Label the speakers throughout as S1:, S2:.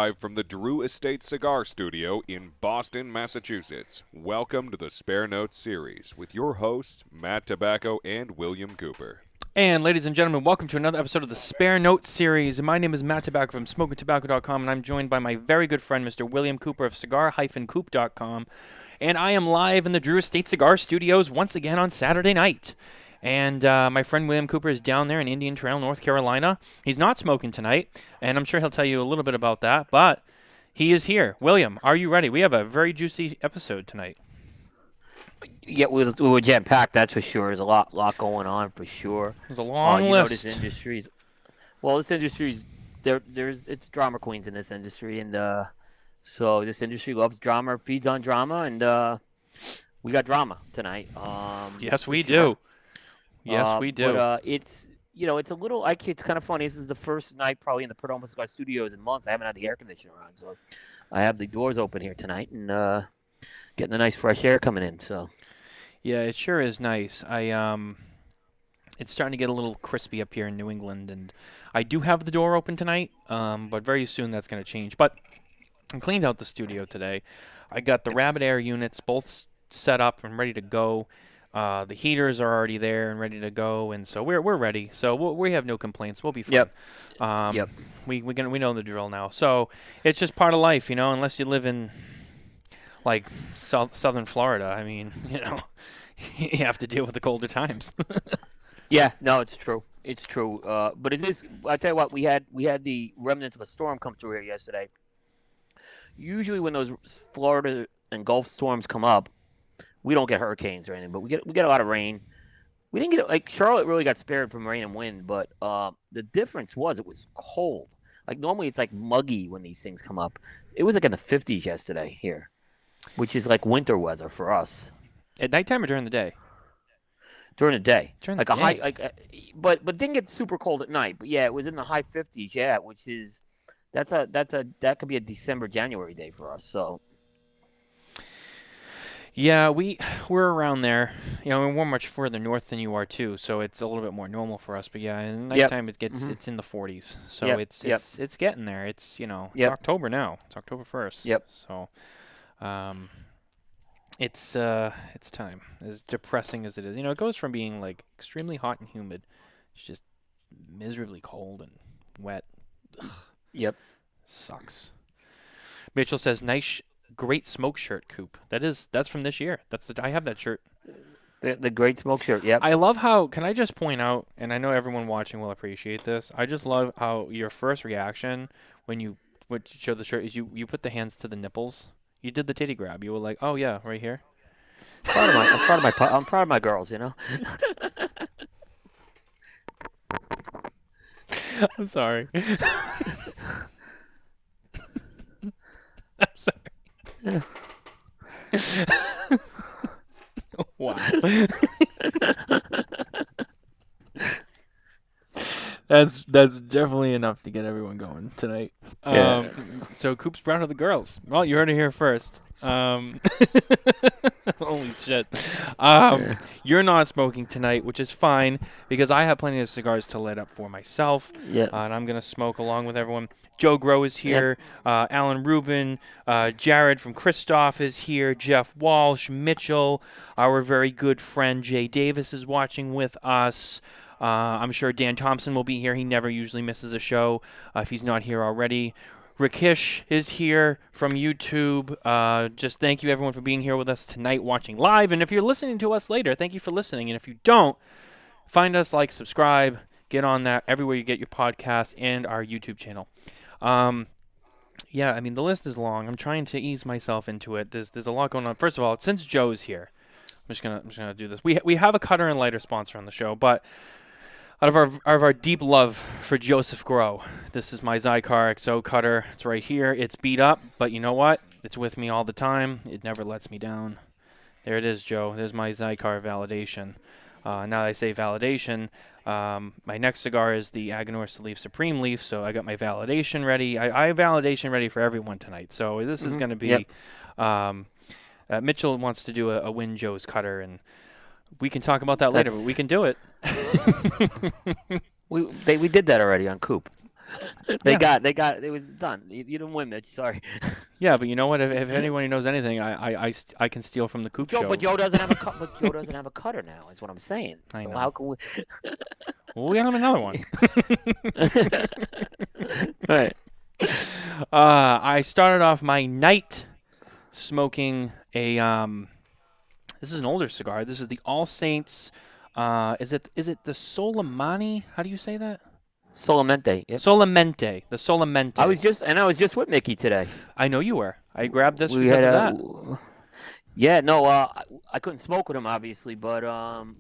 S1: live from the Drew Estate Cigar Studio in Boston, Massachusetts. Welcome to the Spare Notes series with your hosts, Matt Tabacco and William Cooper.
S2: And ladies and gentlemen, welcome to another episode of the Spare Notes series. My name is Matt Tabacco from SmokinTabacco.com, and I'm joined by my very good friend, Mr. William Cooper of Cigar-Coop.com. And I am live in the Drew Estate Cigar Studios once again on Saturday night. And my friend William Cooper is down there in Indian Trail, North Carolina. He's not smoking tonight, and I'm sure he'll tell you a little bit about that, but he is here. William, are you ready? We have a very juicy episode tonight.
S3: Yeah, we were jam-packed, that's for sure. There's a lot going on, for sure.
S2: There's a long list.
S3: This industry's... it's drama queens in this industry, and so this industry loves drama, feeds on drama, and we got drama tonight.
S2: Yes, we do. Yes, we do.
S3: But it's a little like it's kind of funny. This is the first night probably in the Perdomo Cigar Studios in months. I haven't had the air conditioner on, so I have the doors open here tonight and getting the nice fresh air coming in. So
S2: yeah, it sure is nice. It's starting to get a little crispy up here in New England, and I do have the door open tonight, but very soon that's going to change. But I cleaned out the studio today. I got the Rabbit Air units both set up and ready to go. The heaters are already there and ready to go, and so we're ready. So we have no complaints. We'll be fine.
S3: Yep.
S2: We know the drill now. So it's just part of life, unless you live in like southern Florida. I mean, you have to deal with the colder times.
S3: Yeah, no, it's true. It's true. But it is. I tell you what, we had the remnants of a storm come through here yesterday. Usually, when those Florida and Gulf storms come up, we don't get hurricanes or anything, but we get a lot of rain. We didn't get like Charlotte really got spared from rain and wind, but the difference was it was cold. Like normally it's like muggy when these things come up. It was like in the 50s yesterday here, which is like winter weather for us.
S2: At nighttime or during the day?
S3: During the day.
S2: During the
S3: like
S2: day.
S3: A high, but didn't get super cold at night. But yeah, it was in the high 50s. Yeah, which is that could be a December January day for us. So.
S2: Yeah, we're around there. We're much further north than you are too, so it's a little bit more normal for us. But yeah, in nighttime it's in the 40s, so it's getting there. It's it's October now. It's October 1st.
S3: Yep.
S2: So, it's time. As depressing as it is, it goes from being like extremely hot and humid, it's just miserably cold and wet. Ugh.
S3: Yep.
S2: Sucks. Mitchell says nice. Great smoke shirt, Coop. That's from this year. I have that shirt.
S3: The great smoke shirt. Yep.
S2: I love how. Can I just point out? And I know everyone watching will appreciate this. I just love how your first reaction when you show the shirt is you put the hands to the nipples. You did the titty grab. You were like, oh yeah, right here.
S3: I'm proud of my girls.
S2: I'm sorry. I'm sorry. Wow. That's definitely enough to get everyone going tonight.
S3: Yeah.
S2: So Coop's proud of the girls. Well, you heard it here first. Holy shit. You're not smoking tonight, which is fine because I have plenty of cigars to light up for myself.
S3: Yeah.
S2: And I'm going to smoke along with everyone. Joe Groh is here. Alan Rubin. Jared from Christoph is here. Jeff Walsh. Mitchell. Our very good friend Jay Davis is watching with us. I'm sure Dan Thompson will be here. He never usually misses a show if he's not here already. Rakesh is here from YouTube. Just thank you, everyone, for being here with us tonight watching live. And if you're listening to us later, thank you for listening. And if you don't, find us, like, subscribe, get on that everywhere you get your podcast and our YouTube channel. Yeah, I mean, the list is long. I'm trying to ease myself into it. There's a lot going on. First of all, since Joe's here, I'm just gonna do this. We have a cutter and lighter sponsor on the show, but out of our deep love for Joseph Groh, this is my Cigar XO cutter. It's right here. It's beat up, but you know what? It's with me all the time. It never lets me down. There it is, Joe. There's my Cigar validation. Now that I say validation, my next cigar is the Aganorsa Leaf Supreme Leaf, so I got my validation ready. I have validation ready for everyone tonight. So this is going to be Mitchell wants to do a Win Joe's cutter, and we can talk about that later, but we can do it.
S3: we did that already on Coop. They got it was done. You didn't win, Mitch. Sorry.
S2: Yeah, but you know what? If anybody knows anything, I can steal from the Coop
S3: Joe,
S2: show.
S3: but Joe doesn't have a but Joe doesn't have a cutter now. Is what I'm saying.
S2: I
S3: So
S2: know.
S3: how can we?
S2: Well, we got him another one.
S3: Right.
S2: I started off my night smoking a this is an older cigar. This is the All Saints. Is it the Soleimani? How do you say that?
S3: Solamente. Yep.
S2: Solamente. The Solamente.
S3: I was just with Mickey today.
S2: I know you were. I grabbed this
S3: We
S2: because
S3: had
S2: of that.
S3: Yeah, no, I couldn't smoke with him obviously, but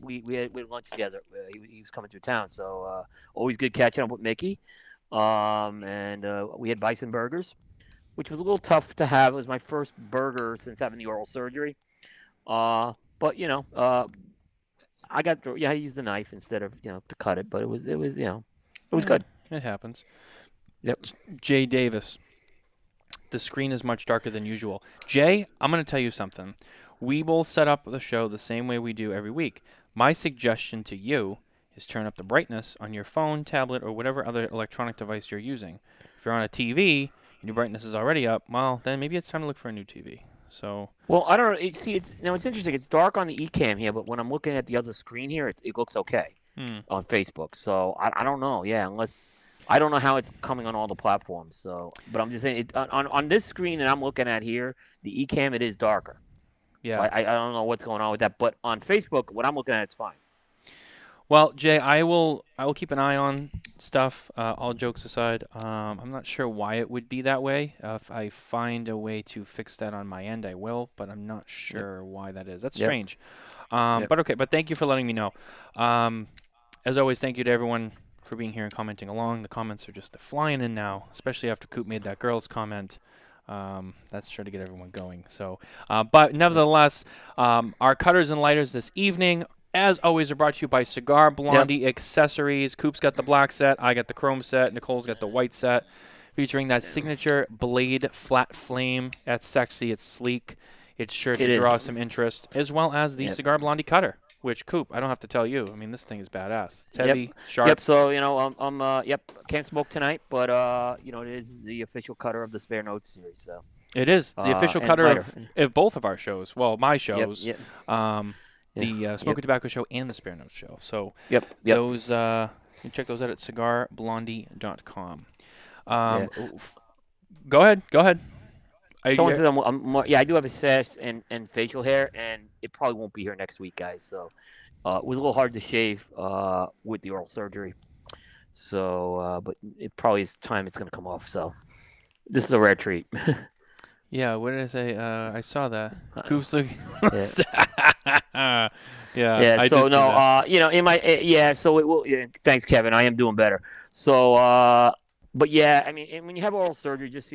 S3: we had lunch together. He was coming through town, so always good catching up with Mickey. And we had bison burgers, which was a little tough to have. It was my first burger since having the oral surgery. But you know, I used the knife instead of to cut it, but it was it was good.
S2: It happens.
S3: Yep.
S2: Jay Davis. The screen is much darker than usual. Jay, I'm going to tell you something. We will set up the show the same way we do every week. My suggestion to you is turn up the brightness on your phone, tablet, or whatever other electronic device you're using. If you're on a TV and your brightness is already up, well, then maybe it's time to look for a new TV. So.
S3: Well, I don't know. See, it's interesting. It's dark on the eCam here, but when I'm looking at the other screen here, it looks okay on Facebook. So I don't know. Yeah, unless. I don't know how it's coming on all the platforms, so but I'm just saying on this screen that I'm looking at here, the eCam it is darker.
S2: Yeah.
S3: So I don't know what's going on with that, but on Facebook, what I'm looking at, it's fine.
S2: Well, Jay, I will keep an eye on stuff. All jokes aside, I'm not sure why it would be that way. If I find a way to fix that on my end, I will, but I'm not sure why that is. That's strange. But okay. But thank you for letting me know. As always, thank you to everyone for being here and commenting along. The comments are just flying in now, especially after Coop made that girl's comment. That's sure to get everyone going. So, but nevertheless, our cutters and lighters this evening, as always, are brought to you by Cigar, Blondie Accessories. Coop's got the black set. I got the chrome set. Nicole's got the white set, featuring that signature blade flat flame. That's sexy. It's sleek. It's sure to draw some interest, as well as the Cigar Blondie cutter. Which, Coop, I don't have to tell you. I mean, this thing is badass. It's heavy, sharp.
S3: Yep. So can't smoke tonight, but it is the official cutter of the Spare Notes series. So
S2: it is. It's the official cutter of both of our shows. Well, my shows.
S3: Yep.
S2: The Smokin Tobacco show and the Spare Notes show. So those you can check those out at cigarblondie.com. Go ahead.
S3: Someone says I'm more, I do have a sash and facial hair, and it probably won't be here next week, guys. So it was a little hard to shave with the oral surgery. So, but it probably is time it's going to come off. So this is a rare treat.
S2: Yeah, what did I say? I saw that. Coop's looking.
S3: Yeah. So no, in my So it will. Yeah, thanks, Kevin. I am doing better. So, but yeah, I mean, when you have oral surgery, just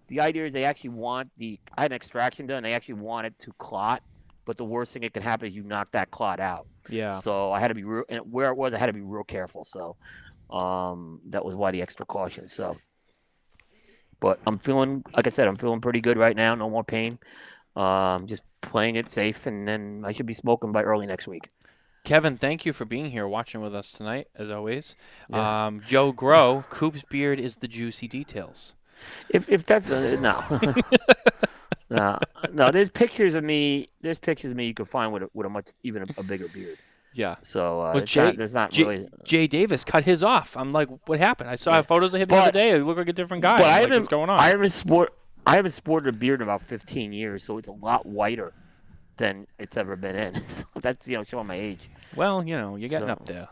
S3: the idea is they actually want I had an extraction done. They actually want it to clot, but the worst thing that can happen is you knock that clot out.
S2: Yeah.
S3: So I had to be real, and where it was, I had to be real careful. So, that was why the extra caution. So, but I'm feeling, like I said, I'm feeling pretty good right now. No more pain. Just playing it safe, and then I should be smoking by early next week.
S2: Kevin, thank you for being here, watching with us tonight, as always. Yeah. Joe Grow, Coop's beard is the juicy details.
S3: If that's no, no. There's pictures of me. There's pictures of me you can find with a much even a bigger beard.
S2: Yeah.
S3: So there's not really.
S2: Jay Davis cut his off. I'm like, what happened? I saw photos of him the other day. He looked like a different guy.
S3: But
S2: what's going on?
S3: I haven't sported a beard in about 15 years, so it's a lot whiter than it's ever been in. So that's showing my age.
S2: Well, you're getting up there.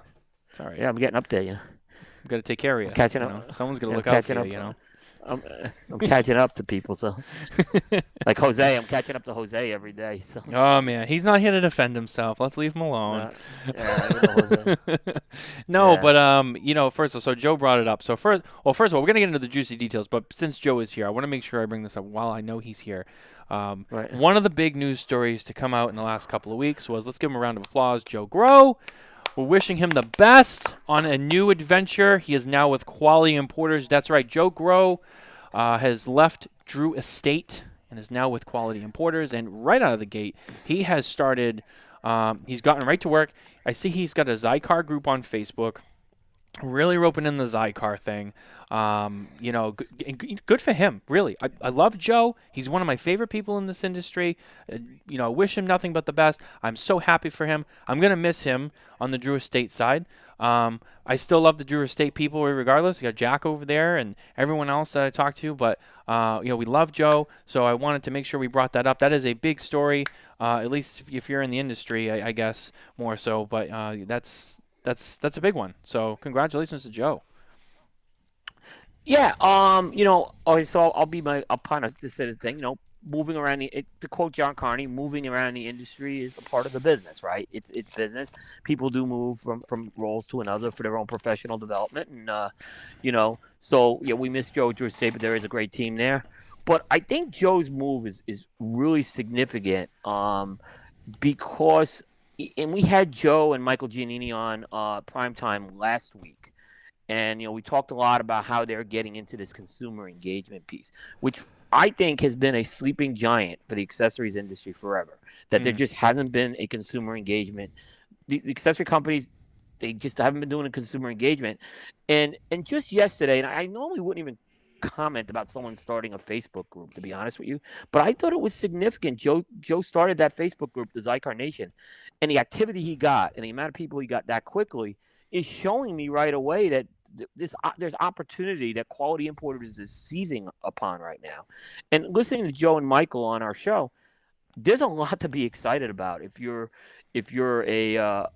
S2: It's all right.
S3: Yeah, I'm getting up there.
S2: You got to take care of you.
S3: I'm catching up.
S2: Someone's gonna look out for you.
S3: I'm catching up to people, so like Jose, I'm catching up to Jose every day. So.
S2: Oh man, he's not here to defend himself. Let's leave him alone. No, but first of all, so Joe brought it up. So first of all, we're gonna get into the juicy details. But since Joe is here, I want to make sure I bring this up while I know he's here. One of the big news stories to come out in the last couple of weeks was, let's give him a round of applause, Joe Grow. We're wishing him the best on a new adventure. He is now with Quality Importers. That's right, Joe Grow has left Drew Estate and is now with Quality Importers. And right out of the gate, he has started, he's gotten right to work. I see he's got a Cigar group on Facebook. really roping in the Zycar thing. Good for him, really. I love Joe. He's one of my favorite people in this industry. I wish him nothing but the best. I'm so happy for him. I'm going to miss him on the Drew Estate side. I still love the Drew Estate people regardless. You got Jack over there and everyone else that I talked to, but we love Joe, so I wanted to make sure we brought that up. That is a big story, at least if you're in the industry, I guess, more so, but that's a big one. So congratulations to Joe.
S3: Yeah. So I'll kind of just say this thing. Moving around to quote John Carney, moving around the industry is a part of the business, right? It's business. People do move from roles to another for their own professional development, and So yeah, we miss Joe Drew State, but there is a great team there. But I think Joe's move is really significant, because, and we had Joe and Michael Giannini on primetime last week. And, we talked a lot about how they're getting into this consumer engagement piece, which I think has been a sleeping giant for the accessories industry forever, that there just hasn't been a consumer engagement. The accessory companies, they just haven't been doing a consumer engagement. And just yesterday, and I normally wouldn't even comment about someone starting a Facebook group, to be honest with you, but I thought it was significant. Joe started that Facebook group, the Zycar Nation, and the activity he got and the amount of people he got that quickly is showing me right away that there's opportunity that Quality Importers is seizing upon right now. And listening to Joe and Michael on our show, there's a lot to be excited about if you're a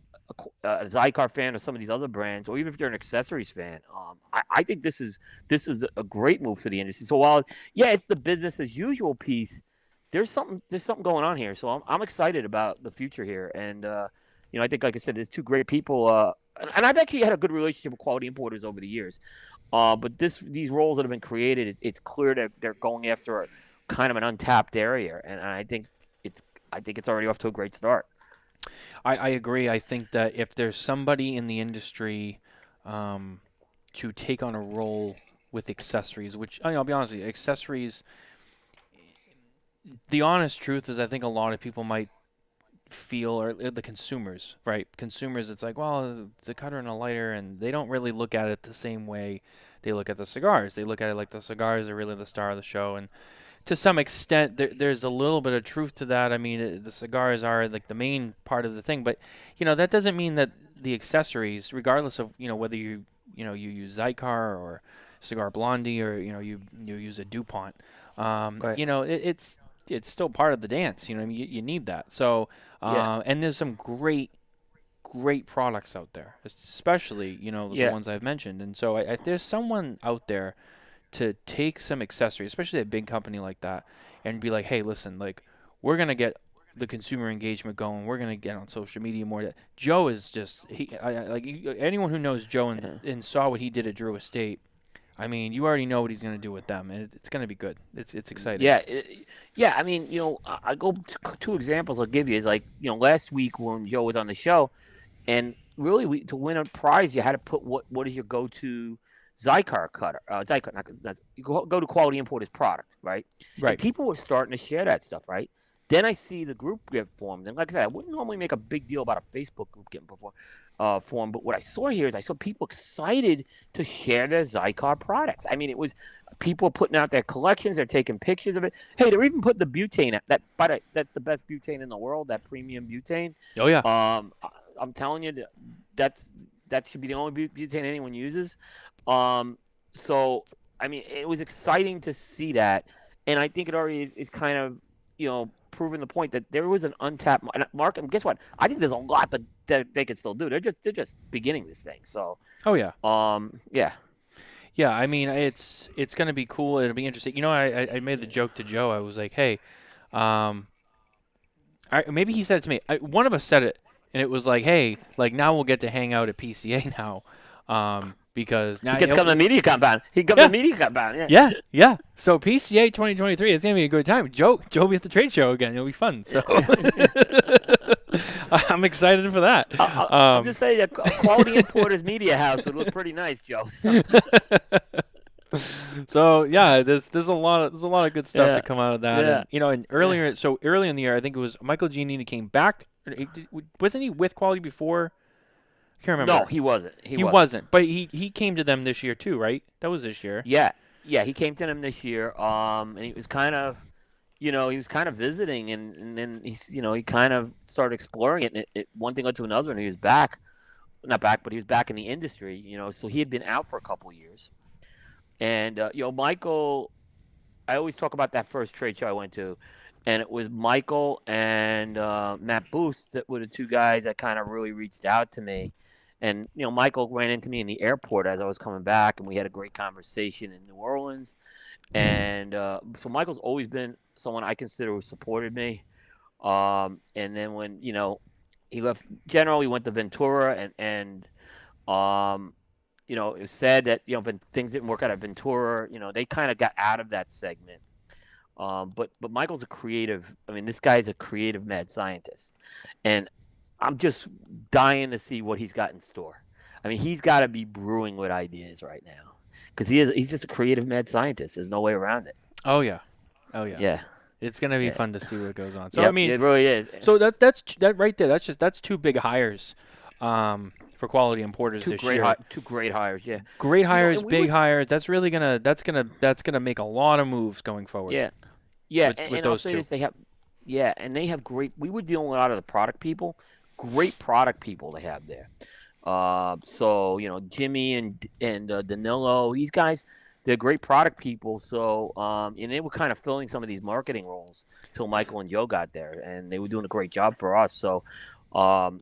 S3: Zycar fan of some of these other brands, or even if you're an accessories fan. I think this is a great move for the industry. So while it's the business as usual piece, there's something going on here. So I'm excited about the future here. And I think, like I said, there's two great people. And I've actually had a good relationship with Quality Importers over the years. But these roles that have been created, it's clear that they're going after a kind of an untapped area, and I think it's already off to a great start.
S2: I agree. I think that if there's somebody in the industry to take on a role with accessories, which I'll be honest with you, accessories, the honest truth is I think a lot of people might feel, or the consumers, right? Consumers, it's like, well, it's a cutter and a lighter, and they don't really look at it the same way they look at the cigars. They look at it like the cigars are really the star of the show, and to some extent, there's a little bit of truth to that. I mean, the cigars are like the main part of the thing, but that doesn't mean that the accessories, regardless of whether you use Zycar or Cigar Blondie, or you use a DuPont,
S3: Right.
S2: it's still part of the dance. You need that. So, and there's some great products out there, especially the ones I've mentioned. And so, if there's someone out there to take some accessories, especially a big company like that, and be like, hey, listen, like, we're gonna get the consumer engagement going. We're gonna get on social media more. Joe is just anyone who knows Joe and saw what he did at Drew Estate. I mean, you already know what he's going to do with them, and it's going to be good. It's exciting.
S3: Yeah. I mean, I go to two examples I'll give you. Is like, last week when Joe was on the show, and really to win a prize, you had to put what is your go-to Zycar cutter? Zycar, you go to Quality Importers product, right?
S2: Right.
S3: And people were starting to share that stuff, right? Then I see the group get formed, and like I said, I wouldn't normally make a big deal about a Facebook group getting formed, but what I saw here is I saw people excited to share their Zycar products. I mean, it was people putting out their collections, they're taking pictures of it. Hey, they're even putting the butane that's the best butane in the world, that premium butane.
S2: Oh yeah.
S3: I'm telling you that should be the only butane anyone uses. So I mean, it was exciting to see that, and I think it already is kind of proving the point that there was an untapped market. And guess what? I think there's a lot that they could still do. They're just beginning this thing. So.
S2: Oh yeah.
S3: Yeah.
S2: Yeah. I mean, it's gonna be cool. It'll be interesting. I made the joke to Joe. I was like, hey, maybe he said it to me. One of us said it, and it was like, hey, like now we'll get to hang out at PCA now. Because now
S3: he gets to come to the media compound. He comes to the media compound.
S2: Yeah. So PCA 2023, it's gonna be a good time. Joe will be at the trade show again. It'll be fun. So I'm excited for that.
S3: I'll just say that Quality Importers Media House would look pretty nice, Joe.
S2: So yeah, there's a lot of good stuff to come out of that.
S3: Yeah.
S2: And earlier in the year, I think it was Michael Giannini came back. Wasn't he with Quality before? I can't remember.
S3: No, he wasn't.
S2: He wasn't. But he came to them this year too, right? That was this year.
S3: Yeah, he came to them this year. And he was kind of, he was kind of visiting, and then he kind of started exploring it. And one thing led to another, and he was back. Not back, but he was back in the industry. So he had been out for a couple of years. And Michael, I always talk about that first trade show I went to, and it was Michael and Matt Boost that were the two guys that kind of really reached out to me. And Michael ran into me in the airport as I was coming back, and we had a great conversation in New Orleans. And so Michael's always been someone I consider who supported me. And then when he left General, he went to Ventura, and it was said that when things didn't work out at Ventura, they kind of got out of that segment. But Michael's a creative. I mean, this guy's a creative mad scientist, and I'm just dying to see what he's got in store. I mean, he's got to be brewing with ideas right now, because he's just a creative mad scientist. There's no way around it.
S2: Oh yeah.
S3: Yeah.
S2: It's gonna be fun to see what goes on. So
S3: Yep,
S2: I mean,
S3: it really is.
S2: So that right there. That's two big hires, for quality importers this year.
S3: Two great hires. Yeah.
S2: Great hires, big hires. That's really gonna make a lot of moves going forward.
S3: Yeah.
S2: With those two.
S3: They have great. We were dealing with a lot of the product people. Great product people they have there. So Jimmy and Danilo, these guys, they're great product people. So and they were kind of filling some of these marketing roles till Michael and Joe got there, and they were doing a great job for us. So like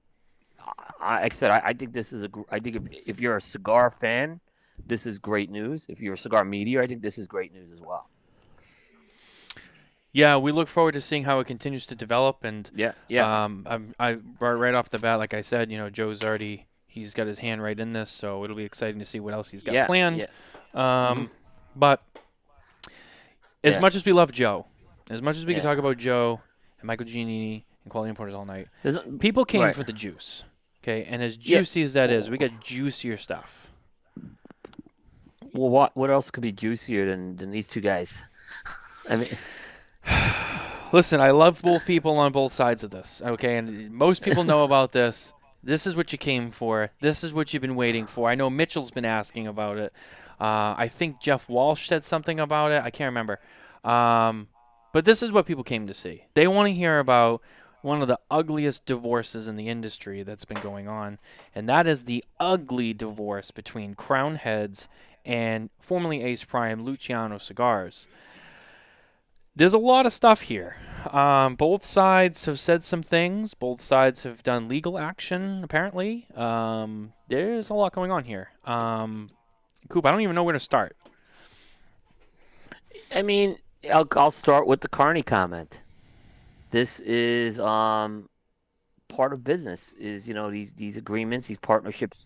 S3: I said, I think this is I think if you're a cigar fan, this is great news. If you're a cigar media, I think this is great news as well.
S2: Yeah, we look forward to seeing how it continues to develop. And I right off the bat, like I said, Joe's he's got his hand right in this, so it'll be exciting to see what else he's got planned. Yeah. But as much as we love Joe, as much as we can talk about Joe and Michael Giannini and quality importers all night, people came for the juice. Okay, and as juicy as that is, we got juicier stuff.
S3: Well, what else could be juicier than these two guys? I mean.
S2: Listen, I love both people on both sides of this, okay? And most people know about this. This is what you came for. This is what you've been waiting for. I know Mitchell's been asking about it. I think Jeff Walsh said something about it. I can't remember. But this is what people came to see. They want to hear about one of the ugliest divorces in the industry that's been going on, and that is the ugly divorce between Crown Heads and formerly Ace Prime Luciano Cigars. There's a lot of stuff here. Both sides have said some things. Both sides have done legal action, apparently. There's a lot going on here. Coop, I don't even know where to start.
S3: I mean, I'll start with the Carney comment. This is part of business. Is these agreements, these partnerships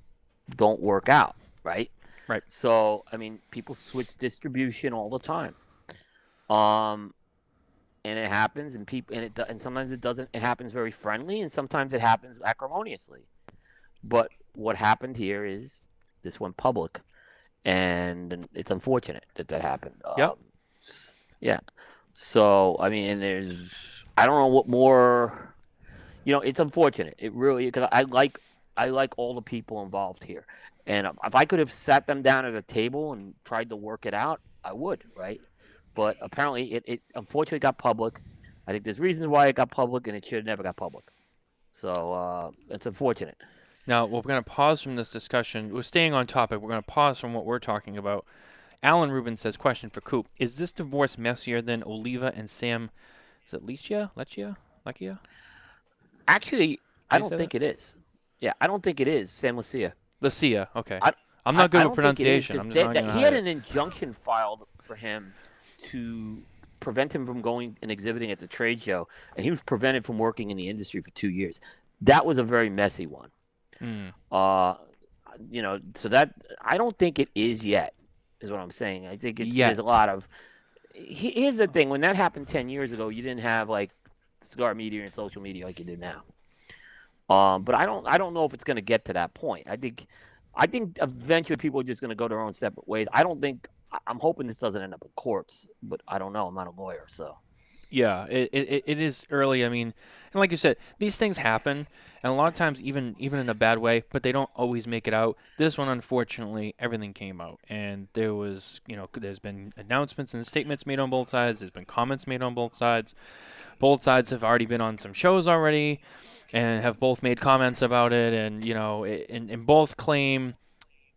S3: don't work out, right?
S2: Right.
S3: So I mean, people switch distribution all the time. And it happens, and sometimes it doesn't. It happens very friendly, and sometimes it happens acrimoniously. But what happened here is this went public, and it's unfortunate that happened.
S2: Yep.
S3: Yeah. So I mean, I don't know what more. It's unfortunate. It really, because I like all the people involved here, and if I could have sat them down at a table and tried to work it out, I would, right? But apparently, it unfortunately got public. I think there's reasons why it got public, and it should have never got public. So it's unfortunate.
S2: Now, we're going to pause from this discussion. We're staying on topic. We're going to pause from what we're talking about. Alan Rubin says, question for Coop. Is this divorce messier than Oliva and Sam? Is it Leccia?
S3: Actually, I don't think it is. Yeah, I don't think it is Sam Leccia.
S2: Leccia, okay. I'm not good with pronunciation.
S3: He had an injunction filed for him to prevent him from going and exhibiting at the trade show, and he was prevented from working in the industry for 2 years. That was a very messy one. So that I don't think it is yet, is what I'm saying. I think there's a lot of. Here's the thing: when that happened 10 years ago, you didn't have like cigar media and social media like you do now. But I don't know if it's going to get to that point. I think eventually people are just going to go their own separate ways. I'm hoping this doesn't end up in courts, but I don't know. I'm not a lawyer, so.
S2: Yeah, it is early. I mean, and like you said, these things happen, and a lot of times even in a bad way, but they don't always make it out. This one, unfortunately, everything came out, and there was, there's been announcements and statements made on both sides. There's been comments made on both sides. Both sides have already been on some shows already, and have both made comments about it, and and both claim,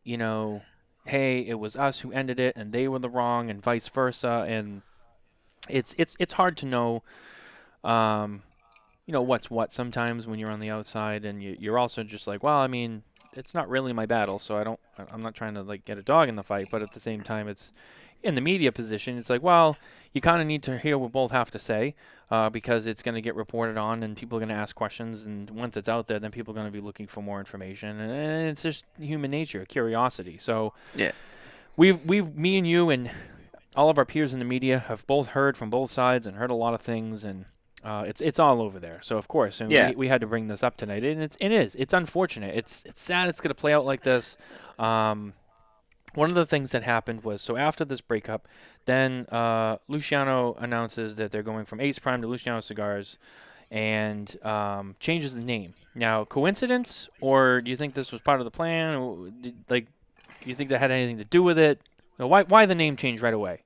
S2: hey, it was us who ended it, and they were the wrong, and vice versa, and it's hard to know, um, what's what sometimes when you're on the outside, and you're also just like, well, I mean, it's not really my battle, so I'm not trying to like get a dog in the fight, but at the same time, it's in the media position. It's like, well, you kind of need to hear what both have to say, because it's going to get reported on, and people are going to ask questions, and once it's out there, then people are going to be looking for more information, and it's just human nature, curiosity. So
S3: Yeah.
S2: me and you and all of our peers in the media have both heard from both sides and heard a lot of things, and it's all over there. So of course, and
S3: Yeah.
S2: we had to bring this up tonight, and it's unfortunate. It's sad. It's going to play out like this. One of the things that happened was, so after this breakup, then Luciano announces that they're going from Ace Prime to Luciano Cigars, and changes the name. Now, coincidence, or do you think this was part of the plan? Or do you think that had anything to do with it? Why the name change right away?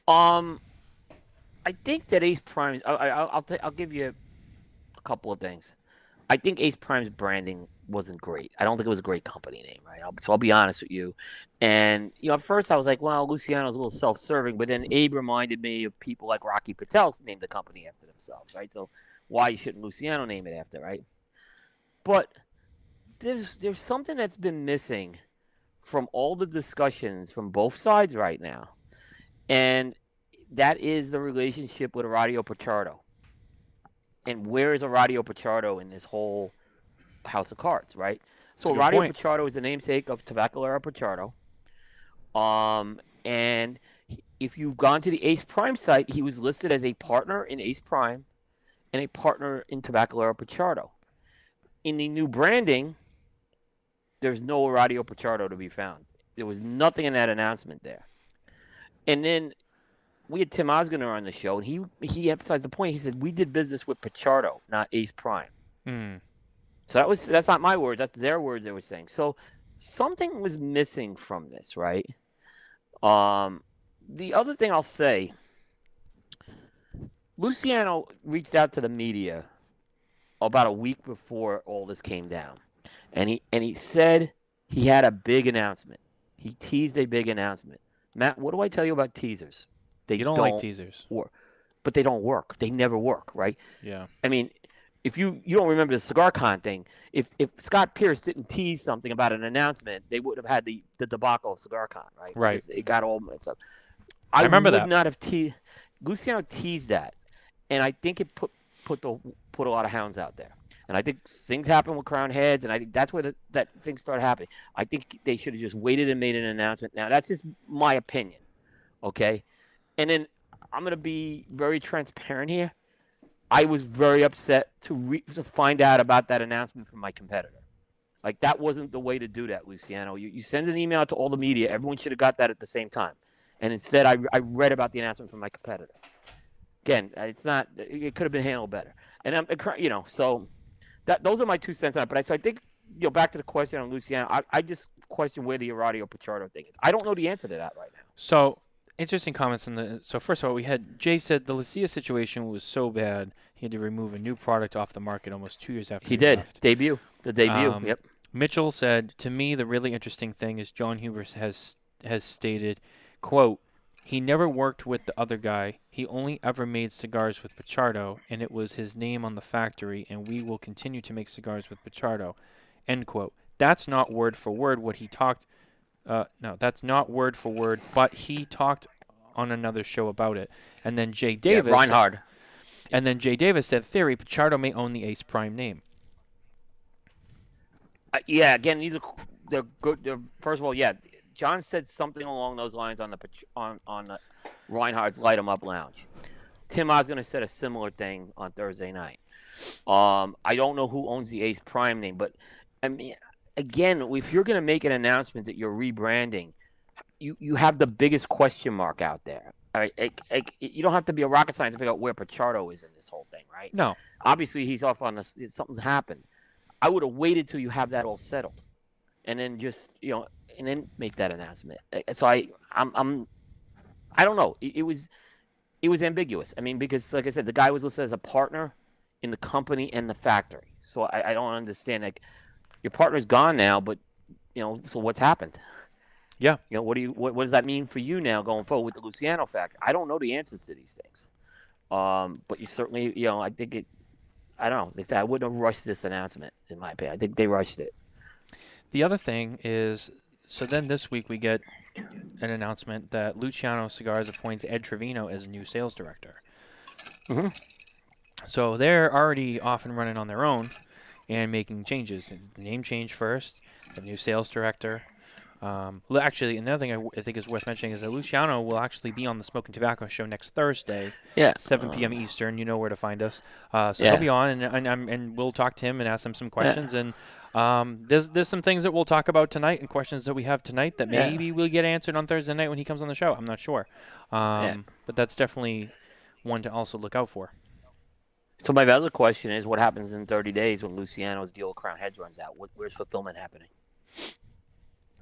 S3: I think that Ace Prime. I'll give you a couple of things. I think Ace Prime's branding wasn't great. I don't think it was a great company name, right? I'll be honest with you. And at first I was like, well, Luciano's a little self-serving, but then Abe reminded me of people like Rocky Patel named the company after themselves, right? So why shouldn't Luciano name it after, right? But there's something that's been missing from all the discussions from both sides right now, and that is the relationship with Orazio Pichardo. And where is Orazio Pichardo in this whole house of cards, right? So Orazio Pichardo is the namesake of Tabacalera Pichardo. And if you've gone to the Ace Prime site, he was listed as a partner in Ace Prime and a partner in Tabacalera Pichardo. In the new branding, there's no Orazio Pichardo to be found. There was nothing in that announcement there. And then we had Tim Osgoner on the show, and he emphasized the point. He said, we did business with Pichardo, not Ace Prime. So that's not my words. That's their words they were saying. So something was missing from this, right? The other thing I'll say, Luciano reached out to the media about a week before all this came down. And he said he had a big announcement. He teased a big announcement. Matt, what do I tell you about teasers?
S2: You don't like teasers.
S3: But they don't work. They never work, right?
S2: Yeah.
S3: I mean, if you don't remember the CigarCon thing, if Scott Pierce didn't tease something about an announcement, they would have had the debacle of CigarCon, right?
S2: Right.
S3: Because it got all messed up.
S2: I remember that.
S3: I would not have teased. Luciano teased that, and I think it put a lot of hounds out there. And I think things happen with Crown Heads, and I think that's where that things started happening. I think they should have just waited and made an announcement. Now, that's just my opinion, okay? And then I'm going to be very transparent here. I was very upset to find out about that announcement from my competitor. Like, that wasn't the way to do that, Luciano. You send an email to all the media. Everyone should have got that at the same time. And instead, I read about the announcement from my competitor. Again, it could have been handled better. And so those are my 2 cents on it. But I think, back to the question on Luciano, I just question where the Orazio Pichardo thing is. I don't know the answer to that right now.
S2: So, interesting comments. So first of all, Jay said the Lucia situation was so bad, he had to remove a new product off the market almost 2 years after he left.
S3: The debut, yep.
S2: Mitchell said, to me, the really interesting thing is John Huber has stated, quote, he never worked with the other guy. He only ever made cigars with Pichardo, and it was his name on the factory, and we will continue to make cigars with Pichardo, end quote. That's not word for word what he talked. No, that's not word for word, but he talked on another show about it. And then Jay Davis.
S3: Yeah, Reinhard.
S2: And then Jay Davis said, theory, Pichardo may own the Ace Prime name.
S3: Yeah, again, they're good. First of all, yeah, John said something along those lines on the Reinhard's Light 'Em Up Lounge. Tim Osgood said a similar thing on Thursday night. I don't know who owns the Ace Prime name, but I mean, again, if you're going to make an announcement that you're rebranding, you have the biggest question mark out there. All right, you don't have to be a rocket scientist to figure out where Pichardo is in this whole thing, right?
S2: No.
S3: Obviously, he's off on this. Something's happened. I would have waited till you have that all settled, and then just and then make that announcement. So I don't know. It was ambiguous. I mean, because like I said, the guy was listed as a partner in the company and the factory. So I don't understand. Like, your partner's gone now, but so what's happened?
S2: Yeah.
S3: What does that mean for you now going forward with the Luciano factor? I don't know the answers to these things. But you certainly, I think I don't know. I wouldn't have rushed this announcement, in my opinion. I think they rushed it.
S2: The other thing is, so then this week we get an announcement that Luciano Cigars appoints Ed Trevino as new sales director.
S3: Mm-hmm.
S2: So they're already off and running on their own and making changes. Name change first, the new sales director. Actually, another thing I think is worth mentioning is that Luciano will actually be on the Smokin Tabacco show next Thursday, 7 p.m. Eastern. You know where to find us. He'll be on, and we'll talk to him and ask him some questions. And there's some things that we'll talk about tonight and questions that we have tonight that maybe will get answered on Thursday night when he comes on the show. I'm not sure, but that's definitely one to also look out for.
S3: So my other question is, what happens in 30 days when Luciano's deal with Crown Heads runs out? Where's fulfillment happening?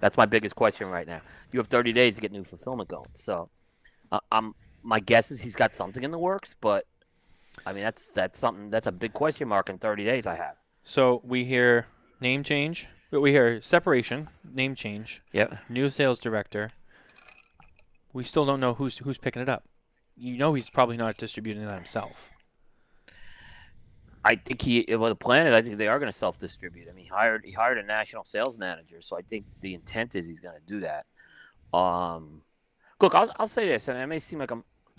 S3: That's my biggest question right now. You have 30 days to get new fulfillment going. So, my guess is he's got something in the works, but I mean that's something that's a big question mark in 30 days. I have.
S2: So we hear name change. We hear separation, name change.
S3: Yep.
S2: New sales director. We still don't know who's picking it up. He's probably not distributing that himself.
S3: I think the plan is I think they are going to self-distribute. I mean, he hired a national sales manager, so I think the intent is he's going to do that. Look, I'll say this, and it may seem like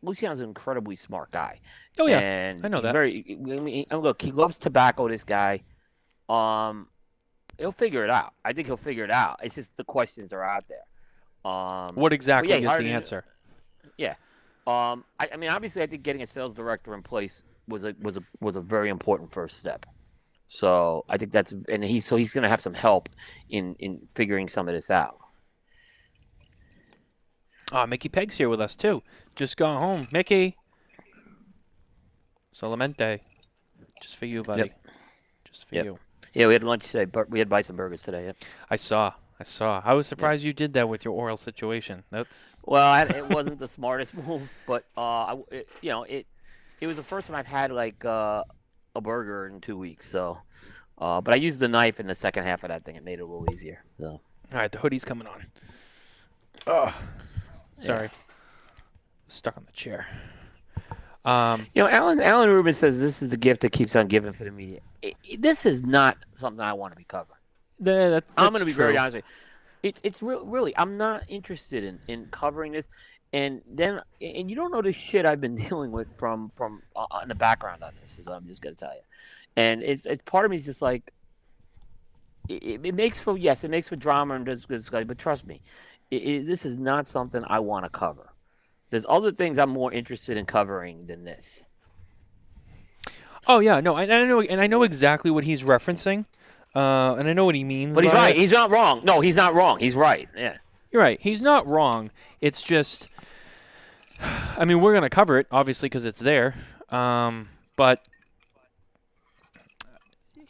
S3: Luciano's an incredibly smart guy.
S2: Oh yeah,
S3: and
S2: I know that.
S3: Look, he loves tobacco. This guy, he'll figure it out. I think he'll figure it out. It's just the questions are out there.
S2: What exactly is the answer?
S3: Yeah. I mean, obviously, I think getting a sales director in place was a very important first step. So I think he's going to have some help in figuring some of this out.
S2: Mickey Pegg's here with us too. Just got home, Mickey. Solamente, just for you, buddy.
S3: Yep.
S2: Just for you.
S3: Yeah, we had lunch today, but we had bison burgers today. Yeah.
S2: I saw. I was surprised you did that with your oral situation.
S3: It wasn't the smartest move, but it was the first time I've had like a burger in 2 weeks. So, but I used the knife in the second half of that thing. It made it a little easier. So.
S2: All right, the hoodie's coming on. Oh, sorry. Stuck on the chair.
S3: Alan Rubin says this is the gift that keeps on giving for the media. This is not something I want to be covering. I'm going to be very honest with you. It's really, I'm not interested in covering this. And you don't know the shit I've been dealing with from in the background on this, is what I'm just going to tell you. And it's part of me is just like, it makes for drama and does good, but trust me, this is not something I want to cover. There's other things I'm more interested in covering than this.
S2: Oh yeah, no, I know exactly what he's referencing, and I know what he means.
S3: But he's right. He's not wrong. No, he's not wrong. He's right. Yeah,
S2: you're right. He's not wrong. It's just, I mean, we're gonna cover it obviously because it's there, but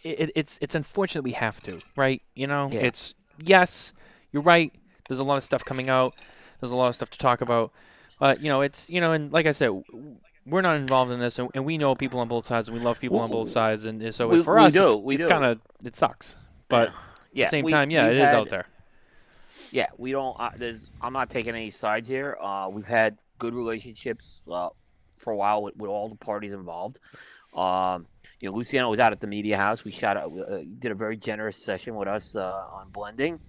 S2: it's unfortunate we have to, right?
S3: Yeah.
S2: It's yes, you're right. There's a lot of stuff coming out. There's a lot of stuff to talk about. But, and like I said, we're not involved in this, and we know people on both sides, and we love people on both sides, and so for us, it's kind of, it sucks. But at the same time, it is out there.
S3: Yeah, we don't, I'm not taking any sides here. We've had good relationships for a while with all the parties involved. Luciano was out at the media house. We did a very generous session with us on blending.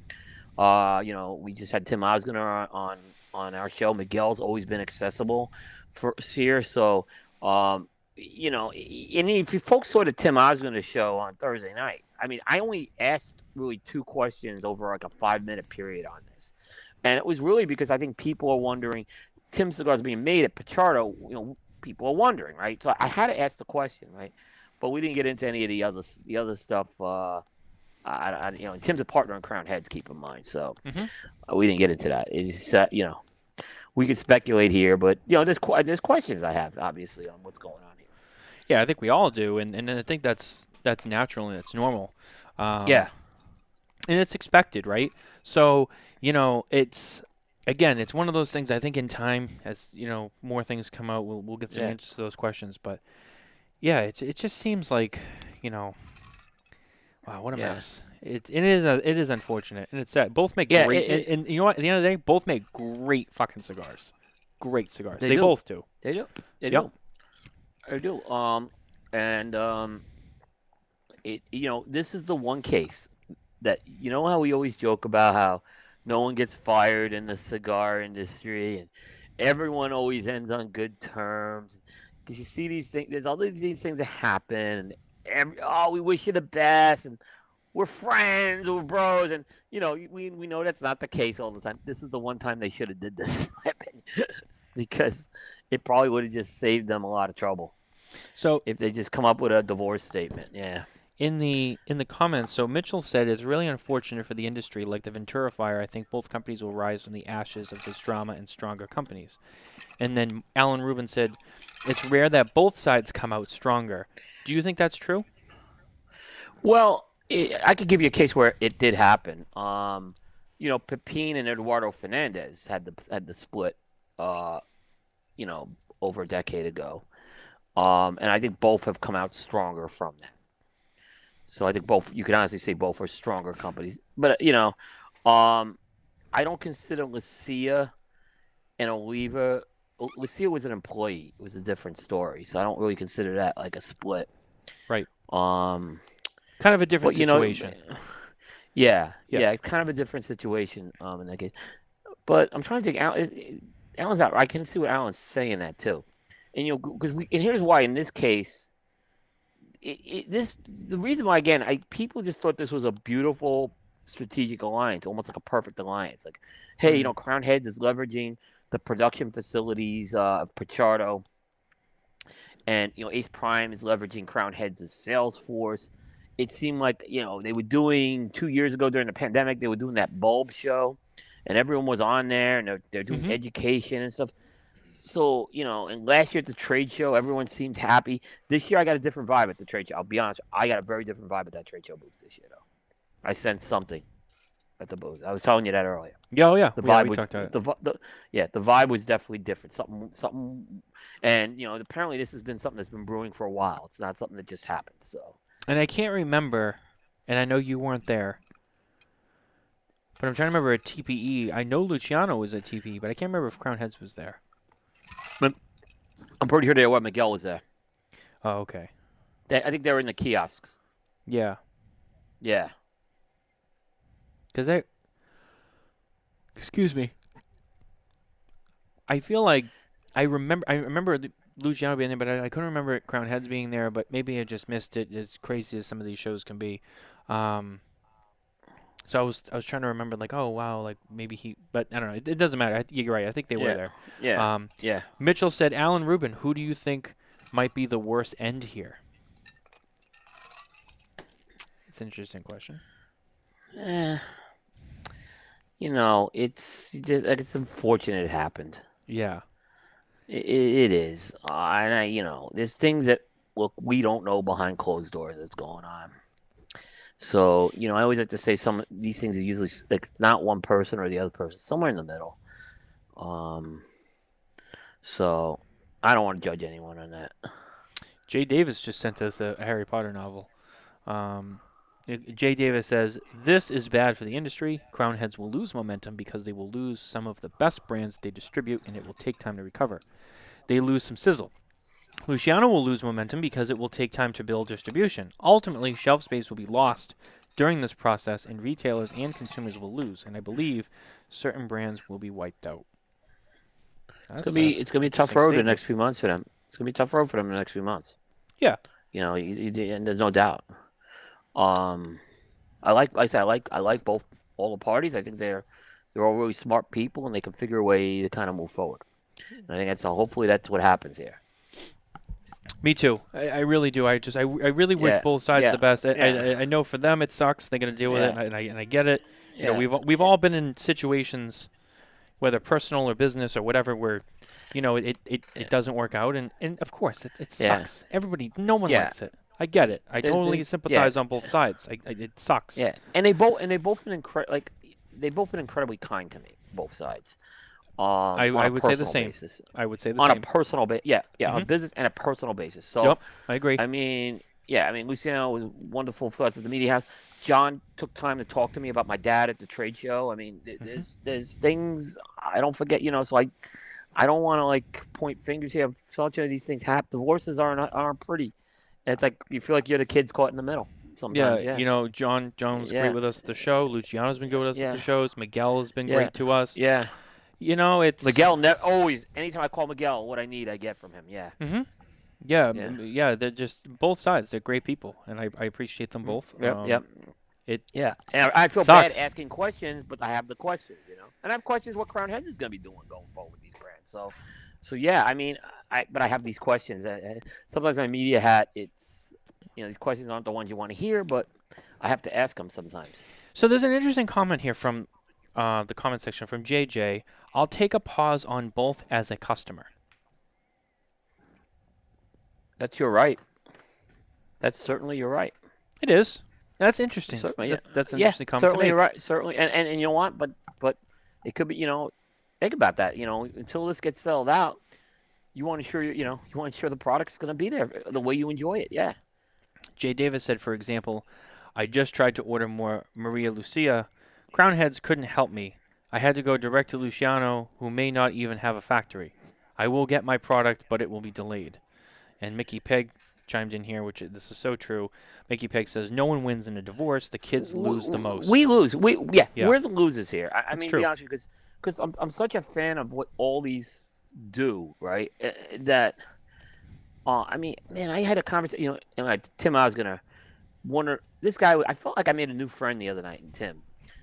S3: We just had Tim Osgoner on our show. Miguel's always been accessible for us here. So, and if you folks saw the Tim Osgoner show on Thursday night, I mean, I only asked really 2 questions over like a 5-minute period on this. And it was really because I think people are wondering, Tim Cigars being made at Pichardo, people are wondering, right? So I had to ask the question, right? But we didn't get into any of the other stuff. And Tim's a partner in Crown Heads, keep in mind. So we didn't get into that. It's we could speculate here, but there's questions I have obviously on what's going on here.
S2: Yeah, I think we all do, and I think that's natural and it's normal.
S3: Yeah.
S2: And it's expected, right? So, it's one of those things. I think in time, as more things come out, we'll get some answers to those questions. But yeah, it just seems like, wow, what a mess. It is unfortunate, and it's sad. Both make great, and you know what? At the end of the day, both make great fucking cigars. Great cigars. They both do.
S3: They do. They
S2: Yep.
S3: do. They do. This is the one case that how we always joke about how no one gets fired in the cigar industry and everyone always ends on good terms because you see these things. There's all these things that happen, and we wish you the best, and we're friends, we're bros, and we know that's not the case all the time. This is the one time they should have did this, in my opinion, because it probably would have just saved them a lot of trouble.
S2: So
S3: if they just come up with a divorce statement,
S2: In the comments, so Mitchell said it's really unfortunate for the industry. Like the Ventura fire, I think both companies will rise from the ashes of this drama and stronger companies. And then Alan Rubin said it's rare that both sides come out stronger. Do you think that's true?
S3: Well, I could give you a case where it did happen. Pepin and Eduardo Fernandez had the split, over a decade ago, and I think both have come out stronger from that. So I think you can honestly say both are stronger companies. But, I don't consider Lucia and Oliva. Lucia was an employee. It was a different story. So I don't really consider that like a split.
S2: Right. Kind of a different situation.
S3: It's kind of a different situation in that case. But I'm trying to think. Alan's out. I can see what Alan's saying that too. And, and here's why in this case. The reason why people just thought this was a beautiful strategic alliance, almost like a perfect alliance. Like, hey, Crown Heads is leveraging the production facilities of Pichardo, and Ace Prime is leveraging Crown Heads' sales force. It seemed like they were doing 2 years ago during the pandemic. They were doing that bulb show, and everyone was on there, and they're doing education and stuff. So, and last year at the trade show, everyone seemed happy. This year, I got a different vibe at the trade show. I'll be honest, I got a very different vibe at that trade show booth this year, though. I sensed something at the booth. I was telling you that earlier.
S2: Yeah, oh yeah.
S3: The vibe
S2: we talked about
S3: it. The vibe was definitely different. Something, and apparently this has been something that's been brewing for a while. It's not something that just happened. So.
S2: And I can't remember, and I know you weren't there, but I'm trying to remember at TPE. I know Luciano was at TPE, but I can't remember if Crown Heads was there.
S3: I'm pretty sure they were. Miguel was there.
S2: Oh, okay.
S3: I think they were in the kiosks.
S2: Yeah.
S3: Yeah.
S2: Because excuse me. I feel like I remember Luciano being there, but I couldn't remember Crown Heads being there. But maybe I just missed it. As crazy as some of these shows can be. So I was trying to remember, like, oh wow, like maybe but I don't know. It doesn't matter. You're right. I think they were there.
S3: Yeah.
S2: Mitchell said, Alan Rubin, who do you think might be the worst end here? It's an interesting question.
S3: It's unfortunate it happened.
S2: Yeah.
S3: It is. And there's things that we don't know behind closed doors that's going on. So, I always like to say some of these things are usually like it's not one person or the other person, somewhere in the middle. So I don't want to judge anyone on that.
S2: Jay Davis just sent us a Harry Potter novel. Jay Davis says, this is bad for the industry. Crown Heads will lose momentum because they will lose some of the best brands they distribute, and it will take time to recover. They lose some sizzle. Luciano will lose momentum because it will take time to build distribution. Ultimately, shelf space will be lost during this process, and retailers and consumers will lose. And I believe certain brands will be wiped out.
S3: It's gonna be a tough road the next few months for them. It's gonna be a tough road for them the next few months.
S2: Yeah.
S3: And there's no doubt. I like all the parties. I think they're all really smart people, and they can figure a way to kind of move forward. And I think hopefully that's what happens here.
S2: Me too. I really do. I really wish both sides the best. I know for them it sucks. They're gonna deal with it, and I get it. We've all been in situations, whether personal or business or whatever, where, it doesn't work out. And of course, it sucks. No one likes it. I get it. I totally sympathize on both sides. It sucks.
S3: Yeah, and they both been they've both been incredibly kind to me, both sides.
S2: I would say the same.
S3: Basis.
S2: I would say the
S3: on
S2: same.
S3: A personal basis. Yeah, on a business and a personal basis. So,
S2: yep, I agree.
S3: I mean, Luciano was wonderful for us at the media house. John took time to talk to me about my dad at the trade show. I mean, there's things I don't forget, so I don't want to like point fingers here. Unfortunately, these things happen. Divorces aren't pretty. It's like you feel like you're the kids caught in the middle. Sometimes.
S2: Yeah, John was great with us at the show. Luciano's been good with us at the shows. Miguel has been great to us.
S3: Yeah.
S2: It's
S3: Miguel always. Anytime I call Miguel, what I need, I get from him. Yeah.
S2: Mm-hmm. Yeah. They're just both sides. They're great people, and I appreciate them both.
S3: Yep.
S2: And
S3: I feel bad asking questions, but I have the questions, and I have questions what Crown Heads is going to be doing going forward with these brands. So yeah, I mean, but I have these questions. Sometimes my media hat, it's these questions aren't the ones you want to hear, but I have to ask them sometimes.
S2: So there's an interesting comment here from the comment section from JJ. I'll take a pause on both as a customer.
S3: That's your right. That's certainly your right.
S2: It is. That's interesting.
S3: Certainly,
S2: that's an interesting comment
S3: certainly
S2: to make.
S3: You're right. Certainly, and you know what? But it could be. Think about that. Until this gets sold out, you want to ensure the product's going to be there the way you enjoy it. Yeah.
S2: Jay Davis said, for example, I just tried to order more Maria Lucia. Crown Heads couldn't help me. I had to go direct to Luciano, who may not even have a factory. I will get my product, but it will be delayed. And Mickey Peg chimed in here, which this is so true. Mickey Peg says, no one wins in a divorce. The kids lose the most.
S3: We lose. We're the losers here. I mean, to
S2: true.
S3: be honest with you, because I'm such a fan of what all these do, right? That, I mean, man, I had a conversation, Tim, I was going to wonder, this guy, I felt like I made a new friend the other night in Tim.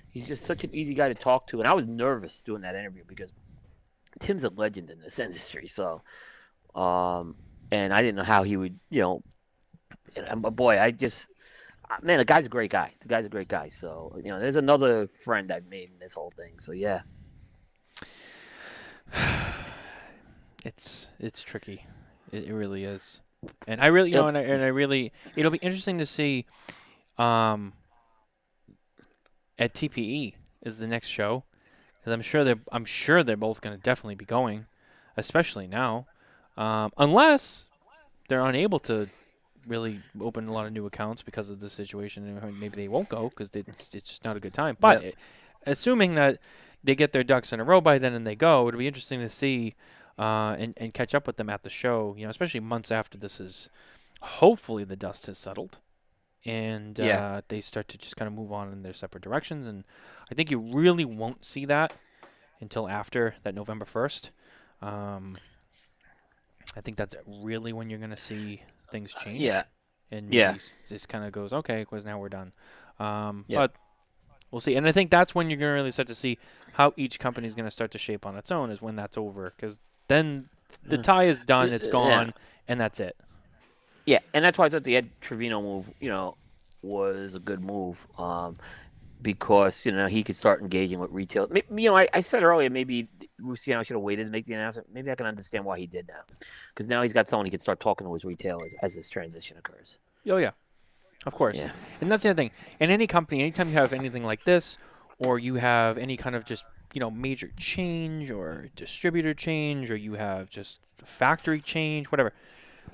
S3: He's just such an easy guy to talk to. And I was nervous doing that interview because Tim's a legend in this industry. So, and I didn't know how he would, but boy, the guy's a great guy. The guy's a great guy. So, there's another friend I've made in this whole thing. So, yeah.
S2: It's tricky. It really is. And I really, and I really, it'll be interesting to see, at TPE is the next show, because I'm sure they're both going to definitely be going, especially now, unless they're unable to really open a lot of new accounts because of the situation. Maybe they won't go because it's just not a good time. But assuming that they get their ducks in a row by then and they go, it'll be interesting to see and catch up with them at the show. Especially months after this is, hopefully the dust has settled. And they start to just kind of move on in their separate directions. And I think you really won't see that until after that November 1st. I think that's really when you're going to see things change. And just kind of goes, okay, because now we're done. But we'll see. And I think that's when you're going to really start to see how each company is going to start to shape on its own, is when that's over. Because then the tie is done, it's gone, and that's it.
S3: Yeah, and that's why I thought the Ed Trevino move, was a good move, because he could start engaging with retail. I said earlier maybe Luciano should have waited to make the announcement. Maybe I can understand why he did now, because now he's got someone he can start talking to his retailers as this transition occurs.
S2: Oh yeah, of course. Yeah. And that's the other thing. In any company, anytime you have anything like this, or you have any kind of just major change or distributor change, or you have just factory change, whatever.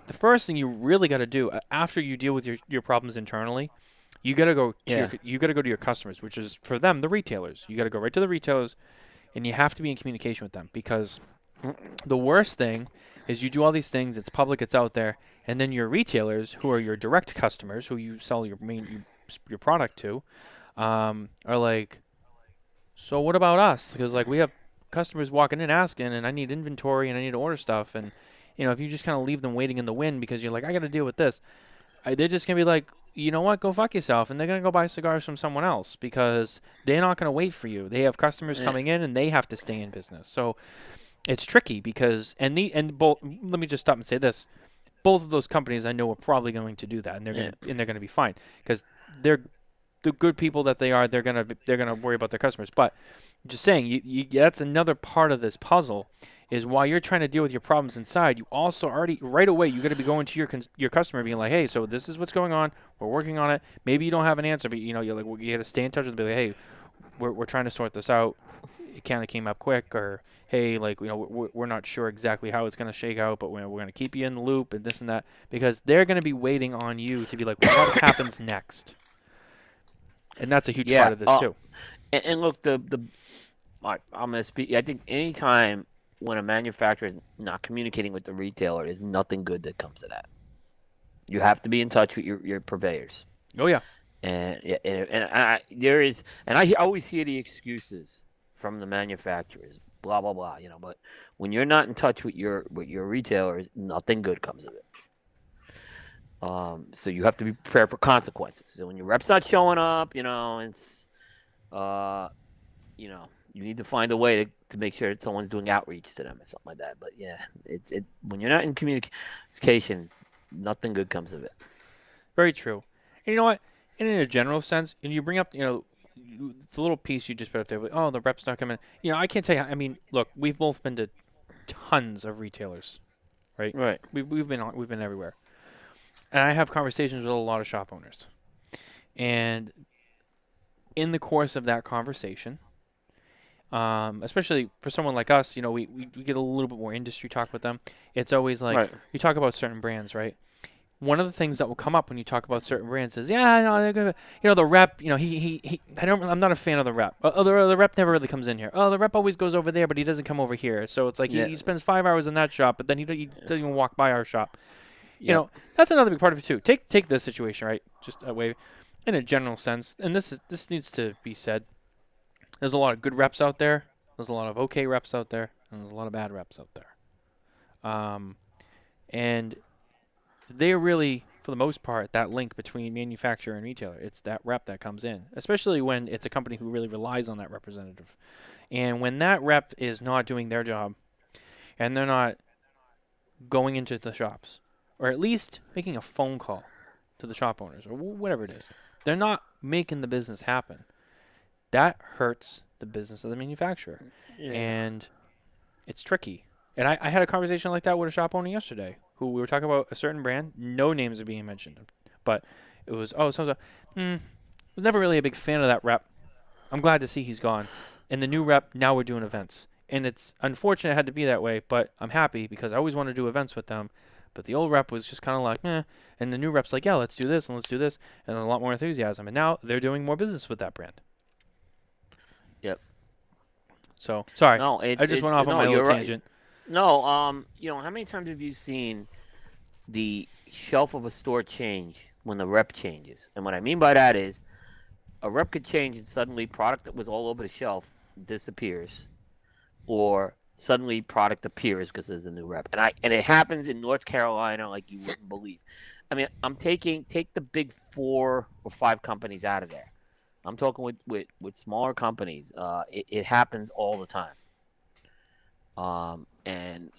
S2: The first thing you really got to do after you deal with your problems internally, you got to go to your customers, which is for them the retailers. You got to go right to the retailers, and you have to be in communication with them, because the worst thing is you do all these things, it's public, it's out there, and then your retailers, who are your direct customers, who you sell your product to, are like, so what about us? Because we have customers walking in asking, and I need inventory and I need to order stuff, and if you just kind of leave them waiting in the wind because you're like, I got to deal with this, they're just going to be like, you know what, go fuck yourself. And they're going to go buy cigars from someone else because they're not going to wait for you. They have customers coming in and they have to stay in business. So it's tricky because, let me just stop and say this. Both of those companies I know are probably going to do that, and they're going to be fine because they're the good people that they are, they're gonna worry about their customers. But just saying, that's another part of this puzzle. Is while you're trying to deal with your problems inside, you also already right away you got to be going to your customer, being like, hey, so this is what's going on. We're working on it. Maybe you don't have an answer, but you're like you got to stay in touch with them. Be like, hey, we're trying to sort this out. It kind of came up quick, or hey, like we're not sure exactly how it's going to shake out, but we're going to keep you in the loop and this and that, because they're going to be waiting on you to be like, well, what happens next? And that's a huge part of this too.
S3: And look, I'm gonna speak. I think anytime when a manufacturer is not communicating with the retailer, there's nothing good that comes of that. You have to be in touch with your purveyors.
S2: Oh yeah.
S3: And I always hear the excuses from the manufacturers, blah blah blah. But when you're not in touch with your retailers, nothing good comes of it. So you have to be prepared for consequences. So when your rep's not showing up, it's you need to find a way to make sure that someone's doing outreach to them or something like that. But yeah, it's when you're not in communication, nothing good comes of it.
S2: Very true. And you know what? And in a general sense, and you bring up, the little piece you just put up there, with, the rep's not coming. I can't tell you. I mean, look, we've both been to tons of retailers, right?
S3: Right.
S2: We've been everywhere, and I have conversations with a lot of shop owners, and in the course of that conversation, especially for someone like us, we get a little bit more industry talk with them. It's always like you talk about certain brands, right? One of the things that will come up when you talk about certain brands is, they're good. The rep, I'm not a fan of the rep. The rep never really comes in here. Oh, the rep always goes over there, but he doesn't come over here. So it's like he spends 5 hours in that shop, but then he doesn't even walk by our shop. That's another big part of it too. Take this situation, right? Just a way, in a general sense, and this needs to be said. There's a lot of good reps out there. There's a lot of okay reps out there, and there's a lot of bad reps out there. And they're really, for the most part, that link between manufacturer and retailer. It's that rep that comes in, especially when it's a company who really relies on that representative. And when that rep is not doing their job, and they're not going into the shops, or at least making a phone call to the shop owners, or whatever it is, they're not making the business happen. That hurts the business of the manufacturer. Yeah. And it's tricky. And I had a conversation like that with a shop owner yesterday, who we were talking about a certain brand. No names are being mentioned. But it was, was never really a big fan of that rep. I'm glad to see he's gone. And the new rep, now we're doing events. And it's unfortunate it had to be that way, but I'm happy because I always want to do events with them. But the old rep was just kind of like, meh. And the new rep's like, yeah, let's do this and let's do this. And a lot more enthusiasm. And now they're doing more business with that brand.
S3: Yep.
S2: So, sorry. No, I just went off on my little tangent.
S3: Right. No, how many times have you seen the shelf of a store change when the rep changes? And what I mean by that is a rep could change and suddenly product that was all over the shelf disappears, or suddenly product appears because there's a new rep. And it happens in North Carolina like you wouldn't believe. I mean, take the big 4 or 5 companies out of there. I'm talking with smaller companies. It happens all the time. And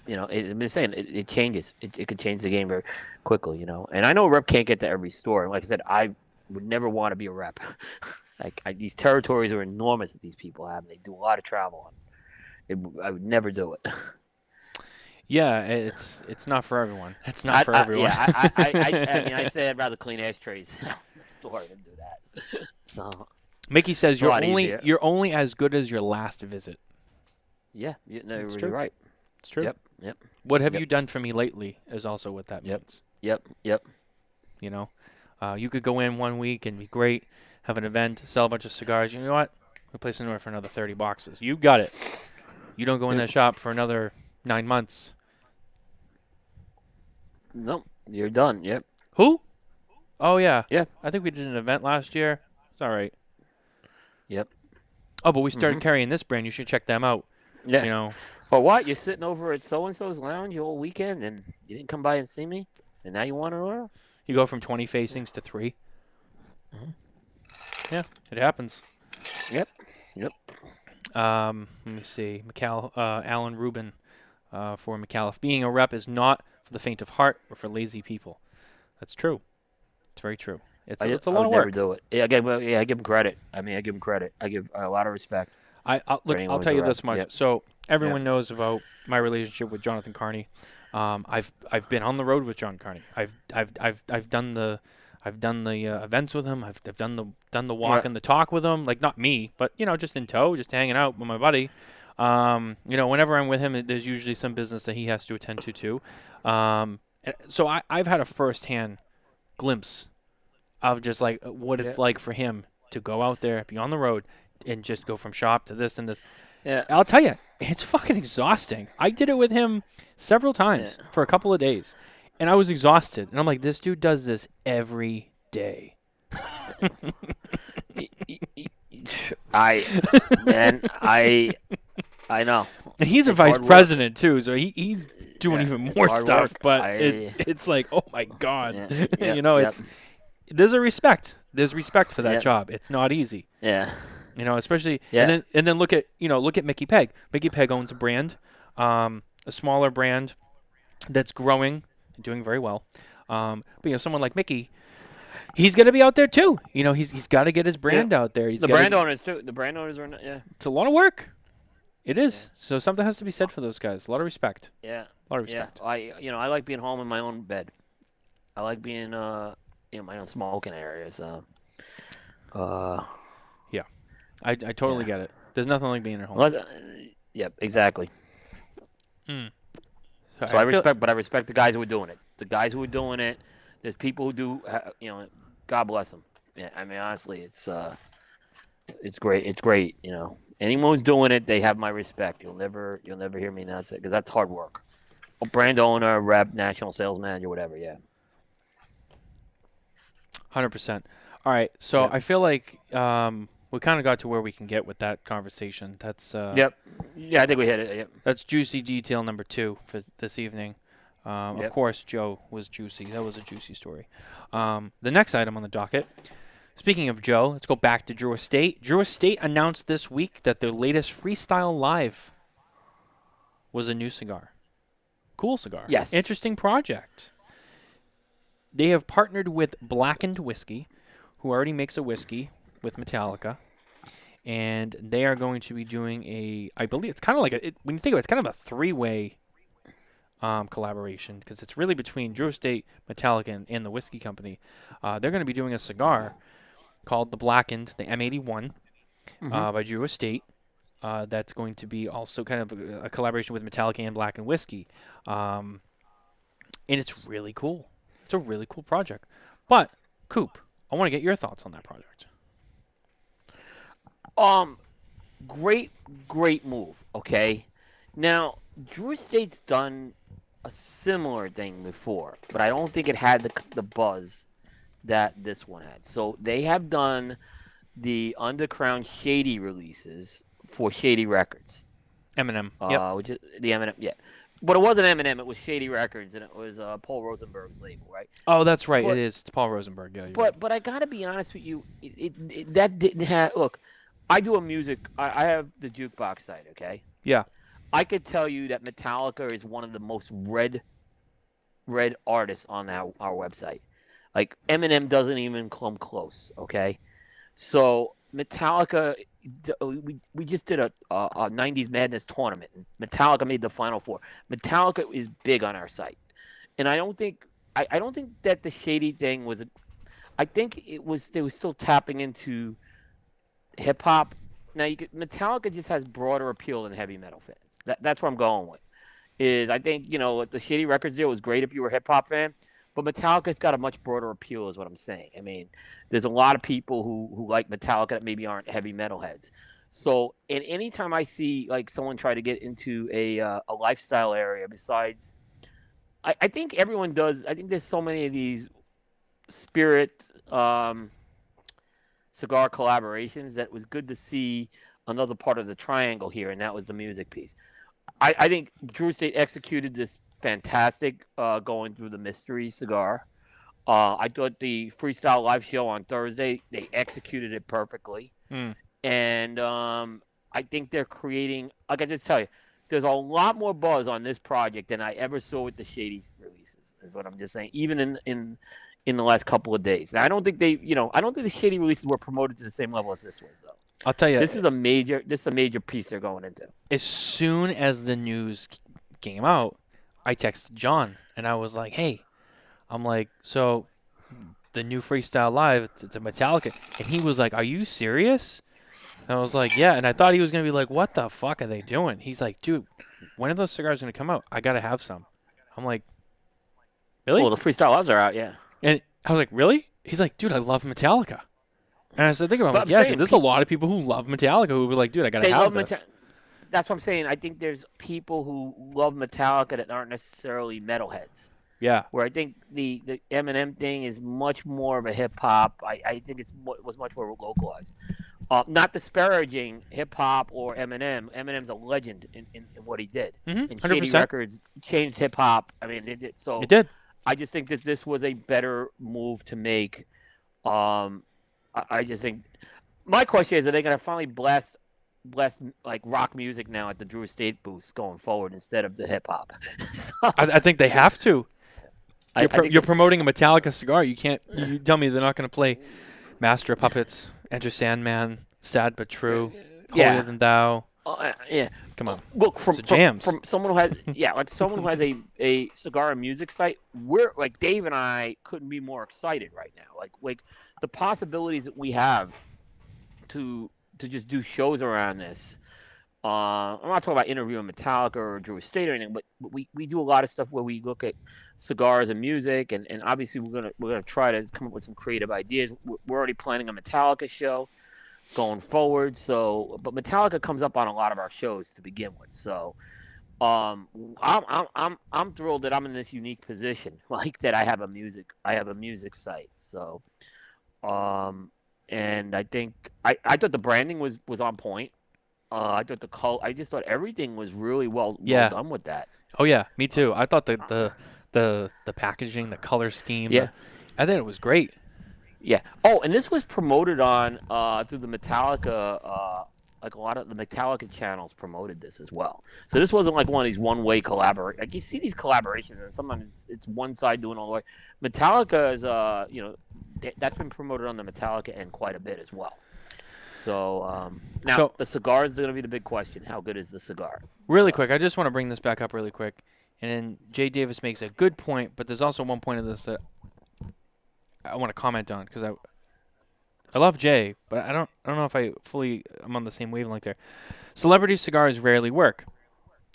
S3: I'm just saying it changes. It could change the game very quickly, And I know a rep can't get to every store. And like I said, I would never want to be a rep. These territories are enormous that these people have. They do a lot of travel. I would never do it.
S2: Yeah, it's not for everyone. It's not for everyone.
S3: Yeah, I say I'd rather clean ashtrays in the store than do that. So
S2: Mickey says you're only as good as your last visit.
S3: Yeah, you're really right.
S2: It's true.
S3: Yep.
S2: What have you done for me lately is also what that means.
S3: Yep.
S2: You could go in one week and be great, have an event, sell a bunch of cigars. You know what? We'll place an order for another 30 boxes. You got it. You don't go in that shop for another 9 months.
S3: Nope, you're done. Yep.
S2: Who? Oh, yeah.
S3: Yeah.
S2: I think we did an event last year. It's all right.
S3: Yep.
S2: Oh, but we started carrying this brand. You should check them out.
S3: Yeah. Or what? You're sitting over at so-and-so's lounge all weekend, and you didn't come by and see me, and now you want an order?
S2: You go from 20 facings to 3. Mm-hmm. Yeah, it happens.
S3: Yep.
S2: Let me see. Alan Rubin for McAuliffe. Being a rep is not for the faint of heart or for lazy people. That's true. It's very true. It's
S3: I
S2: a lot
S3: would
S2: of
S3: never
S2: work.
S3: do it. Yeah, I give him credit. I mean, I give him credit. I give a lot of respect.
S2: Look,
S3: anyone
S2: I'll
S3: who's
S2: tell you
S3: a
S2: this
S3: rep.
S2: much.
S3: Yep.
S2: So everyone knows about my relationship with Jonathan Carney. I've been on the road with John Carney. I've done the events with him. I've done the walk
S3: Right.
S2: and the talk with him. Like not me, but just in tow, just hanging out with my buddy. Whenever I'm with him, there's usually some business that he has to attend to too. So I've had a firsthand glimpse of just like what it's
S3: Yeah.
S2: like for him to go out there, be on the road, and just go from shop to this and this.
S3: Yeah.
S2: I'll tell you, it's fucking exhausting. I did it with him several times for a couple of days, and I was exhausted. And I'm like, this dude does this every day.
S3: I know.
S2: And he's a
S3: It's
S2: vice
S3: hard work.
S2: president too, so he's doing even
S3: it's
S2: more
S3: hard
S2: stuff.
S3: work.
S2: But it's like, oh my god,
S3: Yeah. Yep.
S2: there's a respect. There's respect for that
S3: Yep.
S2: job. It's not easy.
S3: Yeah.
S2: Especially
S3: Yeah.
S2: and then look at Mickey Peg. Mickey Peg owns a brand, a smaller brand that's growing and doing very well. But someone like Mickey, he's gonna be out there too. He's got to get his brand out there.
S3: The brand owners too. The brand owners are not. Yeah.
S2: It's a lot of work. It is. So something has to be said for those guys. A lot of respect.
S3: Yeah.
S2: A lot of respect.
S3: Yeah. I like being home in my own bed. I like being in my own smoking area. So.
S2: Yeah. I totally get it. There's nothing like being at home.
S3: Yep. Exactly.
S2: Mm.
S3: So I respect the guys who are doing it. The guys who are doing it. There's people who do. God bless them. Yeah. I mean, honestly, it's great. It's great. Anyone who's doing it, they have my respect. You'll never hear me not say because that's hard work. A brand owner, rep, national sales manager, whatever. Yeah.
S2: 100%. All right. So
S3: Yep.
S2: I feel like we kind of got to where we can get with that conversation. That's
S3: Yep. Yeah, I think we hit it. Yep.
S2: That's juicy detail number 2 for this evening. Of
S3: Yep.
S2: course, Joe was juicy. That was a juicy story. The next item on the docket. Speaking of Joe, let's go back to Drew Estate. Drew Estate announced this week that their latest Freestyle Live was a new cigar. Cool cigar.
S3: Yes.
S2: Interesting project. They have partnered with Blackened Whiskey, who already makes a whiskey with Metallica. And they are going to be doing I believe it's kind of like when you think of it, it's kind of a 3-way collaboration because it's really between Drew Estate, Metallica, and the whiskey company. They're going to be doing a cigar called the Blackened, the M81, by Drew Estate. That's going to be also kind of a collaboration with Metallica and Blackened Whiskey. And it's really cool. It's a really cool project. But, Coop, I want to get your thoughts on that project.
S3: Great move. Okay. Now, Drew Estate's done a similar thing before, but I don't think it had the buzz that this one had. So they have done the Underground Shady releases for Shady Records.
S2: Eminem. Yep.
S3: Which is the Eminem. Yeah. But it wasn't Eminem. It was Shady Records, and it was Paul Rosenberg's label, right?
S2: Oh, that's right.
S3: But-
S2: it is. It's Paul Rosenberg. Yeah, you're right.
S3: But I gotta be honest with you, that didn't have. Look, I do a music. I have the jukebox site. Okay.
S2: Yeah.
S3: I could tell you that Metallica is one of the most read artists on our website. Like Eminem doesn't even come close. Okay. So Metallica, we just did a 90s Madness tournament. And Metallica made the Final Four. Metallica is big on our site, and I don't think that the Shady thing was. I think they were still tapping into hip hop. Now Metallica just has broader appeal than heavy metal fans. That's what I'm going with. I think the Shady Records deal was great if you were a hip hop fan. But Metallica's got a much broader appeal, is what I'm saying. I mean, there's a lot of people who like Metallica that maybe aren't heavy metal heads. So, and anytime I see like someone try to get into a lifestyle area, besides, I think everyone does. I think there's so many of these spirit cigar collaborations that it was good to see another part of the triangle here, and that was the music piece. I think Drew Estate executed this fantastic going through the mystery cigar. I thought the freestyle live show on Thursday, they executed it perfectly. And I think they're creating, like I just tell you, there's a lot more buzz on this project than I ever saw with the Shady releases, is what I'm just saying. Even in in the last couple of days. Now, I don't think I don't think the shitty releases were promoted to the same level as this was, though.
S2: I'll tell you,
S3: This is a major piece they're going into.
S2: as soon as the news came out, I texted John and I was like, "Hey," I'm like, "So the new Freestyle Live, it's a Metallica," and he was like, "Are you serious?" And I was like, "Yeah," and I thought he was gonna be like, "What the fuck are they doing?" He's like, "Dude, when are those cigars gonna come out? I gotta have some." I'm like, "Really?"
S3: Well, the Freestyle Lives are out, yeah.
S2: And I was like, "Really?" He's like, "Dude, I love Metallica." And I said, "Think about it."
S3: But
S2: I'm like,
S3: I'm
S2: "Yeah,
S3: saying
S2: dude, there's a lot of people who love Metallica who were like, dude, I gotta
S3: They
S2: have
S3: love
S2: this."
S3: That's what I'm saying. I think there's people who love Metallica that aren't necessarily metalheads.
S2: Yeah.
S3: Where I think the Eminem thing is much more of a hip hop. I think was much more localized. Not disparaging hip hop or Eminem. Eminem's a legend in what he did.
S2: Mm-hmm.
S3: And
S2: 100%.
S3: Shady Records changed hip hop. I mean, it did. So
S2: It did.
S3: I just think that this was a better move to make. I just think my question is: are they going to finally blast like rock music now at the Drew Estate booths going forward instead of the hip hop? So,
S2: I think they have to.
S3: I think
S2: You're promoting a Metallica cigar. You can't. You tell me they're not going to play Master of Puppets, Enter Sandman, Sad but True, Holier Than Thou.
S3: yeah.
S2: Come on.
S3: Look, from
S2: jams.
S3: from someone who has like someone who has a cigar and music site, we're like Dave and I couldn't be more excited right now. Like the possibilities that we have to just do shows around this. I'm not talking about interviewing Metallica or Drew Estate or anything, but we do a lot of stuff where we look at cigars and music, and obviously we're gonna try to come up with some creative ideas. We're already planning a Metallica show going forward. So, but Metallica comes up on a lot of our shows to begin with. So, I'm thrilled that I'm in this unique position, like that I have a music site. So, and I think I thought the branding was on point. I thought I just thought everything was really well done with that.
S2: Oh yeah, me too. I thought the packaging, the color scheme.
S3: Yeah.
S2: I thought it was great.
S3: Yeah. Oh, and this was promoted on through the Metallica. Like a lot of the Metallica channels promoted this as well. So this wasn't like one of these one-way collaborations. Like you see these collaborations, and sometimes it's one side doing all the way. Metallica is, that's been promoted on the Metallica end quite a bit as well. So now the cigar is going to be the big question. How good is the cigar?
S2: Really quick, I just want to bring this back up really quick. And then Jay Davis makes a good point, but there's also one point of this that I want to comment on because I love Jay, but I don't know if I'm on the same wavelength there. Celebrity cigars rarely work.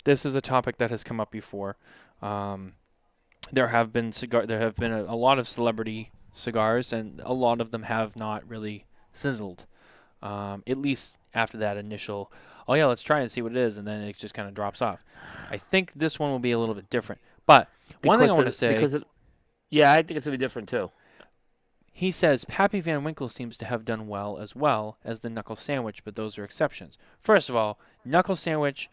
S2: This is a topic that has come up before. There have been a lot of celebrity cigars, and a lot of them have not really sizzled. At least after that initial, oh yeah, let's try and see what it is, and then it just kind of drops off. I think this one will be a little bit different. But one thing I want to say, I think
S3: it's going to be different too.
S2: He says Pappy Van Winkle seems to have done well as the Knuckle Sandwich, but those are exceptions. First of all, Knuckle Sandwich,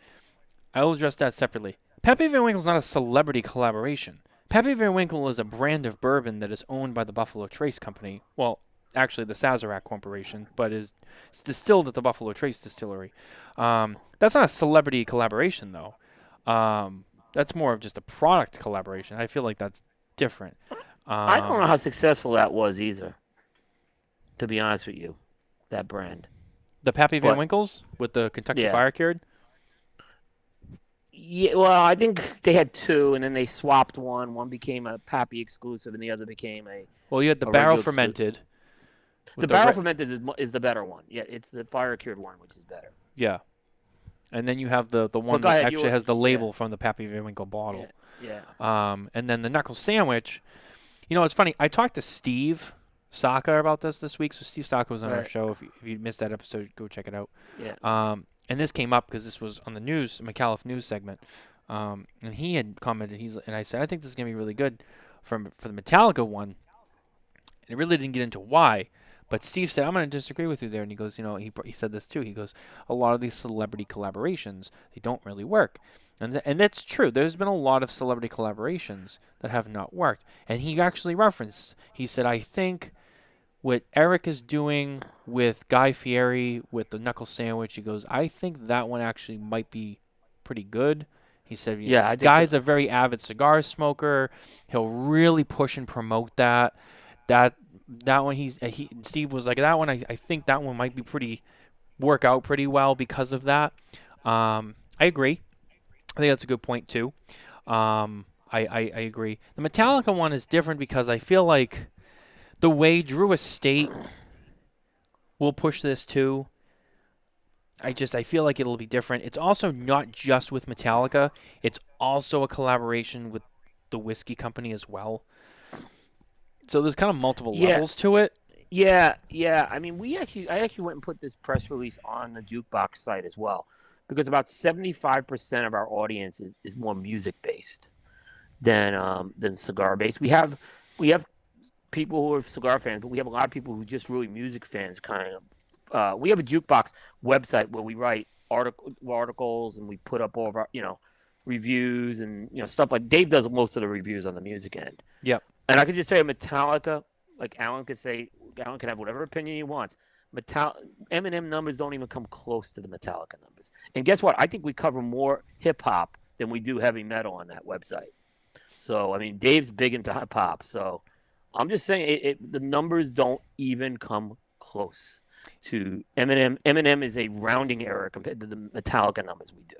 S2: I will address that separately. Pappy Van Winkle is not a celebrity collaboration. Pappy Van Winkle is a brand of bourbon that is owned by the Buffalo Trace Company. Well, actually the Sazerac Corporation, but it's distilled at the Buffalo Trace Distillery. That's not a celebrity collaboration, though. That's more of just a product collaboration. I feel like that's different.
S3: I don't know how successful that was either, to be honest with you, that brand.
S2: The Pappy Van Winkles with the Kentucky Fire Cured?
S3: Yeah, well, I think they had two, and then they swapped one. One became a Pappy exclusive, and the other became a...
S2: Well, you had the barrel fermented.
S3: The barrel fermented is the better one. Yeah, it's the fire cured one, which is better.
S2: Yeah. And then you have the one that actually has the label from the Pappy Van Winkle bottle.
S3: Yeah.
S2: And then the Knuckle Sandwich... You know, it's funny. I talked to Steve Saka about this week. So Steve Saka was on our show. If you missed that episode, go check it out.
S3: Yeah.
S2: And this came up because this was on the news, McAuliffe news segment. And he had commented. And I said, I think this is gonna be really good for the Metallica one. And it really didn't get into why. But Steve said, I'm going to disagree with you there. And he goes, he said this too. He goes, a lot of these celebrity collaborations, they don't really work. And that's true. There's been a lot of celebrity collaborations that have not worked. And he actually referenced, he said, I think what Eric is doing with Guy Fieri with the Knuckle Sandwich, he goes, I think that one actually might be pretty good. He said, Guy's a very avid cigar smoker. He'll really push and promote that. that one Steve was like, that one I think that one might be work out pretty well because of that. I agree. I think that's a good point too. I agree. The Metallica one is different because I feel like the way Drew Estate will push this too. I feel like it'll be different. It's also not just with Metallica. It's also a collaboration with the whiskey company as well. So there's kind of multiple levels to it.
S3: Yeah. I mean, I actually went and put this press release on the Jukebox site as well, because about 75% of our audience is more music based than cigar based. We have people who are cigar fans, but we have a lot of people who are just really music fans. Kind of. We have a Jukebox website where we write articles and we put up all of our reviews and stuff like Dave does most of the reviews on the music end.
S2: Yep.
S3: And I can just tell you, Metallica, like Alan can have whatever opinion he wants. Eminem numbers don't even come close to the Metallica numbers. And guess what? I think we cover more hip hop than we do heavy metal on that website. So I mean, Dave's big into hip hop. So I'm just saying, the numbers don't even come close to Eminem. Eminem is a rounding error compared to the Metallica numbers we do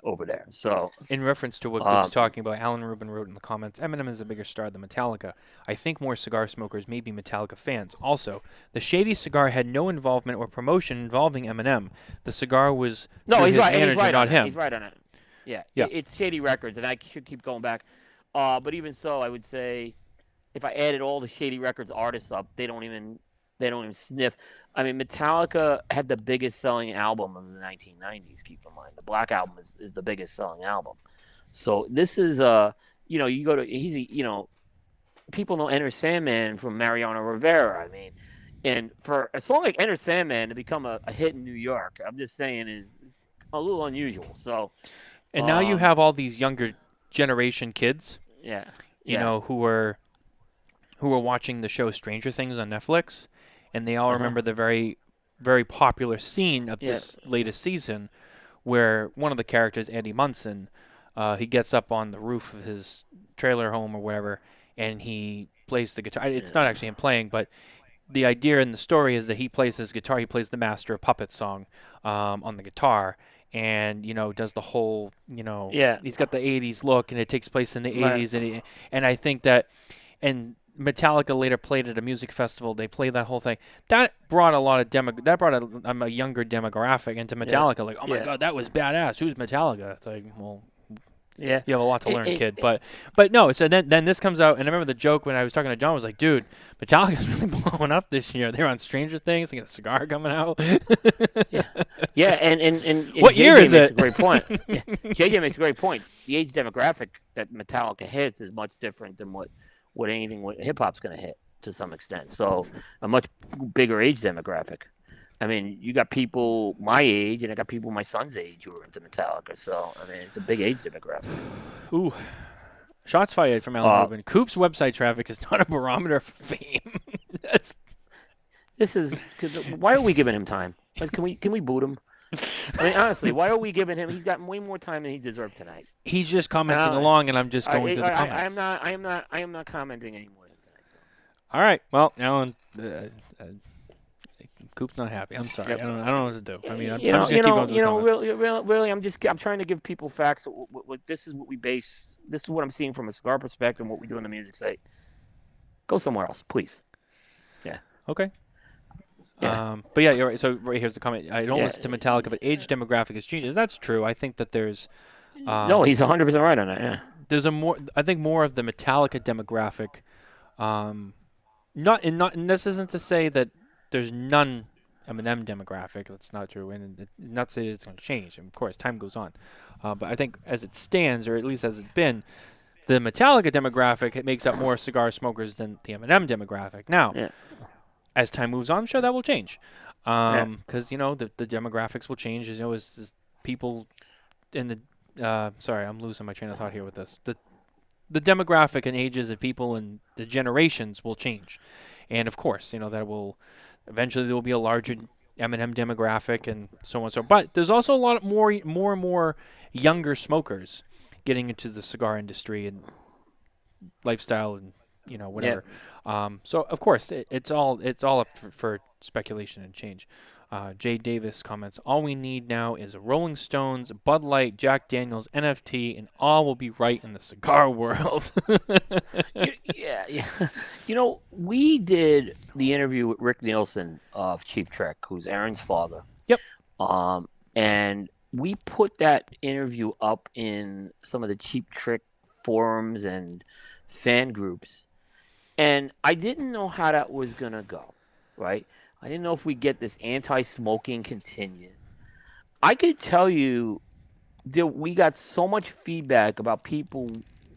S3: over there. So
S2: in reference to what Coop's talking about, Alan Rubin wrote in the comments, Eminem is a bigger star than Metallica. I think more cigar smokers may be Metallica fans. Also, the Shady Cigar had no involvement or promotion involving Eminem. The cigar was
S3: he's right,
S2: manager, not him.
S3: He's right on it. Yeah. It's Shady Records, and I should keep going back. But even so, I would say if I added all the Shady Records artists up, they don't even sniff. I mean, Metallica had the biggest selling album of the 1990s. Keep in mind, the Black Album is the biggest selling album. So this is you go to people know Enter Sandman from Mariano Rivera. I mean, and for a song like Enter Sandman to become a hit in New York, I'm just saying is a little unusual. So,
S2: and now you have all these younger generation kids.
S3: Yeah.
S2: Who are watching the show Stranger Things on Netflix. And they all remember the very, very popular scene of this latest season where one of the characters, Andy Munson, he gets up on the roof of his trailer home or wherever, and he plays the guitar. It's not actually him playing, but the idea in the story is that he plays his guitar. He plays the Master of Puppets song on the guitar and, does the whole, he's got the 80s look, and it takes place in the 80s. And I think that, and Metallica later played at a music festival. They played that whole thing. That brought a lot of a younger demographic into Metallica. Like, oh my God, that was badass. Who's Metallica? It's like, well, you have a lot to learn, kid. But no. So then this comes out, and I remember the joke when I was talking to John was like, dude, Metallica's really blowing up this year. They're on Stranger Things. They got a cigar coming out.
S3: And
S2: what year is it?
S3: A great point. JJ makes a great point. The age demographic that Metallica hits is much different than what hip hop's going to hit to some extent. So a much bigger age demographic. I mean, you got people my age, and I got people my son's age who are into Metallica. So I mean, it's a big age demographic.
S2: Ooh, shots fired from Alan Rubin. Coop's website traffic is not a barometer for fame.
S3: Why are we giving him time? Like, can we boot him? I mean, honestly, why are we giving him? He's got way more time than he deserved tonight.
S2: He's just commenting along, and I'm just going through the comments.
S3: I am not commenting anymore tonight. So.
S2: All right. Well, Alan, Coop's not happy. I'm sorry. Yep. I don't know what to do. I mean, I'm just gonna keep going through the comments.
S3: Really, I'm trying to give people facts. This is what we base. This is what I'm seeing from a cigar perspective, and what we do on the music site. Go somewhere else, please. Yeah.
S2: Okay. Yeah. But yeah, you're right. So right here's the comment. I don't listen to Metallica, but age demographic is genius. That's true. I think that there's.
S3: No, he's 100% right on that. Yeah.
S2: There's I think more of the Metallica demographic. And this isn't to say that there's none Eminem demographic. That's not true, and not to say it's going to change. And of course, time goes on. But I think as it stands, or at least as it's been, the Metallica demographic it makes up more cigar smokers than the Eminem demographic. Now. Yeah. As time moves on, I'm sure that will change, because the demographics will change. As people in the sorry, I'm losing my train of thought here with this. The demographic and ages of people and the generations will change, and of course, that will eventually there will be a larger Eminem demographic and so on. But there's also a lot more and more younger smokers getting into the cigar industry and lifestyle and whatever. So of course it's all up for speculation and change. Jay Davis comments, all we need now is a Rolling Stones, Bud Light, Jack Daniels, NFT, and all will be right in the cigar world.
S3: Yeah. We did the interview with Rick Nielsen of Cheap Trick, who's Aaron's father.
S2: Yep.
S3: And we put that interview up in some of the Cheap Trick forums and fan groups. And I didn't know how that was going to go, right? I didn't know if we get this anti-smoking continued. I could tell you that we got so much feedback about people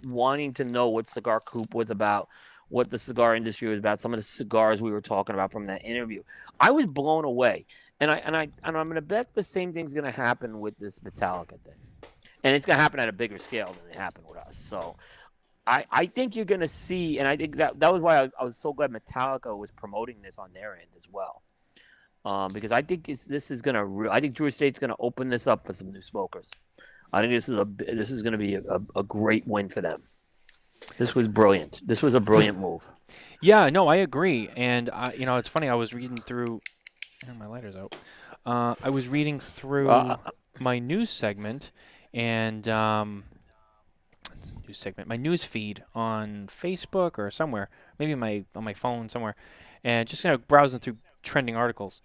S3: wanting to know what Cigar Coop was about, what the cigar industry was about, some of the cigars we were talking about from that interview. I was blown away, and I'm going to bet the same thing's going to happen with this Metallica thing, and it's going to happen at a bigger scale than it happened with us. So, I think you're going to see, and I think that was why I was so glad Metallica was promoting this on their end as well, because I think I think Drew Estate's going to open this up for some new smokers. I think this is going to be a great win for them. This was brilliant. This was a brilliant move.
S2: Yeah, no, I agree. And it's funny. I was reading through. My lighter's out. I was reading through my news segment and my news feed on Facebook or somewhere, maybe on my phone somewhere, and just browsing through trending articles.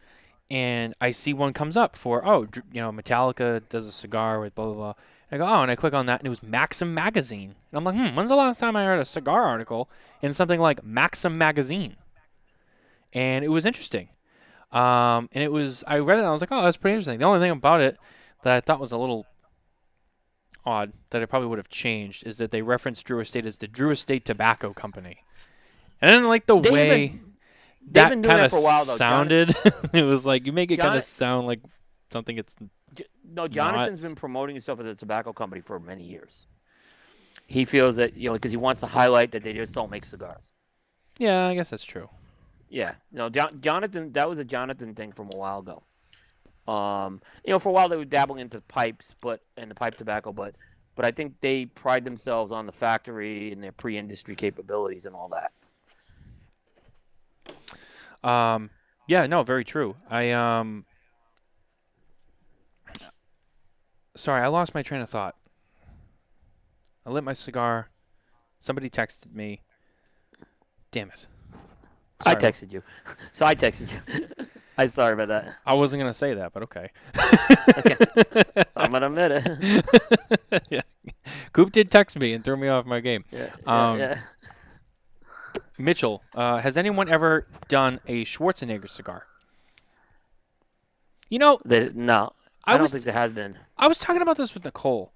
S2: And I see one comes up for, Metallica does a cigar with blah, blah, blah. And I go, and I click on that, and it was Maxim Magazine. And I'm like, when's the last time I heard a cigar article in something like Maxim Magazine? And it was interesting. I read it, and I was like, oh, that's pretty interesting. The only thing about it that I thought was a little odd, that I probably would have changed, is that they referenced Drew Estate as the Drew Estate Tobacco Company. And I didn't like the way that kind of sounded. It was like, you make it kind of sound like something it's
S3: No, Jonathan's been promoting himself as a tobacco company for many years. He feels that, because he wants to highlight that they just don't make cigars.
S2: Yeah, I guess that's true.
S3: Yeah. No, Jonathan, that was a Jonathan thing from a while ago. For a while they were dabbling into pipes, and the pipe tobacco, but I think they pride themselves on the factory and their pre-industry capabilities and all that.
S2: Yeah, no, very true. Sorry, I lost my train of thought. I lit my cigar. Somebody texted me. Damn it.
S3: Sorry. I texted you. So I texted you. I'm sorry about that.
S2: I wasn't going to say that, but okay.
S3: Okay. I'm going to admit it.
S2: Yeah. Coop did text me and threw me off my game.
S3: Yeah.
S2: Mitchell, has anyone ever done a Schwarzenegger cigar?
S3: No. I don't think there has been.
S2: I was talking about this with Nicole,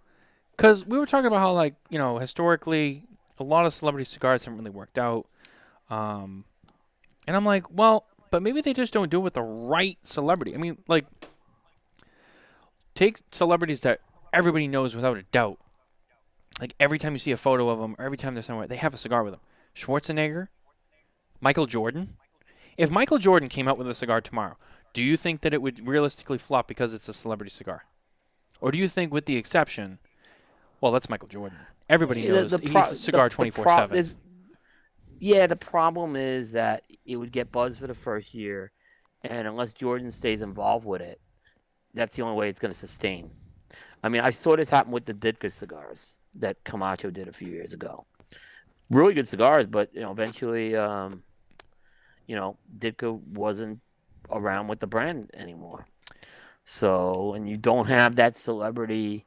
S2: because we were talking about how, historically, a lot of celebrity cigars haven't really worked out. And I'm like, well, but maybe they just don't do it with the right celebrity. I mean, take celebrities that everybody knows without a doubt. Like, every time you see a photo of them, or every time they're somewhere, they have a cigar with them. Schwarzenegger, Michael Jordan. If Michael Jordan came out with a cigar tomorrow, do you think that it would realistically flop because it's a celebrity cigar? Or do you think, with the exception, well, that's Michael Jordan. Everybody knows he's a cigar 24/7.
S3: Yeah, the problem is that it would get buzz for the first year, and unless Jordan stays involved with it, that's the only way it's going to sustain. I mean, I saw this happen with the Ditka cigars that Camacho did a few years ago. Really good cigars, but eventually, Ditka wasn't around with the brand anymore. So, and you don't have that celebrity.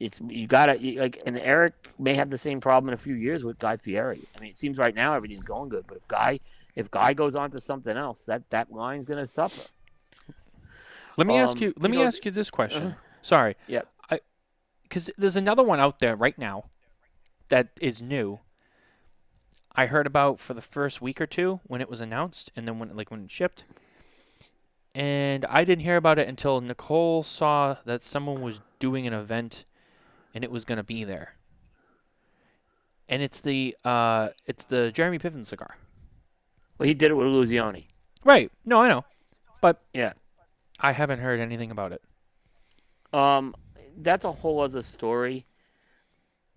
S3: And Eric may have the same problem in a few years with Guy Fieri. I mean, it seems right now everything's going good, but if Guy goes on to something else, that line's going to suffer.
S2: Let me ask you this question. Sorry.
S3: Yeah.
S2: Because there's another one out there right now that is new. I heard about for the first week or two when it was announced, and then when it shipped. And I didn't hear about it until Nicole saw that someone was doing an event, and it was going to be there. And it's the Jeremy Piven cigar.
S3: Well, he did it with Luciano.
S2: Right. No, I know. But
S3: yeah,
S2: I haven't heard anything about it.
S3: That's a whole other story.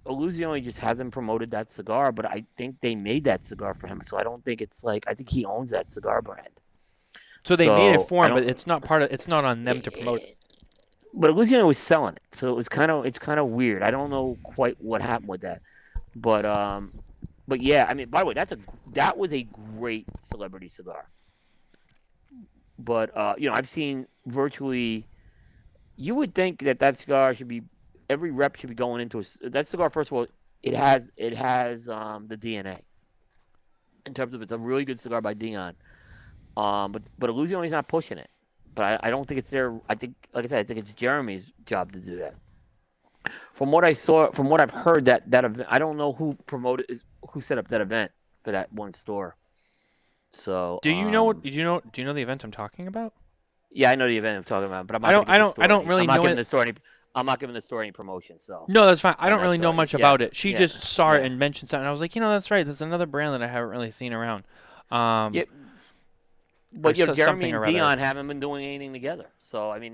S3: Illusione just hasn't promoted that cigar, but I think they made that cigar for him. So I don't think it's like I think he owns that cigar brand.
S2: So they made it
S3: So
S2: for
S3: I
S2: him, but
S3: don't.
S2: it's not part of. It's not on them to promote it.
S3: But Luciano was selling it, so it's kind of weird. I don't know quite what happened with that, but yeah, I mean, by the way, that was a great celebrity cigar. But I've seen virtually. You would think that cigar should be every rep should be going into that cigar. First of all, it has the DNA in terms of it's a really good cigar by Dion. But Illusione's not pushing it. But I don't think it's their. I think, like I said, I think it's Jeremy's job to do that. From what I saw, from what I've heard, that event, I don't know who set up that event for that one store. So
S2: Do you know? Do you know the event I'm talking about?
S3: Yeah, I know the event I'm talking about, but I'm not
S2: I don't really know it.
S3: I'm not giving the store any promotion. So
S2: No, that's fine. I don't really know much about it. She
S3: yeah,
S2: just saw it
S3: yeah.
S2: and mentioned something. I was like, that's right. That's another brand that I haven't really seen around.
S3: Yeah, but
S2: or
S3: Jeremy
S2: something
S3: and
S2: or other.
S3: Dion haven't been doing anything together. So I mean,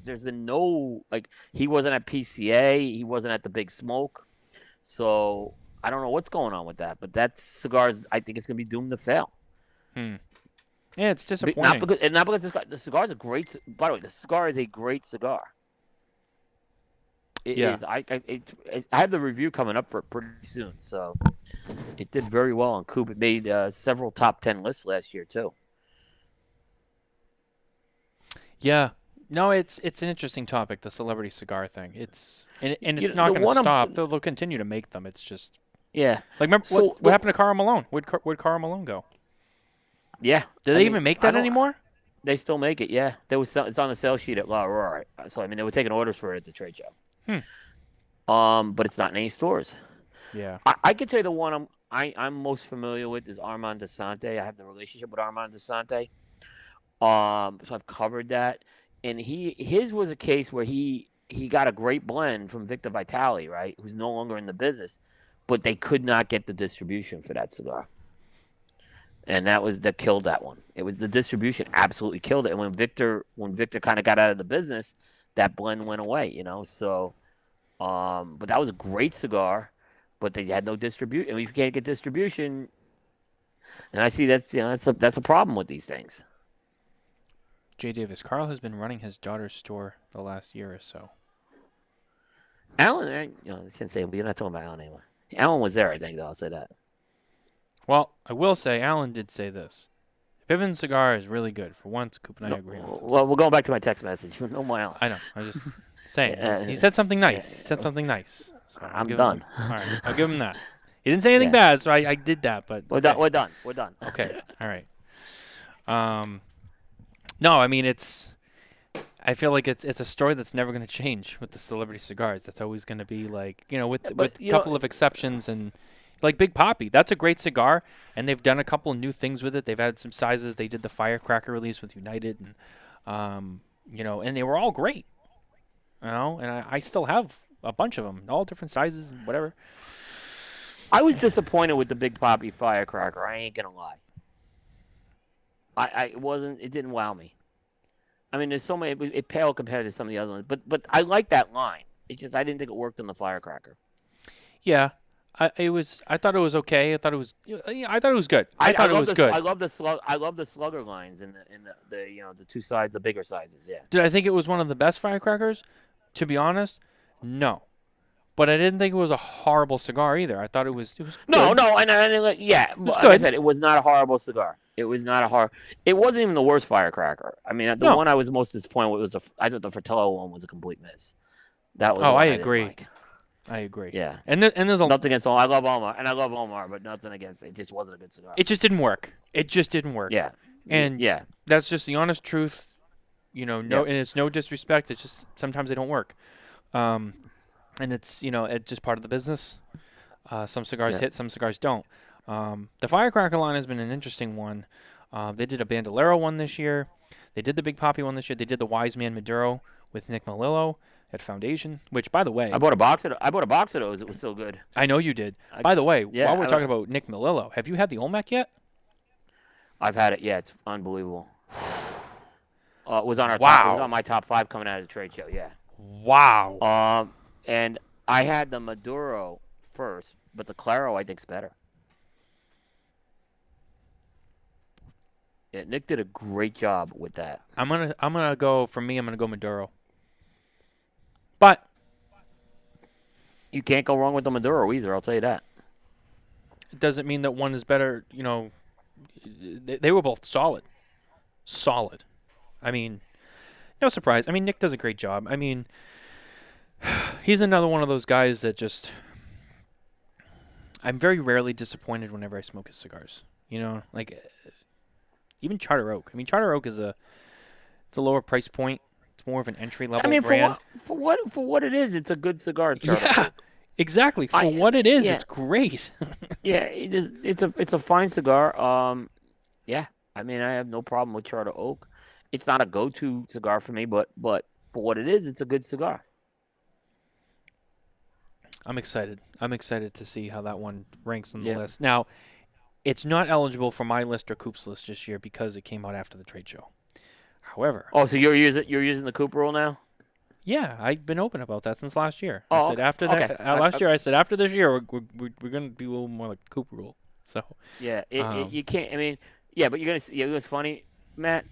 S3: there's been no he wasn't at PCA, he wasn't at the Big Smoke. So I don't know what's going on with that. But that cigars, I think it's gonna be doomed to fail.
S2: Yeah, it's disappointing.
S3: Not because the cigar is a great. By the way, the cigar is a great cigar. It is. I have the review coming up for it pretty soon. So it did very well on Coop. It made several top 10 lists last year too.
S2: Yeah. No, it's an interesting topic, the celebrity cigar thing. It's not going to stop. They'll continue to make them. It's just remember what happened to Carl Malone? Where'd Carl Malone go?
S3: Yeah.
S2: Did they even make that anymore?
S3: They still make it. Yeah. It's on the sales sheet at La Aurora. So I mean, they were taking orders for it at the trade show. But it's not in any stores.
S2: Yeah.
S3: I can tell you the one I'm most familiar with is Armand Desante. I have the relationship with Armand Desante. So I've covered that. And his was a case where he got a great blend from Victor Vitale, right? Who's no longer in the business, but they could not get the distribution for that cigar. And that killed that one. It was the distribution absolutely killed it. And when Victor kind of got out of the business, that blend went away, So but that was a great cigar, but they had no distribution. And if you can't get distribution, and I see that's a problem with these things.
S2: Jay Davis, Carl has been running his daughter's store the last year or so.
S3: Alan, I can't say him, but you're not talking about Alan anymore. Alan was there, I think, though. I'll say that.
S2: Well, I will say, Alan did say this. Vivin Cigar is really good. For once, Coop and I agree on something.
S3: Well, we're going back to my text message. No more Alan.
S2: I know. I was just saying. He said something nice. He said something nice. So
S3: I'm done.
S2: All right. I'll give him that. He didn't say anything bad, so I did that. But
S3: We're done. We're done.
S2: Okay. All right. No, I mean, I feel like it's a story that's never going to change with the celebrity cigars. That's always going to be with a couple of exceptions and like Big Papi. That's a great cigar, and they've done a couple of new things with it. They've added some sizes. They did the Firecracker release with United, and and they were all great. And I still have a bunch of them, all different sizes and whatever.
S3: I was disappointed with the Big Papi Firecracker. I ain't gonna lie. It didn't wow me. I mean, there's so many. It paled compared to some of the other ones, but I like that line. It's just I didn't think it worked on the Firecracker.
S2: Yeah, I thought it was okay. I thought it was good. I thought it was good.
S3: I love the slugger lines in the two sides, the bigger sizes. Yeah.
S2: Did I think it was one of the best Firecrackers? To be honest, no. But I didn't think it was a horrible cigar either. I thought it was good.
S3: No, yeah. It was
S2: good.
S3: Like I said, it was not a horrible cigar. It was not a horror. It wasn't even the worst Firecracker. I mean, the one I was most disappointed with I thought the Fratello one was a complete miss. That was.
S2: Oh, I agree. I agree.
S3: Yeah.
S2: And there's
S3: nothing against Omar. I love Omar, but nothing against it. It just wasn't a good cigar.
S2: It just didn't work.
S3: Yeah.
S2: And that's just the honest truth. And it's no disrespect. It's just sometimes they don't work. And it's it's just part of the business. Some cigars hit, some cigars don't. The Firecracker line has been an interesting one. They did a Bandolero one this year. They did the Big Papi one this year. They did the Wise Man Maduro with Nick Melillo at Foundation, which, by the way,
S3: I bought a box of those. It was so good.
S2: I know you did. By the way, while we're talking about Nick Melillo, have you had the Olmec yet?
S3: I've had it. Yeah, it's unbelievable. It was on our
S2: wow.
S3: Top, it was on my top 5 coming out of the trade show. Yeah.
S2: Wow.
S3: And I had the Maduro first, but the Claro I think's better. Yeah, Nick did a great job with that.
S2: I'm gonna go Maduro. But
S3: You can't go wrong with the Maduro either. I'll tell you that.
S2: it doesn't mean that one is better. They were both solid. Solid. I mean, no surprise. I mean, Nick does a great job. I mean, he's another one of those guys that just. I'm very rarely disappointed whenever I smoke his cigars. Even Charter Oak. I mean, Charter Oak it's a lower price point. It's more of an entry level brand.
S3: For what it is, it's a good cigar.
S2: Yeah, exactly. For what it is, it's great.
S3: Yeah, it is. It's a fine cigar. Yeah. I mean, I have no problem with Charter Oak. It's not a go-to cigar for me, but for what it is, it's a good cigar.
S2: I'm excited. I'm excited to see how that one ranks on the list. Now, it's not eligible for my list or Coop's list this year because it came out after the trade show. However,
S3: so you're using the Coop rule now?
S2: Yeah, I've been open about that since last year.
S3: Oh,
S2: I said after that last year. I said after this year we're going to be a little more like Coop rule. So
S3: yeah, you can't. I mean, yeah, but you're gonna see. What's funny, Matt?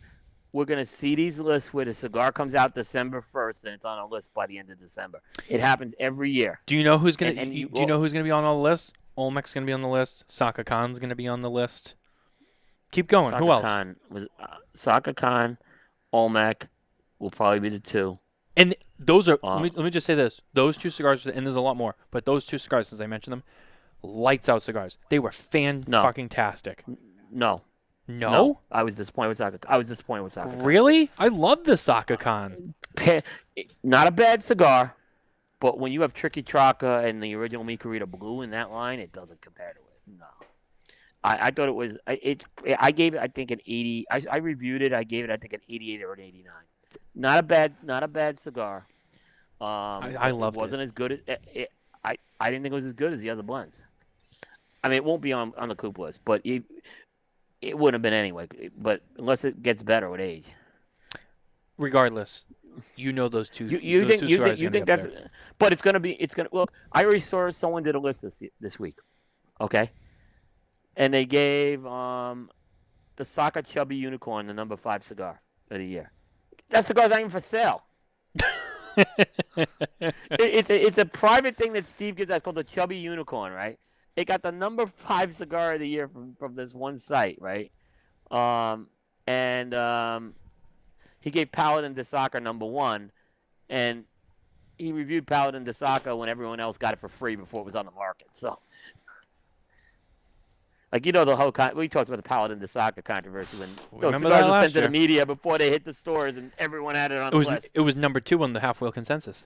S3: We're gonna see these lists where the cigar comes out December 1st and it's on a list by the end of December. It happens every year.
S2: Do you know who's gonna? Do you know who's gonna be on all the lists? Olmec's gonna be on the list. Saka Khan's gonna be on the list. Keep going.
S3: Saka
S2: Who else?
S3: Khan Saka Khan, Olmec will probably be the two.
S2: And those are. Let me just say this: those two cigars, and there's a lot more, but those two cigars, since I mentioned them, lights out cigars. They were fan-fucking-tastic. No?
S3: I was disappointed with Saka.
S2: Really? I love the Saka Khan.
S3: Not a bad cigar, but when you have Tricky Traka and the original Micarita Blue in that line, it doesn't compare to it. No. I thought it was. I gave it, I think, an 80. I reviewed it. I gave it, I think, an 88 or an 89. Not a bad cigar.
S2: I loved it.
S3: It wasn't as good as I didn't think it was as good as the other blends. I mean, it won't be on the Coop list, but it wouldn't have been anyway. But unless it gets better with age.
S2: Regardless, those two.
S3: You think that's? But it's gonna be. Well, I already saw someone did a list this week. Okay. And they gave the Saka Chubby Unicorn the number 5 cigar of the year. That cigar's not even for sale. It's a private thing that Steve gives out called the Chubby Unicorn, right? It got the number 5 cigar of the year from this one site, right? He gave Paladin de Saka number 1, and he reviewed Paladin de Saka when everyone else got it for free before it was on the market. So, the whole we talked about the Paladin de Saka controversy when those cigars were sent to the media before they hit the stores, and everyone had it on the list.
S2: It was number 2 on the half-wheel consensus.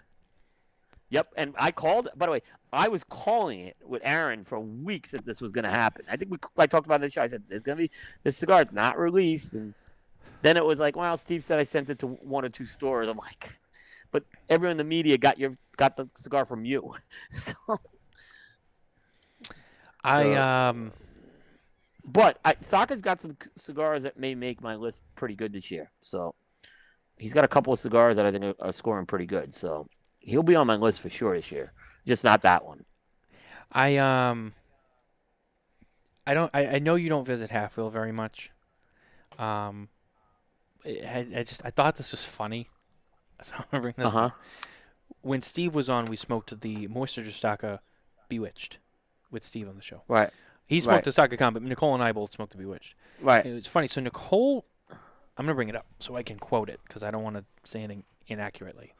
S3: Yep, and I called. By the way, I was calling it with Aaron for weeks that this was going to happen. I think I talked about it in the show. I said there's going to be this cigar's not released, and then it was like, well, Steve said I sent it to 1 or 2 stores. I'm like, but everyone in the media got the cigar from you. But Saka's got some cigars that may make my list pretty good this year. So he's got a couple of cigars that I think are scoring pretty good. So he'll be on my list for sure this year. Just not that one.
S2: I know you don't visit Halfwheel very much. I thought this was funny. So I'm gonna bring this up. When Steve was on, we smoked the Moisture Jastaka Bewitched with Steve on the show.
S3: Right.
S2: He smoked the Saka Khan, but Nicole and I both smoked the Bewitched.
S3: Right.
S2: It was funny. So Nicole, I'm going to bring it up so I can quote it because I don't want to say anything inaccurately.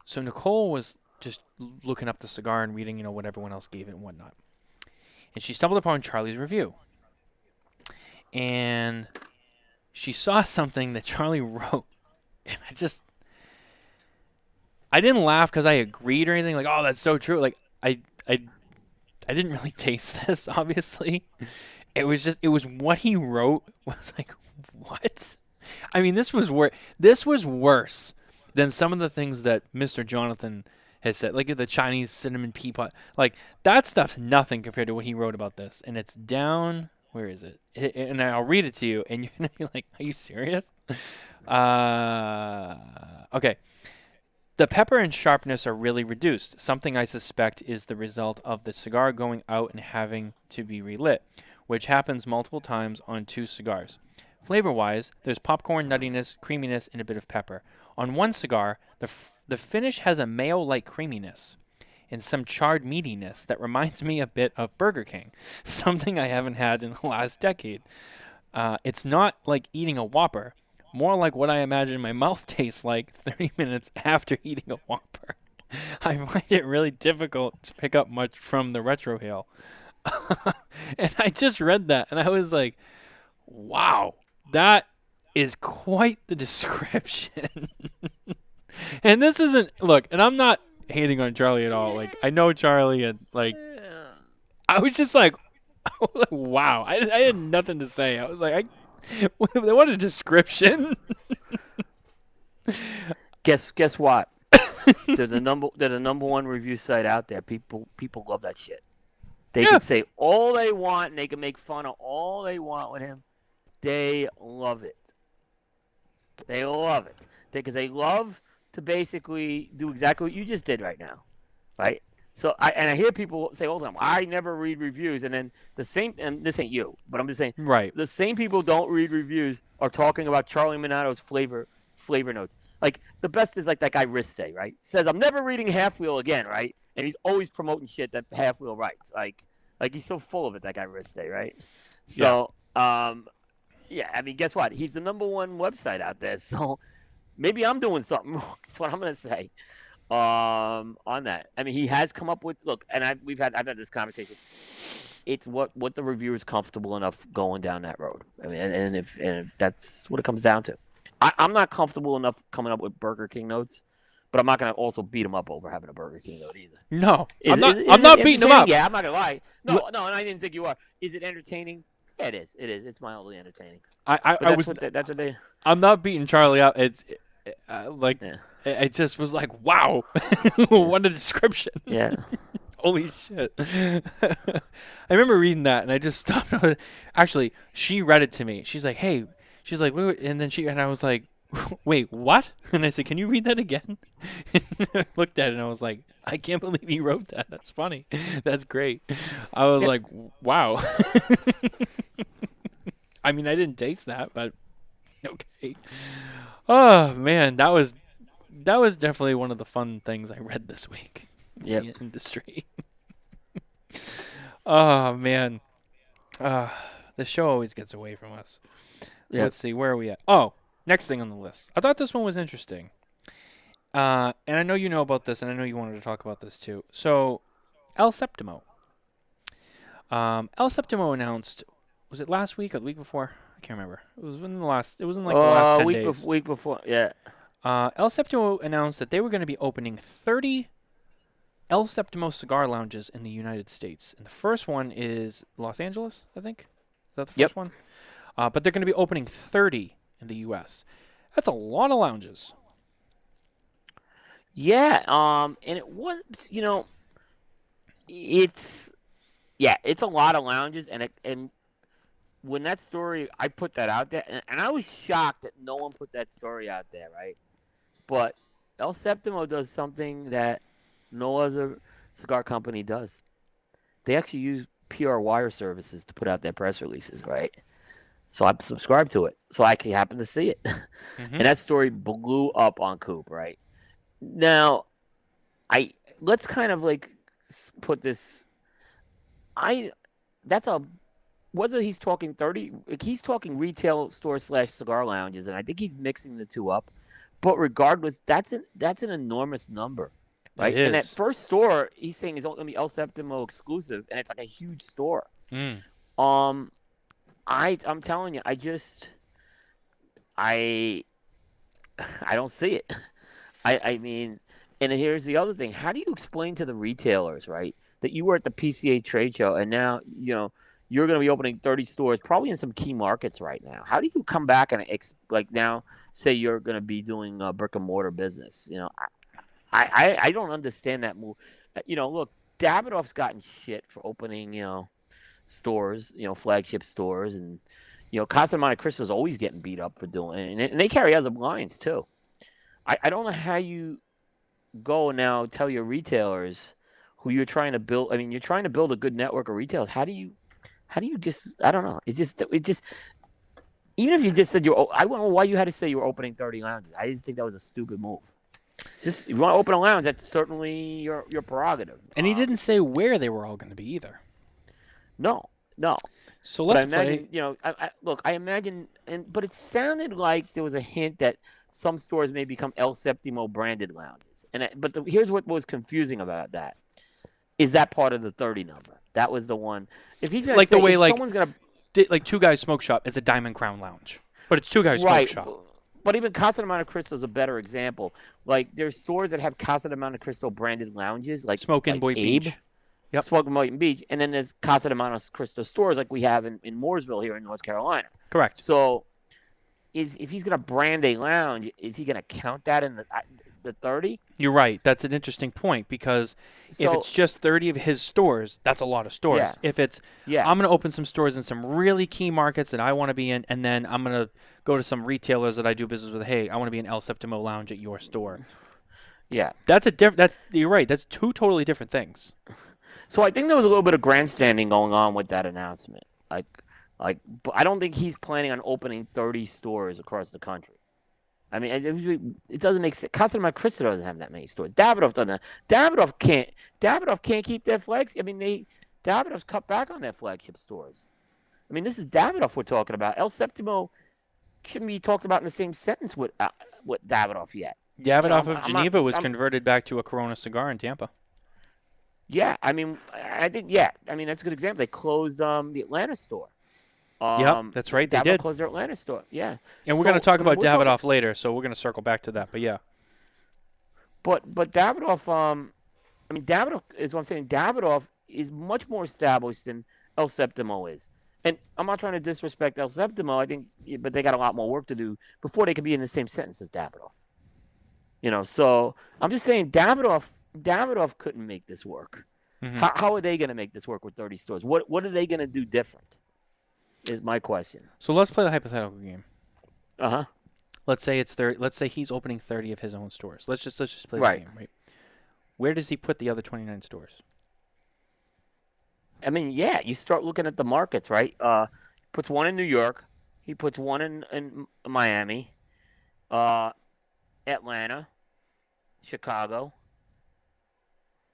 S2: So Nicole was just looking up the cigar and reading, what everyone else gave it and whatnot. And she stumbled upon Charlie's review. And she saw something that Charlie wrote. And I didn't laugh because I agreed or anything. Like, oh, that's so true. Like, I didn't really taste this, obviously. It was what he wrote was like, what? I mean, this was worse than some of the things that Mr. Jonathan has said, like the Chinese cinnamon pea pot. Like, that stuff's nothing compared to what he wrote about this. And it's down, where is it? And I'll read it to you, and you're going to be like, are you serious? Okay. The pepper and sharpness are really reduced, something I suspect is the result of the cigar going out and having to be relit, which happens multiple times on 2 cigars. Flavor-wise, there's popcorn, nuttiness, creaminess, and a bit of pepper. On one cigar, the finish has a mayo-like creaminess and some charred meatiness that reminds me a bit of Burger King, something I haven't had in the last decade. It's not like eating a Whopper, more like what I imagine my mouth tastes like 30 minutes after eating a Whopper. I find it really difficult to pick up much from the retrohale. And I just read that, and I was like, wow, that is quite the description. And this isn't, look, and I'm not hating on Charlie at all. Like, I know Charlie, and, like, I was just like, wow. I had nothing to say. I was like, what a description.
S3: Guess what? They're the number one review site out there. People love that shit. They can say all they want, and they can make fun of all they want with him. They love it. They love it because they love to basically do exactly what you just did right now, right? So I hear people say all the time, I never read reviews, and then the same, and this ain't you, but I'm just saying,
S2: right?
S3: The same people don't read reviews are talking about Charlie Minato's flavor notes. Like the best is like that guy Riste, right? Says I'm never reading Half Wheel again, right? And he's always promoting shit that Half Wheel writes. Like he's so full of it, that guy Riste, right? So yeah, I mean, guess what? He's the number one website out there. So maybe I'm doing something wrong. That's what I'm gonna say. On that, I mean, he has come up with and I've had this conversation. It's what the reviewer is comfortable enough going down that road. I mean, and if that's what it comes down to, I'm not comfortable enough coming up with Burger King notes, but I'm not gonna also beat him up over having a Burger King note either.
S2: No, I'm not beating him up.
S3: Yeah, I'm not gonna lie. No, and I didn't think you are. Is it entertaining? Yeah, it is. It is. It's mildly entertaining. That's what they.
S2: I'm not beating Charlie up. It's it just was like, wow, what a description.
S3: Yeah.
S2: Holy shit. I remember reading that, and I just stopped. Actually, she read it to me. She's like, hey, and then I was like, wait, what? And I said, can you read that again? And I looked at it, and I was like, I can't believe he wrote that. That's funny. That's great. I was like, wow. I mean, I didn't taste that, but okay. Oh, man, that was definitely one of the fun things I read this week in the industry. Oh, man. The show always gets away from us. Yep. Let's see, where are we at? Oh, next thing on the list. I thought this one was interesting. And I know you know about this, and I know you wanted to talk about this too. So, El Septimo. El Septimo announced, was it last week or the week before? I can't remember. It was in the last 10 days.
S3: Week before, yeah.
S2: El Septimo announced that they were going to be opening 30 El Septimo cigar lounges in the United States. And the first one is Los Angeles, I think. Is that the first one? But they're going to be opening 30 in the U.S. That's a lot of lounges.
S3: Yeah, and it was, it's a lot of lounges, and when that story, I put that out there, and I was shocked that no one put that story out there, right? But El Septimo does something that no other cigar company does. They actually use PR wire services to put out their press releases, right? So I'm subscribed to it, so I can happen to see it. Mm-hmm. And that story blew up on Coop, right? Now, let's kind of like put this. Whether he's talking 30, he's talking retail store / cigar lounges, and I think he's mixing the two up. But regardless, that's an enormous number, right? And that first store he's saying is only going to be El Septimo exclusive, and it's like a huge store. I'm telling you, I don't see it. I mean, and here's the other thing. How do you explain to the retailers, right, that you were at the PCA trade show and now, you're going to be opening 30 stores, probably in some key markets right now. How do you come back and now say you're going to be doing brick and mortar business? I don't understand that move. Look, Davidoff's gotten shit for opening, stores, flagship stores, and Casa Monte Cristo's always getting beat up for doing it, and they carry other lines too. I don't know how you go now tell your retailers who you're trying to build. I mean, you're trying to build a good network of retailers. How do you just? I don't know. It just. Even if you just said I don't know why you had to say you were opening 30 lounges. I just think that was a stupid move. Just if you want to open a lounge, that's certainly your prerogative.
S2: And he didn't say where they were all going to be either.
S3: No.
S2: So
S3: But I
S2: let's
S3: imagine,
S2: play.
S3: you know, I imagine, but it sounded like there was a hint that some stores may become El Septimo branded lounges. But here's what was confusing about that. Is that part of the 30 number? That was the one. If he's gonna
S2: Like the
S3: say,
S2: way,
S3: if
S2: like,
S3: someone's gonna
S2: like Two Guys Smoke Shop is a Diamond Crown Lounge, but it's Two Guys
S3: right,
S2: Smoke Shop.
S3: but even Casa de Monte Cristo is a better example. Like there's stores that have Casa de Monte Cristo branded lounges, like
S2: Smokin'
S3: like
S2: Boynton
S3: Abe,
S2: Beach. Yep.
S3: Smokin' Boynton Beach, and then there's Casa de Monte Cristo stores like we have in Mooresville here in North Carolina.
S2: Correct.
S3: So, if he's gonna brand a lounge, is he gonna count that in the 30?
S2: You're right. That's an interesting point because if
S3: So-
S2: it's just 30 of his stores, that's a lot of stores.
S3: Yeah.
S2: If it's,
S3: Yeah.
S2: I'm going to open some stores in some really key markets that I want to be in, and then I'm going to go to some retailers that I do business with. Hey, I want to be in El Septimo Lounge at your store.
S3: Yeah.
S2: That's a different. You're right. That's two totally different things.
S3: So I think there was a little bit of grandstanding going on with that announcement. But I don't think he's planning on opening 30 stores across the country. I mean, it doesn't make sense. Casa de Monte Cristo doesn't have that many stores. Davidoff doesn't. Davidoff can't keep their flags. I mean, Davidoff's cut back on their flagship stores. I mean, this is Davidoff we're talking about. El Septimo shouldn't be talked about in the same sentence with Davidoff yet.
S2: Davidoff
S3: I'm
S2: of Geneva was
S3: I'm-
S2: converted back to a Corona cigar in Tampa.
S3: Yeah, I mean, I think I mean that's a good example. They closed the Atlanta store.
S2: Yep, that's right, they
S3: Davidoff
S2: did.
S3: closed their Atlanta store. Yeah,
S2: And we're going to talk about
S3: we're talking-
S2: Davidoff later, so we're going to circle back to that. But yeah.
S3: But Davidoff, I mean, Davidoff is what I'm saying. Davidoff is much more established than El Septimo is. And I'm not trying to disrespect El Septimo. I think, but they got a lot more work to do before they can be in the same sentence as Davidoff. You know, so I'm just saying Davidoff couldn't make this work.
S2: Mhm.
S3: How are they going to make this work with 30 stores? What are they going to do different? Is my question.
S2: So let's play the hypothetical game.
S3: Uh-huh.
S2: Let's say it's 30. Let's say he's opening 30 of his own stores. Let's just play the
S3: Right.
S2: game, right? Where does he put the other 29 stores?
S3: I mean, yeah, you start looking at the markets, right? Puts one in New York. He puts one in Miami, Atlanta, Chicago,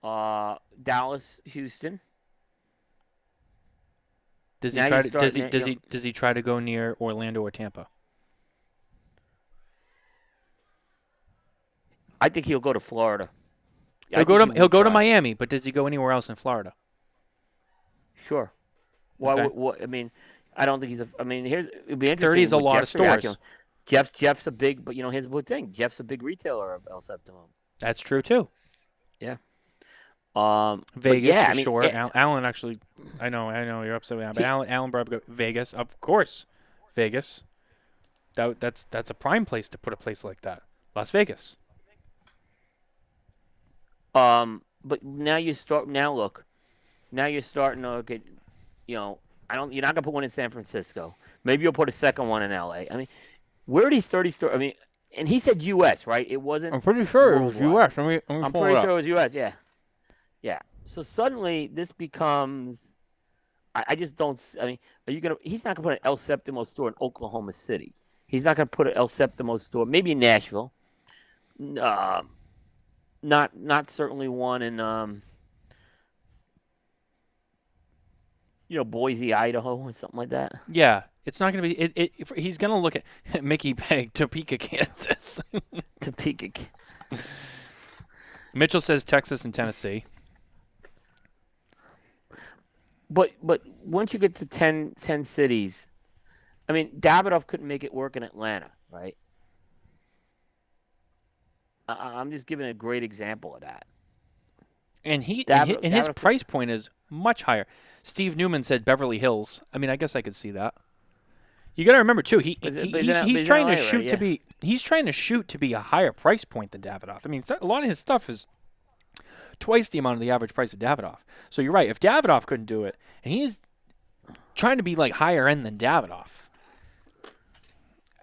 S3: Dallas, Houston.
S2: Does he
S3: Now
S2: try
S3: you
S2: to
S3: start- now- you know-
S2: does he try to go near Orlando or Tampa?
S3: I think he'll go to Florida.
S2: He'll go to Miami, but does he go anywhere else in Florida?
S3: Sure. Why?
S2: Okay.
S3: What? I mean, I don't think he's a. I mean, it'd be interesting.
S2: 30 is a
S3: with
S2: lot of
S3: Jeff's reaction.
S2: stores.
S3: Jeff's a big, but here's the thing. Jeff's a big retailer of El Septimo.
S2: That's true too.
S3: But
S2: Vegas
S3: yeah,
S2: for
S3: I mean,
S2: sure. Alan actually, I know you're upset with that, but Alan brought up Vegas, of course. Vegas. That's a prime place to put a place like that. Las Vegas.
S3: But now you start. Now look. Now you're starting to look at. You're not gonna put one in San Francisco. Maybe you'll put a second one in L.A. I mean, where are these 30 stores? I mean, and he said U.S. right? It wasn't.
S2: I'm pretty sure it was
S3: worldwide.
S2: U.S. Let me
S3: I'm
S2: pull
S3: pretty
S2: it up.
S3: sure it was U.S. Yeah. So suddenly this becomes. I just don't. I mean, are you gonna? He's not gonna put an El Septimo store in Oklahoma City. He's not gonna put an El Septimo store. Maybe in Nashville. Not certainly one in Boise, Idaho, or something like that.
S2: Yeah, it's not going to be. He's going to look at Mickey Peg, Topeka, Kansas.
S3: Topeka.
S2: Mitchell says Texas and Tennessee.
S3: But once you get to 10 cities, I mean, Davidoff couldn't make it work in Atlanta, right? I'm just giving a great example of that.
S2: And his
S3: Davidoff-
S2: price point is much higher. Steve Newman said Beverly Hills. I mean, I guess I could see that. You got to remember too. He's trying to shoot to be. He's trying to shoot to be a higher price point than Davidoff. I mean, a lot of his stuff is twice the amount of the average price of Davidoff. So you're right. If Davidoff couldn't do it, and he's trying to be like higher end than Davidoff.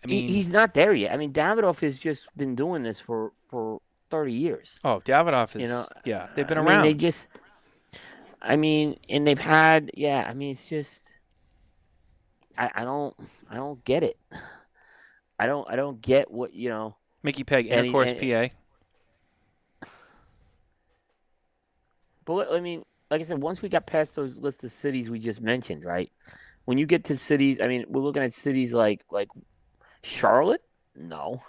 S2: I mean,
S3: he's not there yet. I mean, Davidoff has just been doing this for 30 years.
S2: Oh, Davidoff is,
S3: You know,
S2: they've been
S3: I
S2: around.
S3: mean, and they've had, I mean, it's just, I don't get it. I don't get what,
S2: Mickey Peg,
S3: and
S2: Intercourse, PA.
S3: But I mean, like I said, once we got past those list of cities we just mentioned, right? When you get to cities, I mean, we're looking at cities like Charlotte. No.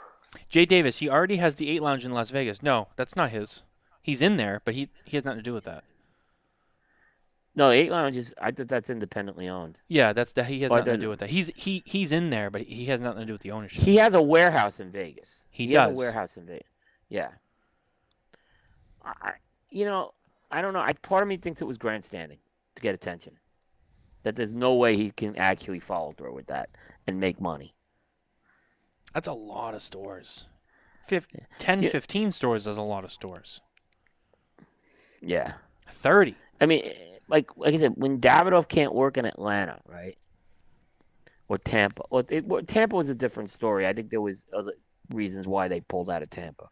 S2: Jay Davis, he already has the 8 Lounge in Las Vegas. No, that's not his. He's in there, but he has nothing to do with that.
S3: No, 8 Lounge is. I thought that's independently owned.
S2: Yeah, he has nothing to do with that. He's in there, but he has nothing to do with the ownership.
S3: He has a warehouse in Vegas.
S2: He
S3: has
S2: does.
S3: a warehouse in Vegas. Yeah. I don't know. Part of me thinks it was grandstanding to get attention. That there's no way he can actually follow through with that and make money.
S2: That's a lot of stores. 15 stores is a lot of stores.
S3: Yeah.
S2: 30.
S3: I mean, like I said, when Davidoff can't work in Atlanta, right? Or Tampa. Tampa was a different story. I think there was other reasons why they pulled out of Tampa.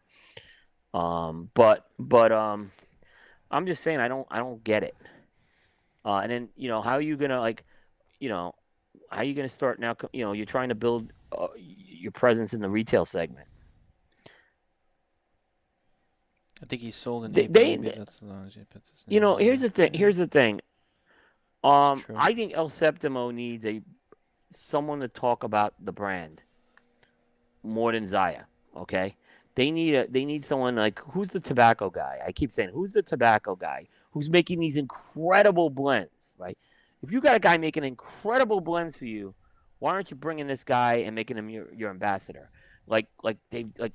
S3: But I'm just saying I don't get it. And then how are you gonna how are you gonna start now? You're trying to build your presence in the retail segment.
S2: I think he's sold in
S3: Here's the thing. I think El Septimo needs someone to talk about the brand more than Zaya. Okay, they need someone like, who's the tobacco guy? I keep saying, who's the tobacco guy who's making these incredible blends, right? If you got a guy making incredible blends for you, why aren't you bringing this guy and making him your ambassador? Like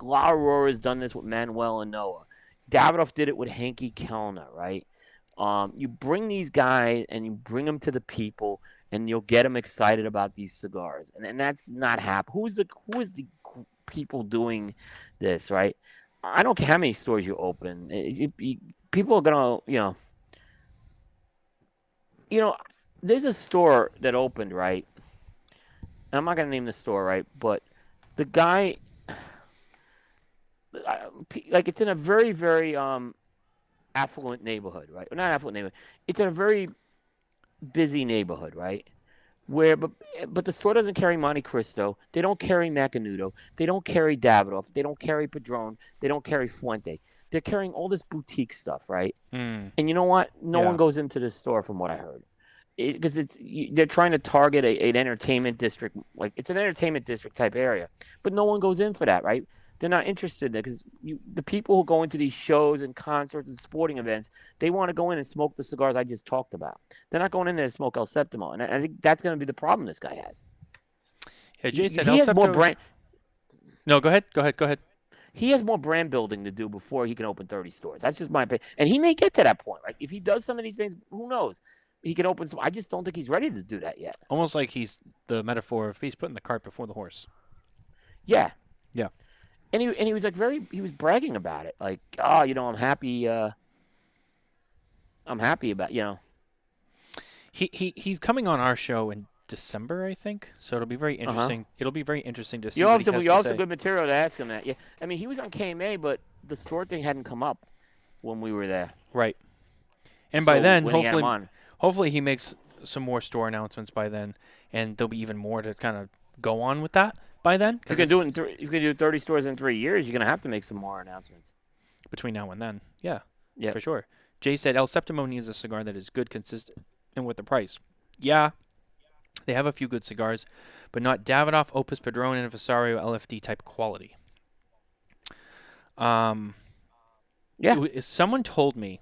S3: La Aurora's done this with Manuel and Noah. Davidoff did it with Henke Kellner, right? You bring these guys and you bring them to the people, and you'll get them excited about these cigars. And that's not happening. Who is the people doing this, right? I don't care how many stores you open. People are gonna, there's a store that opened, right? And I'm not gonna name the store, right? But the guy, it's in a very, very affluent neighborhood, right? Not affluent neighborhood. It's in a very busy neighborhood, right? But the store doesn't carry Monte Cristo. They don't carry Macanudo. They don't carry Davidoff. They don't carry Padron. They don't carry Fuente. They're carrying all this boutique stuff, right? And you know what? No one goes into this store, from what I heard, because they're trying to target an entertainment district. Like, it's an entertainment district type area, but no one goes in for that, right? They're not interested in it, because the people who go into these shows and concerts and sporting events, they want to go in and smoke the cigars I just talked about. They're not going in there to smoke El Septimo, and I think that's going to be the problem this guy has.
S2: Yeah, Jay said
S3: he
S2: El
S3: has
S2: Septimo.
S3: more brand.
S2: No, go ahead.
S3: He has more brand building to do before he can open 30 stores. That's just my opinion, and he may get to that point, right? If he does some of these things, who knows? He can open some. I just don't think he's ready to do that yet.
S2: Almost like he's the metaphor of he's putting the cart before the horse.
S3: Yeah.
S2: Yeah.
S3: And he was he was bragging about it, like, oh, I'm happy. I'm happy about,
S2: He's coming on our show in December, I think. So it'll be very interesting. It'll be very interesting to see.
S3: You
S2: what he has to
S3: also
S2: say.
S3: good material to ask him that. Yeah, I mean, he was on KMA, but the store thing hadn't come up when we were there.
S2: Right. And by then,
S3: hopefully
S2: he makes some more store announcements by then, and there'll be even more to kind of go on with that by then.
S3: If you can do it if you can do 30 stores in 3 years, you're gonna have to make some more announcements
S2: between now and then. Yeah,
S3: yeah,
S2: for sure. Jay said El Septimo needs a cigar that is good, consistent, and with the price. Yeah, they have a few good cigars, but not Davidoff, Opus Padron, and Visario LFD type quality. Someone told me,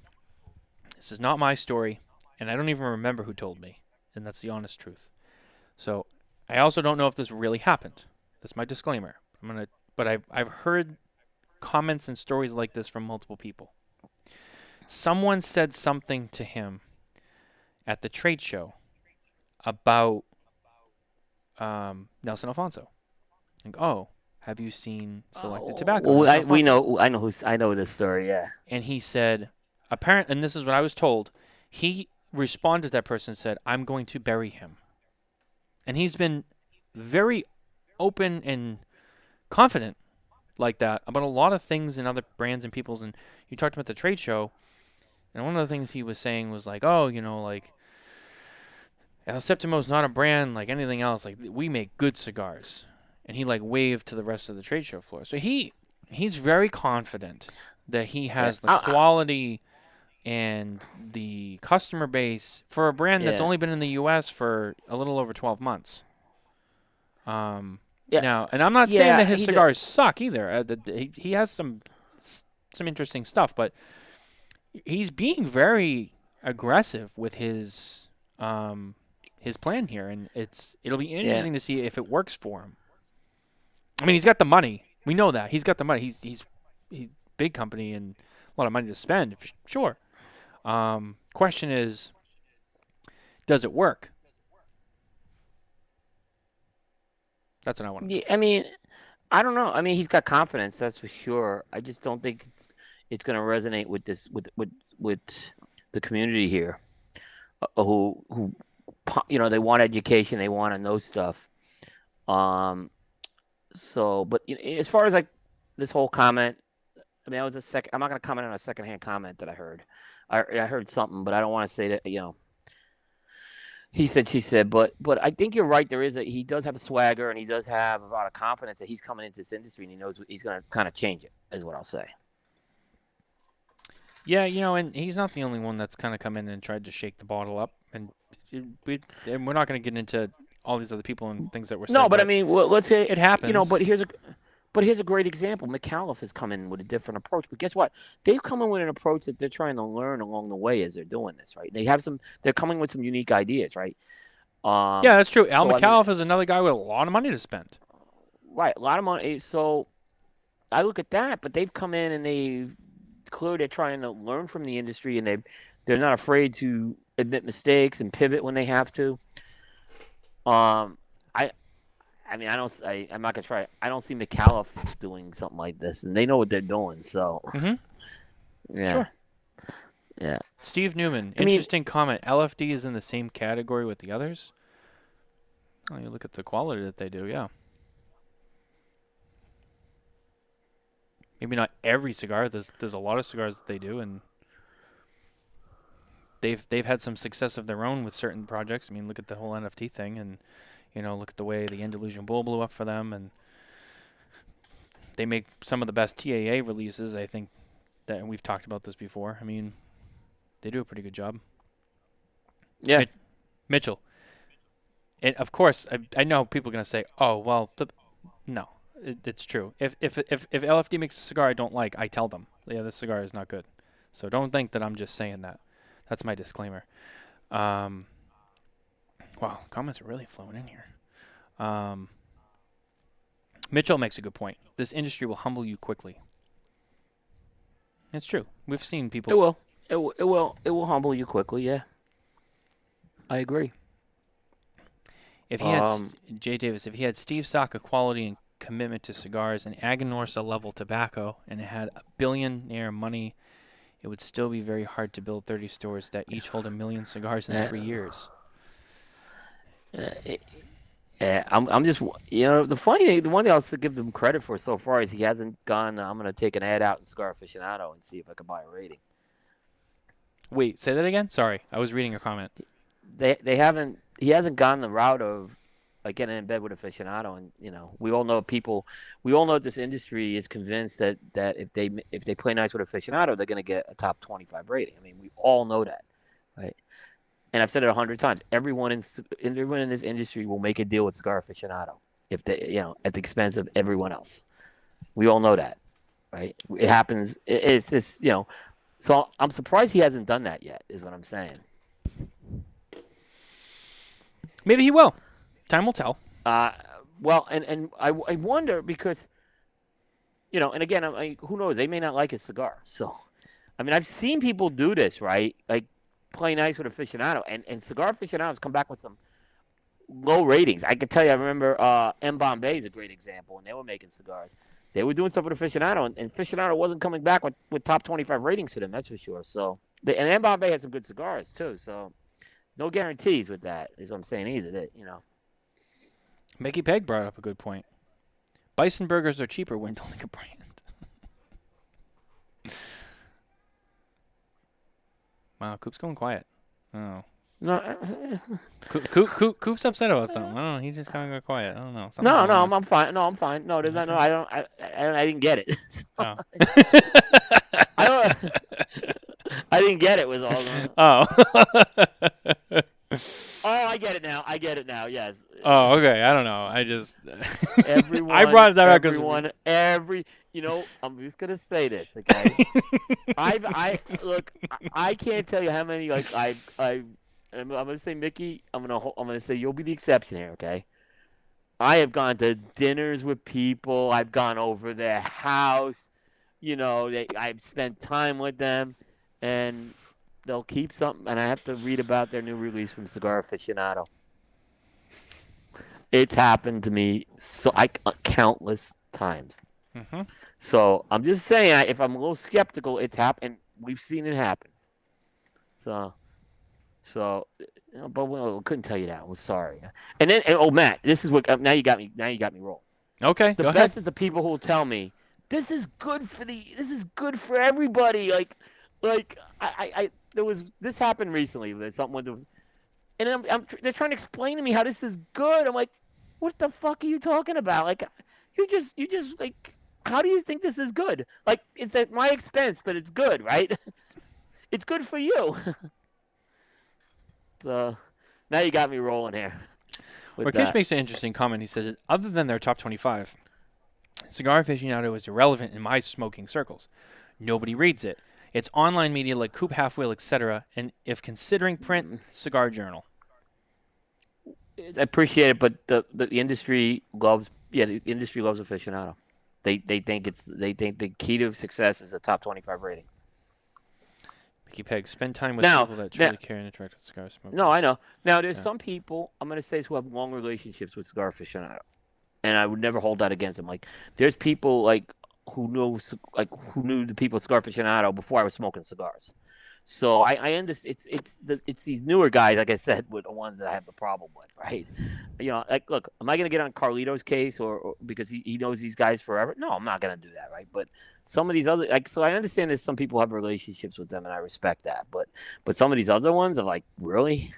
S2: this is not my story, and I don't even remember who told me, and that's the honest truth. So I also don't know if this really happened. That's my disclaimer. But I've heard comments and stories like this from multiple people. Someone said something to him at the trade show about Nelson Alfonso. Like, oh, have you seen Selected Tobacco?
S3: Well, I know this story. Yeah.
S2: And he said, apparently, and this is what I was told. He responded to that person and said, "I'm going to bury him." And he's been very open and confident like that about a lot of things and other brands and people's. And you talked about the trade show, and one of the things he was saying was like, oh, like El Septimo's not a brand like anything else. Like we make good cigars, and he like waved to the rest of the trade show floor. So he's very confident that he has the quality and the customer base for a brand that's only been in the U.S. for a little over 12 months. Now, and I'm not saying that his cigars suck either. He has some interesting stuff, but he's being very aggressive with his plan here, and it'll be interesting to see if it works for him. I mean, he's got the money. We know that he's got the money. He's big company and a lot of money to spend. Sure. Question is, does it work? That's what I want to know.
S3: I mean, I don't know. I mean, he's got confidence, that's for sure. I just don't think it's going to resonate with the community here, who they want education, they want to know stuff. So, but as far as like this whole comment, I mean, I'm not going to comment on a secondhand comment that I heard. I heard something, but I don't want to say that. He said, she said, but I think you're right. He does have a swagger, and he does have a lot of confidence that he's coming into this industry, and he knows he's going to kind of change it, is what I'll say.
S2: Yeah, and he's not the only one that's kind of come in and tried to shake the bottle up, and we're not going to get into all these other people and things that were said.
S3: No, but I mean, let's say
S2: it happens.
S3: But here's a great example. McAuliffe has come in with a different approach. But guess what? They've come in with an approach that they're trying to learn along the way as they're doing this, right? They're coming with some unique ideas, right?
S2: Yeah, that's true. Al McAuliffe is another guy with a lot of money to spend.
S3: Right, a lot of money. So I look at that, but they've come in and they're trying to learn from the industry, and they're not afraid to admit mistakes and pivot when they have to. I'm not gonna try it. I don't see McAuliffe doing something like this, and they know what they're doing. So, yeah,
S2: sure.
S3: Yeah.
S2: Steve Newman, interesting comment. LFD is in the same category with the others. Oh, you look at the quality that they do, yeah. Maybe not every cigar. There's a lot of cigars that they do, and they've had some success of their own with certain projects. I mean, look at the whole NFT thing, and look at the way the Andalusian Bull blew up for them, and they make some of the best TAA releases, I think, that, and we've talked about this before. I mean, they do a pretty good job.
S3: Yeah.
S2: Mitchell. And of course, I know people are going to say, oh, well, no, it's true. If LFD makes a cigar I don't like, I tell them, yeah, this cigar is not good. So don't think that I'm just saying that. That's my disclaimer. Wow, comments are really flowing in here. Mitchell makes a good point. This industry will humble you quickly. It's true. We've seen people.
S3: It will humble you quickly. Yeah, I agree.
S2: If he had Jay Davis, if he had Steve Saka quality and commitment to cigars and Aganorsa level tobacco, and it had a billionaire money, it would still be very hard to build 30 stores that each hold 1 million cigars in 3 years.
S3: I'm just, the funny thing, the one thing I'll give them credit for so far is he hasn't gone, I'm going to take an ad out in Cigar Aficionado and see if I can buy a rating.
S2: Wait, say that again? Sorry, I was reading your comment.
S3: He hasn't gone the route of like getting in bed with Aficionado, and we all know this industry is convinced that if they play nice with Aficionado, they're going to get a top 25 rating. I mean, we all know that, right? And I've said it 100 times. Everyone in this industry will make a deal with Cigar Aficionado if they, at the expense of everyone else. We all know that, right? It happens. It's just, So I'm surprised he hasn't done that yet. Is what I'm saying.
S2: Maybe he will. Time will tell.
S3: Well, and I wonder because, and again, who knows? They may not like his cigar. So, I mean, I've seen people do this, right? Like, play nice with Aficionado, and Cigar Aficionados come back with some low ratings. I can tell you, I remember M. Bombay is a great example, when they were making cigars. They were doing stuff with Aficionado, and Aficionado wasn't coming back with top 25 ratings for them, that's for sure. So, and M. Bombay has some good cigars, too, so no guarantees with that, is what I'm saying either, that,
S2: Mickey Peg brought up a good point. Bison burgers are cheaper when don't like a brand. Wow, Coop's going quiet. Oh.
S3: No,
S2: Coop's upset about something. I don't know. He's just kind of go quiet. I don't know.
S3: I'm fine. No, I'm fine. No, there's not. No, I don't. I didn't get it.
S2: Oh.
S3: I don't. I didn't get it. Was all.
S2: Oh.
S3: Oh, I get it now. Yes.
S2: Oh, okay. I don't know. I just.
S3: Everyone.
S2: I brought it up because.
S3: I'm just gonna say this, okay? Look. I can't tell you how many I'm gonna say Mickey. I'm gonna say you'll be the exception here, okay? I have gone to dinners with people. I've gone over their house. I've spent time with them, and they'll keep something. And I have to read about their new release from Cigar Aficionado. It's happened to me countless times.
S2: Mm-hmm.
S3: So I'm just saying, if I'm a little skeptical, it's happened. We've seen it happen. But I couldn't tell you that. I'm sorry. And then, Matt, this is what now you got me. Now you got me rolling.
S2: Okay,
S3: the
S2: go
S3: best
S2: ahead.
S3: is the people who will tell me this is good for everybody. This happened recently. There's something with the, and they're trying to explain to me how this is good. I'm like, what the fuck are you talking about? Like, you just like, how do you think this is good? Like, it's at my expense, but it's good, right? It's good for you. So now you got me rolling here.
S2: Rakesh makes an interesting comment. He says, other than their top 25, Cigar Aficionado is irrelevant in my smoking circles. Nobody reads it. It's online media like Coop, Half Wheel, etc. And if considering print, Cigar Journal.
S3: I appreciate it, but the industry loves Aficionado. They think the key to success is a top 25 rating.
S2: Mickey Peg, spend time with people that truly care and interact with cigar smokers.
S3: No, I know. Now, there's some people, I'm going to say, who have long relationships with Cigar Aficionado. And I would never hold that against them. Like, there's people, who knew the people at Cigar Aficionado before I was smoking cigars. So I understand. It's these newer guys, like I said, with the ones that I have the problem with, right? Look, am I going to get on Carlito's case or because he knows these guys forever? No, I'm not going to do that, right? But some of these other, so I understand that some people have relationships with them, and I respect that. But some of these other ones are like, really?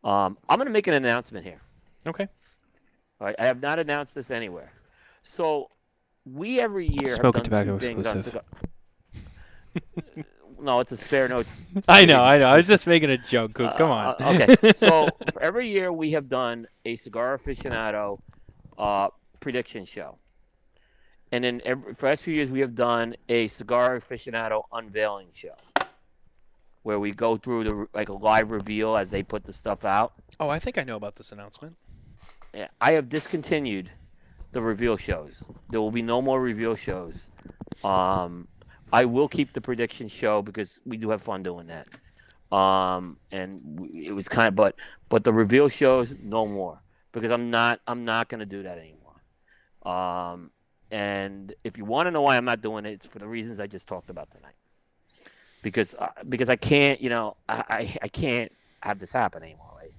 S3: I'm going to make an announcement here.
S2: Okay.
S3: All right, I have not announced this anywhere. So we every year
S2: Smoking
S3: have done
S2: Tobacco
S3: two things
S2: exclusive.
S3: on cigar. No, it's a spare notes.
S2: I know. I was just making a joke, Coop. Come on.
S3: Okay. So for every year we have done a Cigar Aficionado prediction show. And then for the last few years we have done a Cigar Aficionado unveiling show. Where we go through a live reveal as they put the stuff out.
S2: Oh, I think I know about this announcement.
S3: Yeah, I have discontinued the reveal shows. There will be no more reveal shows. I will keep the prediction show because we do have fun doing that. It was kind of, but the reveal shows, no more because I'm not going to do that anymore. And if you want to know why I'm not doing it, it's for the reasons I just talked about tonight. Because I can't, I can't have this happen anymore, right?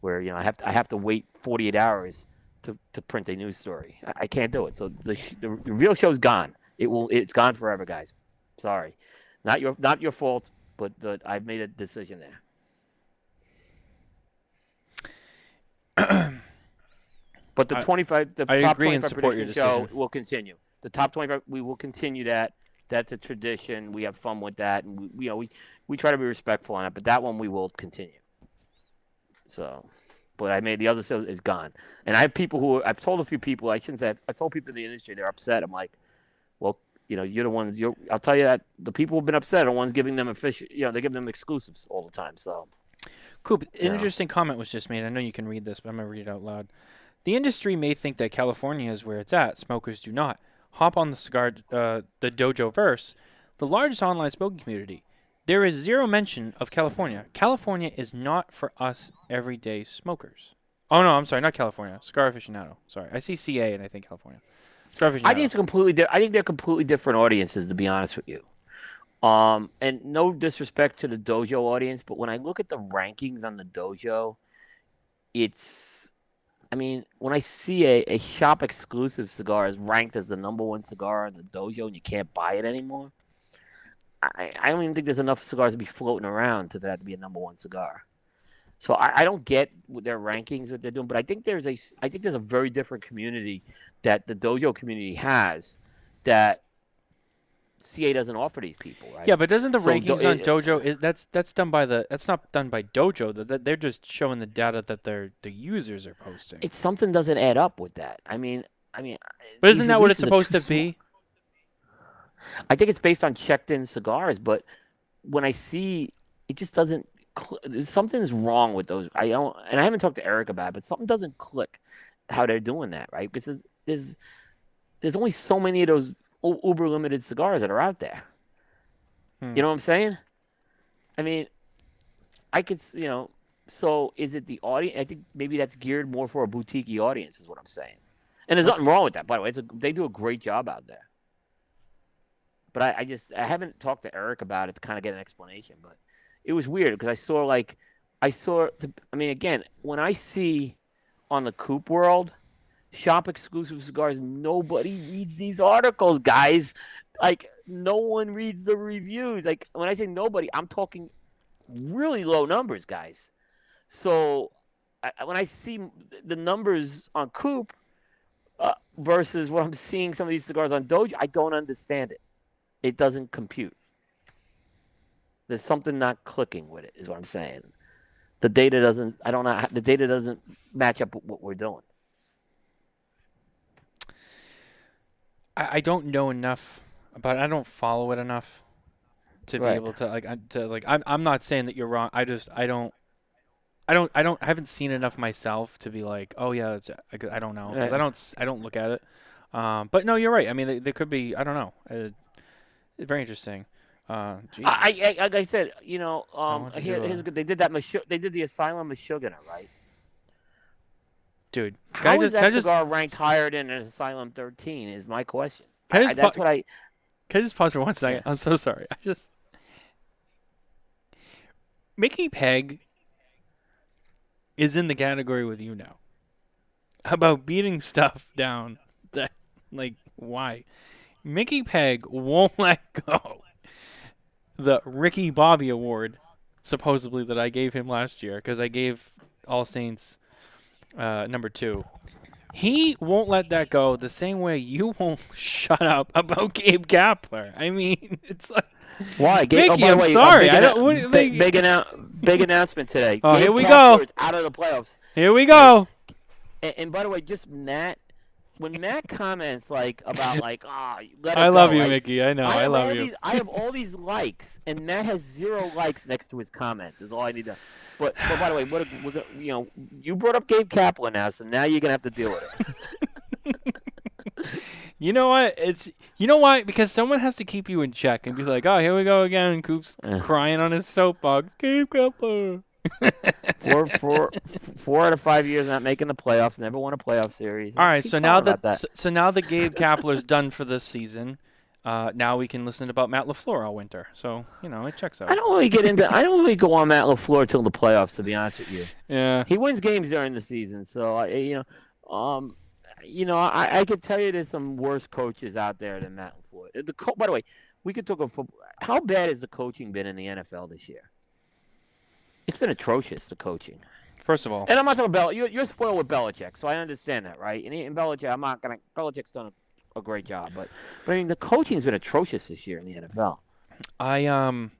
S3: Where I have to wait 48 hours to print a news story. I can't do it. So the real show's gone. It's gone forever, guys. Sorry, not your fault, but I've made a decision there. But the top 25 prediction show will continue. The top 25, we will continue that. That's a tradition. We have fun with that, and we try to be respectful on it. But that one we will continue. So, but I made the other show is gone, and I have people I've told a few people. I shouldn't say. I told people in the industry they're upset. I'm like, well. You're the ones. I'll tell you that the people who've been upset are the ones giving them they give them exclusives all the time. So,
S2: Coop, an interesting comment was just made. I know you can read this, but I'm gonna read it out loud. The industry may think that California is where it's at. Smokers do not. Hop on the Dojo verse, the largest online smoking community. There is zero mention of California. California is not for us everyday smokers. Oh no, I'm sorry, not California. Cigar Aficionado. Sorry, I see CA and I think California.
S3: I think it's I think they're completely different audiences, to be honest with you. And no disrespect to the Dojo audience, but when I look at the rankings on the Dojo, it's I mean, when I see a shop exclusive cigar is ranked as the #1 cigar in the dojo and you can't buy it anymore, I don't even think there's enough cigars to be floating around to that to be a #1 cigar. So I don't get their rankings, what they're doing, but I think there's a very different community that the dojo community has that CA doesn't offer these people, right?
S2: Yeah, but doesn't the
S3: So
S2: rankings on Dojo that's done by that's not done by Dojo. They're just showing the data that the users are posting.
S3: it's something doesn't add up with that. I mean,
S2: But
S3: these
S2: isn't that what it's
S3: releases are
S2: supposed
S3: too
S2: to be?
S3: I think it's based on checked-in cigars, but when I see it, just doesn't. Something's wrong with those. I don't, and I haven't talked to Eric about it, but something doesn't click how they're doing that, right? Because there's only so many of those uber limited cigars that are out there. You know what I'm saying? I mean, I could, So is it the audience? I think maybe that's geared more for a boutique audience, is what I'm saying. And there's nothing wrong with that, by the way. They do a great job out there. But I haven't talked to Eric about it to kind of get an explanation. But it was weird because again, when I see on the Coop world, shop exclusive cigars, nobody reads these articles, guys. Like, no one reads the reviews. Like, when I say nobody, I'm talking really low numbers, guys. So when I see the numbers on Coop versus what I'm seeing some of these cigars on Dojo, I don't understand it. It doesn't compute. There's something not clicking with it, is what I'm saying. The data doesn't. I don't know. The data doesn't match up with what we're doing.
S2: I don't know enough about it. I don't follow it enough to be able to I'm not saying that you're wrong. I haven't seen enough myself to be like, oh yeah, I don't know. I don't look at it. But no, you're right. I mean, there could be. I don't know. Very interesting. Like
S3: I said, here's good. They did that. They did the Asylum Meshuggah, right?
S2: Dude,
S3: how is that cigar ranked higher than an Asylum 13? Is my question.
S2: Can I just pause for 1 second? Yeah. I'm so sorry. Mickey Peg is in the category with you now about beating stuff down. That, why? Mickey Peg won't let go the Ricky Bobby Award, supposedly, that I gave him last year, because I gave All Saints #2. He won't let that go the same way you won't shut up about Gabe Kapler. I mean, it's like...
S3: Why?
S2: Mickey, I'm sorry.
S3: Big announcement today.
S2: Oh,
S3: Gabe
S2: here we
S3: Kapler
S2: go.
S3: is out of the playoffs.
S2: Here we go.
S3: And by the way, just Matt... When Matt comments about let it
S2: I
S3: go,
S2: love you, Mickey. I know. I love you.
S3: I have all these likes, and Matt has 0 likes next to his comment. Is all I need to. But by the way, you brought up Gabe Kaplan now, so now you're gonna have to deal with it.
S2: You know what? Why? Because someone has to keep you in check and be like, oh, here we go again. Coop's crying on his soapbox. Gabe Kaplan.
S3: 4 out of 5 years not making the playoffs, never won a playoff series.
S2: All right, so now that Gabe Kapler's done for this season, now we can listen about Matt LaFleur all winter. So it checks out.
S3: I don't really go on Matt LaFleur till the playoffs, to be honest with you.
S2: Yeah,
S3: he wins games during the season, so I could tell you there's some worse coaches out there than Matt LaFleur. By the way, we could talk about how bad has the coaching been in the NFL this year? It's been atrocious, the coaching.
S2: First of all,
S3: and I'm not talking about you're spoiled with Belichick, so I understand that, right? And in Belichick, Belichick's done a great job, but I mean the coaching's been atrocious this year in the NFL.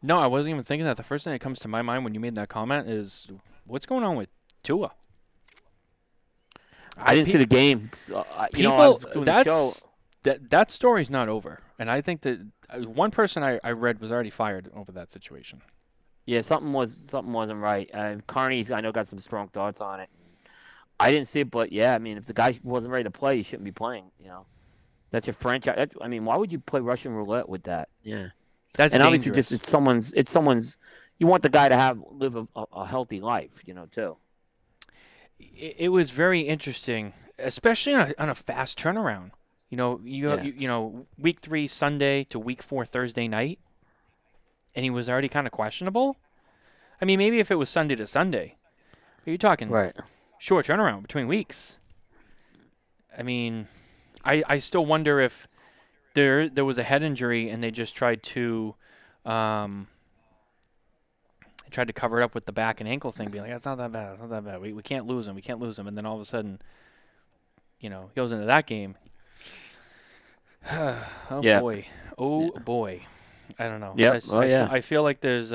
S2: No, I wasn't even thinking that. The first thing that comes to my mind when you made that comment is what's going on with Tua.
S3: I didn't see the game.
S2: That story's not over, and I think that one person I read was already fired over that situation.
S3: Yeah, something wasn't right. Carney, I know, got some strong thoughts on it. I didn't see it, but yeah, I mean, if the guy wasn't ready to play, he shouldn't be playing. That's your franchise. Why would you play Russian roulette with that? Yeah,
S2: that's
S3: and
S2: dangerous.
S3: Obviously, it's someone's. You want the guy to live a healthy life, too.
S2: It was very interesting, especially on a fast turnaround. Week 3 Sunday to week 4 Thursday night. And he was already kind of questionable. I mean, maybe if it was Sunday to Sunday. But you're talking short turnaround between weeks. I mean, I still wonder if there was a head injury and they just tried to cover it up with the back and ankle thing, being like, it's not that bad, it's not that bad. We can't lose him, and then all of a sudden, he goes into that game. Oh
S3: Yeah.
S2: boy, boy, I don't know.
S3: Yep.
S2: I feel like there's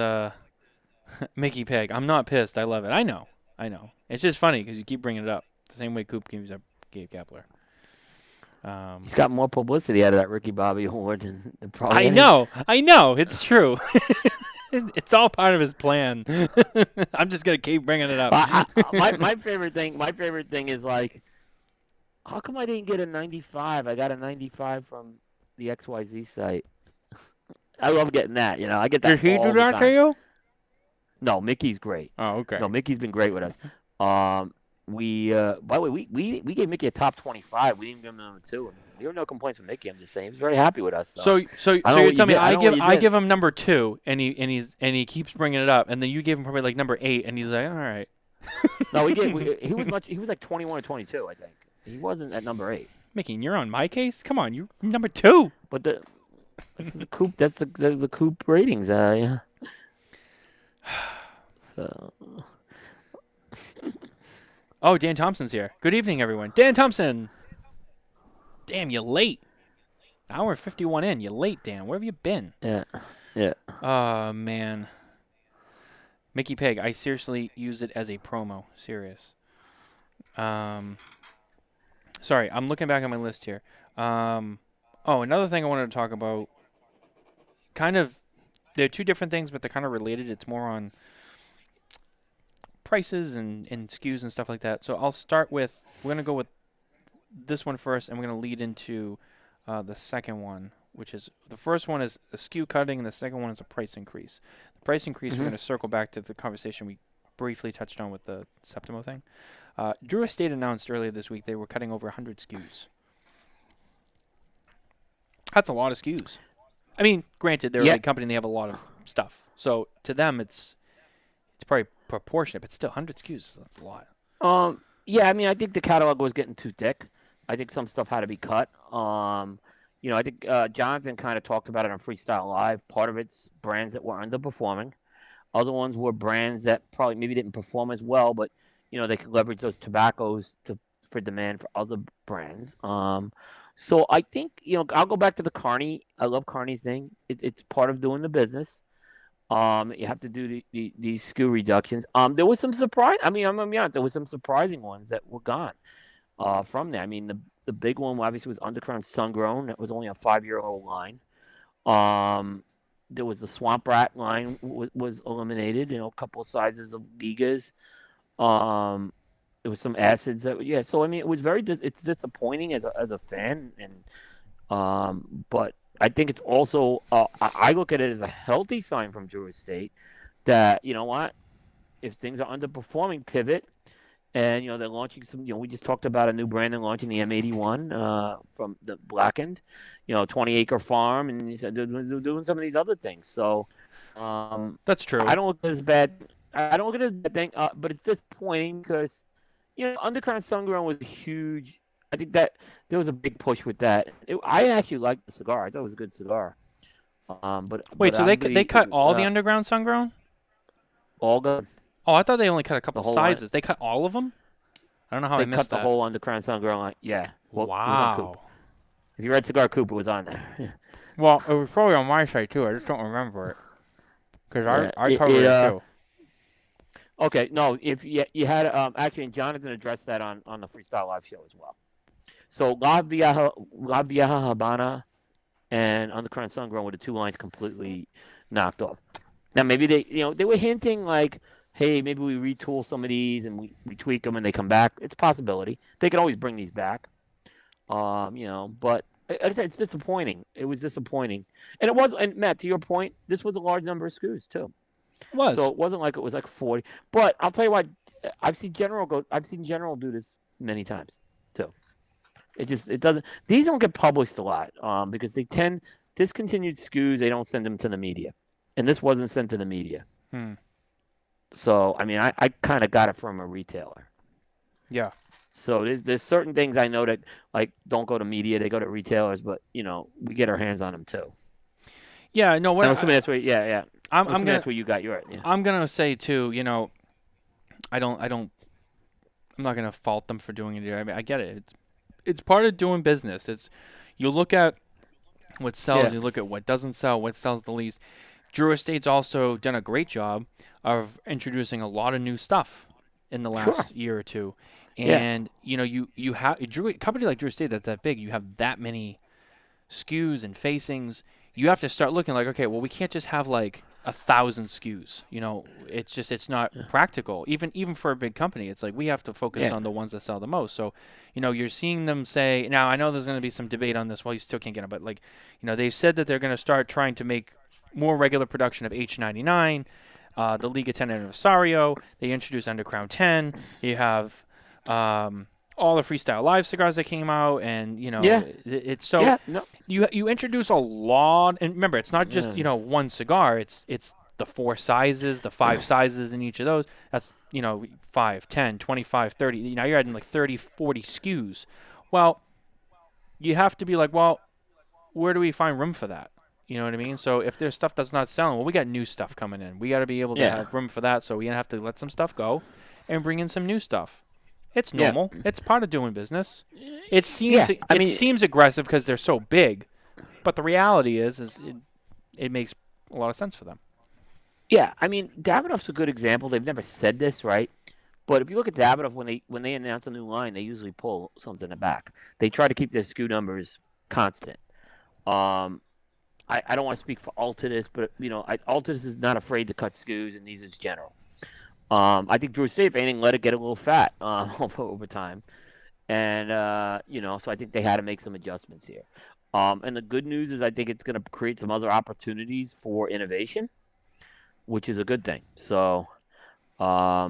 S2: Mickey Peg. I'm not pissed. I love it. I know. It's just funny because you keep bringing it up the same way Coop gives up Gabe Kapler.
S3: He's got more publicity out of that Ricky Bobby award than probably.
S2: I know. It's true. It's all part of his plan. I'm just gonna keep bringing it up.
S3: My favorite thing is like, how come I didn't get a 95? I got a 95 from the XYZ site. I love getting that. I get that.
S2: Did he
S3: all
S2: do
S3: the
S2: that
S3: time.
S2: to you?
S3: No, Mickey's great.
S2: Oh, okay.
S3: No, Mickey's been great with us. By the way, we gave Mickey a top 25. We didn't give him number 2. There were no complaints from Mickey. I'm just saying he was very happy with us.
S2: So you're telling me I give him number 2, and he keeps bringing it up, and then you gave him probably like number 8, and he's like, all right.
S3: No, he was like 21 or 22, I think. He wasn't at number 8.
S2: Mickey, you're on my case. Come on, you're number 2.
S3: But that's the Coop. That's the Coop ratings. Yeah. So.
S2: Oh, Dan Thompson's here. Good evening, everyone. Dan Thompson. Damn, you're late. Hour 51 in. You're late, Dan. Where have you been?
S3: Yeah.
S2: Oh, man. Mickey Peg, I seriously use it as a promo. Serious. Sorry, I'm looking back at my list here. Another thing I wanted to talk about. They're two different things, but they're kind of related. It's more on prices and SKUs and stuff like that. So I'll start with, we're going to go with this one first, and we're going to lead into the second one, which is, the first one is a SKU cutting, and the second one is a price increase. The price increase, we're going to circle back to the conversation we briefly touched on with the Septimo thing. Drew Estate announced earlier this week they were cutting over 100 SKUs. That's a lot of SKUs. I mean, granted, they're a big company and they have a lot of stuff. So to them, it's probably proportionate, but still, 100 SKUs, that's a lot.
S3: Yeah, I mean, I think the catalog was getting too thick. I think some stuff had to be cut. I think Jonathan kind of talked about it on Freestyle Live. Part of it's brands that were underperforming. Other ones were brands that probably maybe didn't perform as well, but they could leverage those tobaccos for demand for other brands. So I think I'll go back to the Carney. I love Carney's thing. It's part of doing the business. You have to do these SKU reductions. There was some surprise. I mean, I'm gonna be honest. There was some surprising ones that were gone from there. I mean, the big one obviously was Undercrown Sungrown. That was only a 5-year-old line. There was the Swamp Rat line was eliminated. A couple of sizes of Gigas. There was some acids that So I mean, it was it's disappointing as a fan, and but I think it's also I look at it as a healthy sign from Drew Estate that what, if things are underperforming, pivot, and they're launching some. We just talked about a new brand and launching the M81 from the Blackened, 20-acre farm, and he said they're doing some of these other things. So
S2: that's true.
S3: I don't look at it as bad. I don't look at it as a bad thing, but it's disappointing because Undercrown Sungrown was huge. I think that there was a big push with that. I actually liked the cigar. I thought it was a good cigar.
S2: Wait, so they cut all the Underground Sungrown?
S3: All gone.
S2: Oh, I thought they only cut a couple sizes. Line. They cut all of them? I don't know how I missed that.
S3: They cut the whole Undercrown Sungrown line. Yeah. Well,
S2: wow.
S3: It was on Coop. If you read Cigar Coop, it was on there.
S2: Well, it was probably on my site too. I just don't remember it. Because I covered it too.
S3: Okay, no, if you had actually, and Jonathan addressed that on the Freestyle Live show as well. So La Vieja Habana and Undercrown Sungrown were the two lines completely knocked off. Now maybe they were hinting like, hey, maybe we retool some of these and we tweak them and they come back. It's a possibility. They can always bring these back. But like I said, it's disappointing. It was disappointing, and it was. And Matt, to your point, this was a large number of SKUs too.
S2: It was.
S3: So it wasn't like it was like 40. But I'll tell you what, I've seen General do this many times too. It doesn't. These don't get published a lot because they tend discontinued SKUs. They don't send them to the media, and this wasn't sent to the media.
S2: Hmm.
S3: So I mean, I kind of got it from a retailer.
S2: Yeah.
S3: So there's certain things I know that like don't go to media, they go to retailers, but we get our hands on them too.
S2: Yeah, no, what
S3: I'm assuming that's where yeah.
S2: I'm,
S3: I'm
S2: I'm
S3: assuming
S2: gonna
S3: that's where you got your yeah.
S2: I'm gonna say too. I'm not gonna fault them for doing it. I mean, I get it. It's part of doing business. You look at what sells,
S3: Yeah.
S2: you look at what doesn't sell, what sells the least. Drew Estate's also done a great job of introducing a lot of new stuff in the last year or two.
S3: Yeah.
S2: And you have a company like Drew Estate that's that big. You have that many SKUs and facings. You have to start looking like, okay, well, we can't just have like 1,000 SKUs. It's not practical. Even for a big company, it's like we have to focus on the ones that sell the most. So, you're seeing them say, now I know there's going to be some debate on this. Well, you still can't get them, but like, they've said that they're going to start trying to make more regular production of H99, the Liga 10 Aniversario. They introduced Underground 10. You have all the Freestyle Live cigars that came out, and it's so.
S3: Yeah. No.
S2: You introduce a lot, and remember, it's not just one cigar. It's the 4 sizes, the 5 sizes in each of those. That's 5, 10, 25, 30. Now you're adding like 30, 40 SKUs. Well, you have to be like, well, where do we find room for that? You know what I mean? So if there's stuff that's not selling, well, we got new stuff coming in. We got to be able to have room for that. So we have to let some stuff go and bring in some new stuff. It's normal.
S3: Yeah.
S2: It's part of doing business. It seems seems aggressive because they're so big, but the reality is it makes a lot of sense for them.
S3: Yeah, I mean, Davidoff's a good example. They've never said this, right? But if you look at Davidoff, when they announce a new line, they usually pull something back. They try to keep their SKU numbers constant. I don't want to speak for Altadis, but Altadis is not afraid to cut SKUs, and these is general. I think Drew Estate, if anything, let it get a little fat over time, and so I think they had to make some adjustments here. And the good news is I think it's going to create some other opportunities for innovation, which is a good thing. So, there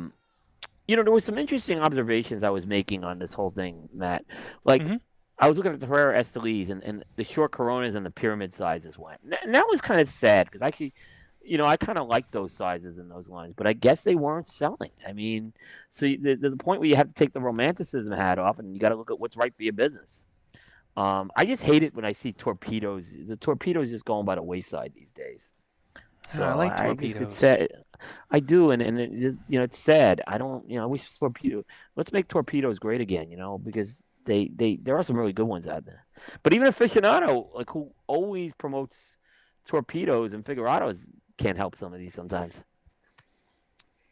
S3: were some interesting observations I was making on this whole thing, Matt. Like, I was looking at the Herrera Esteliz and the short Coronas and the pyramid sizes went. And that was kind of sad because actually, I kind of like those sizes in those lines, but I guess they weren't selling. I mean, so there's the point where you have to take the romanticism hat off and you got to look at what's right for your business. I just hate it when I see torpedoes. The torpedoes just going by the wayside these days. So
S2: I like torpedoes.
S3: I do, and it just it's sad. I don't I wish let's make torpedoes great again. Because there are some really good ones out there. But even Aficionado, like who always promotes torpedoes and figurados, can't help some of these sometimes.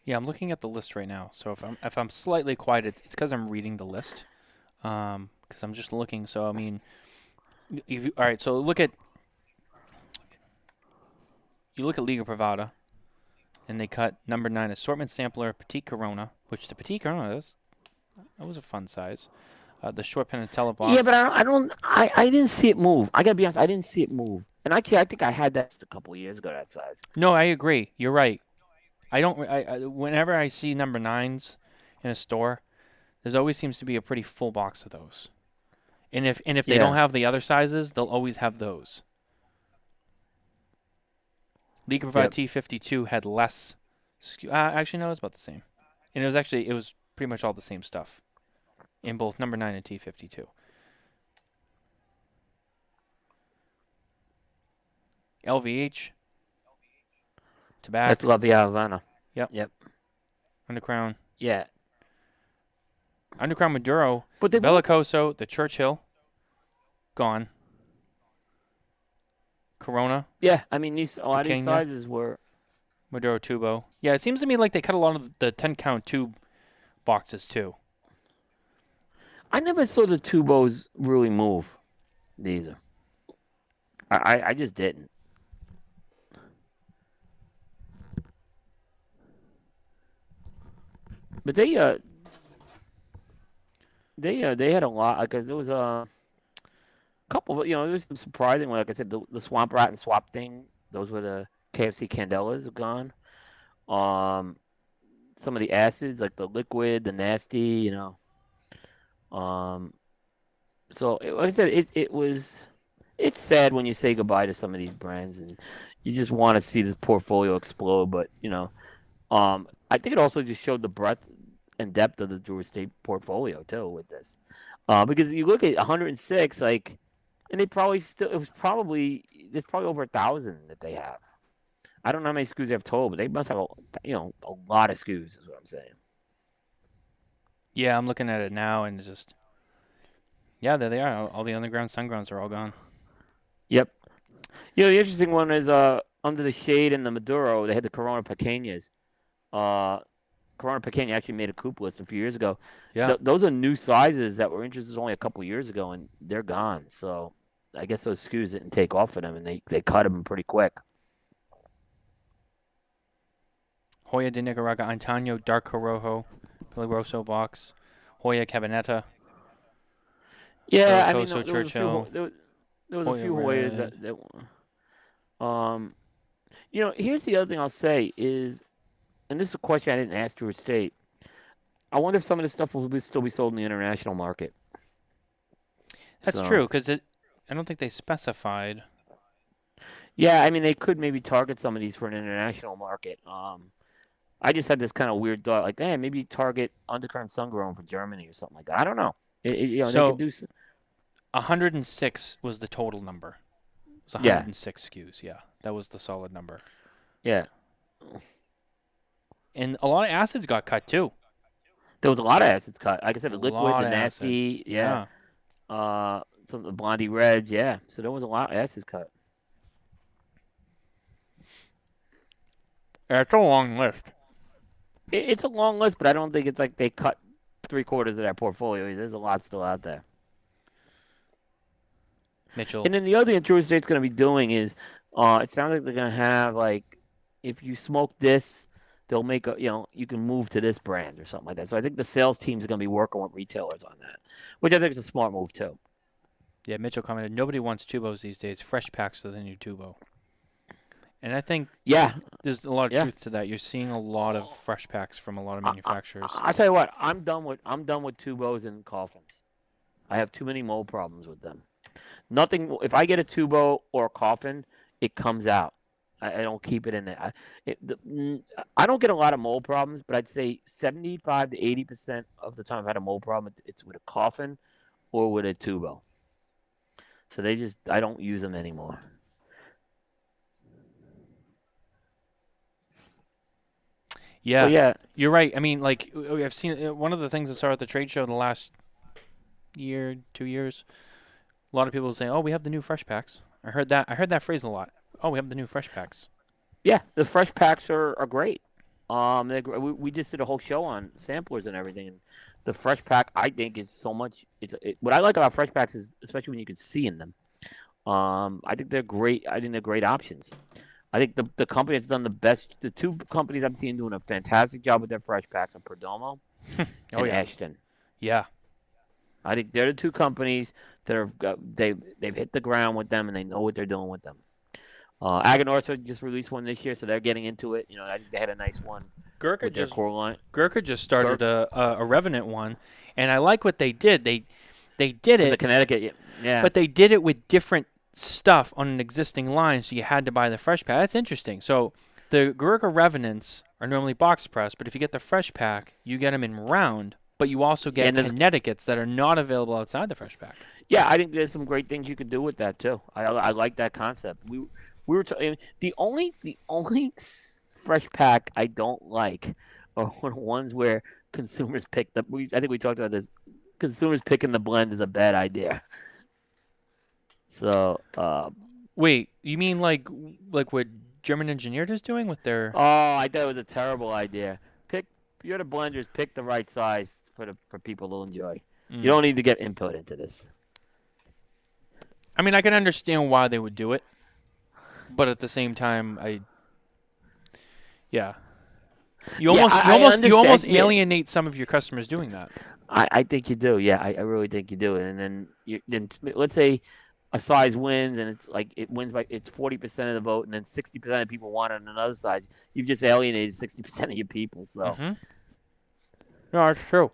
S2: Yeah, I'm looking at the list right now. So if I'm slightly quiet, it's because I'm reading the list. Because I'm just looking. So I mean, all right. So look at Liga Privada, and they cut number 9 assortment sampler Petite Corona, which the Petite Corona that was a fun size. The short Penatella box.
S3: Yeah, but I didn't see it move. I gotta be honest, I didn't see it move. And I think I had that a couple of years ago, that size.
S2: No, I agree. You're right. Whenever I see number 9s in a store, there always seems to be a pretty full box of those. And if they don't have the other sizes, they'll always have those. Liga Privada T52 had less SKU. Actually, no, it's about the same. And it was pretty much all the same stuff in both number 9 and T52. LVH. Tabacco.
S3: That's La Via Havana.
S2: Yep. Undercrown.
S3: Yeah.
S2: Undercrown Maduro.
S3: But they
S2: Bellicoso, the Churchill. Gone. Corona.
S3: Yeah, I mean, a lot of these
S2: Kenya.
S3: sizes were...
S2: Maduro Tubo. Yeah, it seems to me like they cut a lot of the 10-count tube boxes, too.
S3: I never saw the tubos really move, either. I just didn't. But they had a lot, because there was a couple of, there was some surprising, like I said, the Swamp Rat and Swap Thing, those were the KFC Candelas are gone. Some of the acids, like the liquid, the nasty, So, like I said, it's sad when you say goodbye to some of these brands, and you just want to see this portfolio explode. But I think it also just showed the breadth and depth of the Drew Estate portfolio too with this, because you look at 106, like, and there's probably over 1,000 that they have. I don't know how many SKUs they have total, but they must have a lot of SKUs. Is what I'm saying.
S2: Yeah, I'm looking at it now, and it's just, yeah, there they are. All the underground Sungrounds are all gone.
S3: Yep. The interesting one is under the shade and the Maduro, they had the Corona Pequeñas. Corona Pequeña actually made a Coop list a few years ago.
S2: Yeah.
S3: Those are new sizes that were introduced only a couple years ago, and they're gone. So I guess those SKUs didn't take off for them, and they cut them pretty quick.
S2: Hoya de Nicaragua, Antonio Dark Corojo, Peligroso box, Hoya Cabineta.
S3: Yeah, I mean,
S2: Toso
S3: there was
S2: Churchill.
S3: there was a
S2: Hoya
S3: few Hoyas that here's the other thing I'll say is, and this is a question I didn't ask Drew Estate. I wonder if some of this stuff will still be sold in the international market.
S2: That's true, because I don't think they specified.
S3: Yeah, I mean, they could maybe target some of these for an international market. I just had this kind of weird thought, like, hey, maybe target Undercurrent Sungrown for Germany or something like that. I don't know. They could do
S2: 106 was the total number. It was 106 SKUs, yeah. That was the solid number.
S3: Yeah.
S2: And a lot of acids got cut, too.
S3: There was a lot of acids cut. Like I said, the liquid, the nasty,
S2: yeah.
S3: Some of the Blondie Reds, yeah. So there was a lot of acids cut.
S2: Yeah, it's a long list.
S3: It's a long list, but I don't think it's like they cut 3/4 of that portfolio. There's a lot still out there.
S2: Mitchell.
S3: And then the other thing Drew Estate's going to be doing is, it sounds like they're going to have, like, if you smoke this, they'll make you can move to this brand or something like that. So I think the sales teams are going to be working with retailers on that, which I think is a smart move too.
S2: Yeah, Mitchell commented, nobody wants tubos these days. Fresh packs are the new tubo. And I think there's a lot of truth to that. You're seeing a lot of fresh packs from a lot of manufacturers.
S3: I tell you what, I'm done with tubos and coffins. I have too many mold problems with them. Nothing. If I get a tubo or a coffin, it comes out. I don't keep it in there. I don't get a lot of mold problems, but I'd say 75 to 80% of the time I've had a mold problem, it's with a coffin or with a tubo. So I don't use them anymore.
S2: Yeah, you're right. I mean, like, I've seen one of the things I saw at the trade show in the last year, 2 years. A lot of people saying, "Oh, we have the new fresh packs." I heard that phrase a lot. Oh, we have the new fresh packs. Yeah,
S3: the fresh packs are great. We just did a whole show on samplers and everything, and the fresh pack I think is so much. What I like about fresh packs is especially when you can see in them. I think they're great. I think they're great options. I think the company that's done the best. The two companies I'm seeing doing a fantastic job with their fresh packs are Perdomo and Ashton.
S2: Yeah,
S3: I think they're the two companies that they've hit the ground with them and they know what they're doing with them. Aganorsa just released one this year, so they're getting into it. I think they had a nice one. Gurkha
S2: just started a Revenant one, and I like what they did. They did it.
S3: The Connecticut, yeah.
S2: But they did it with different stuff on an existing line, so you had to buy the fresh pack. That's interesting. So the Gurkha Revenants are normally box pressed, but if you get the fresh pack, you get them in round, but you also get Connecticut's that are not available outside the fresh pack.
S3: Yeah, I think there's some great things you could do with that too. I like that concept. We were the only fresh pack I don't like are ones where consumers pick the. I think we talked about this. Consumers picking the blend is a bad idea. So,
S2: wait, you mean like what German Engineered is doing with their?
S3: Oh, I thought it was a terrible idea. You're the blenders. Pick the right size for people to enjoy. You don't need to get input into this.
S2: I mean, I can understand why they would do it, but at the same time, you almost alienate some of your customers doing that.
S3: I think you do. Yeah, I really think you do. And then let's say a size wins, and it wins by 40% of the vote, and then 60% of people want it on another size. You've just alienated 60% of your people. So,
S2: no, it's true.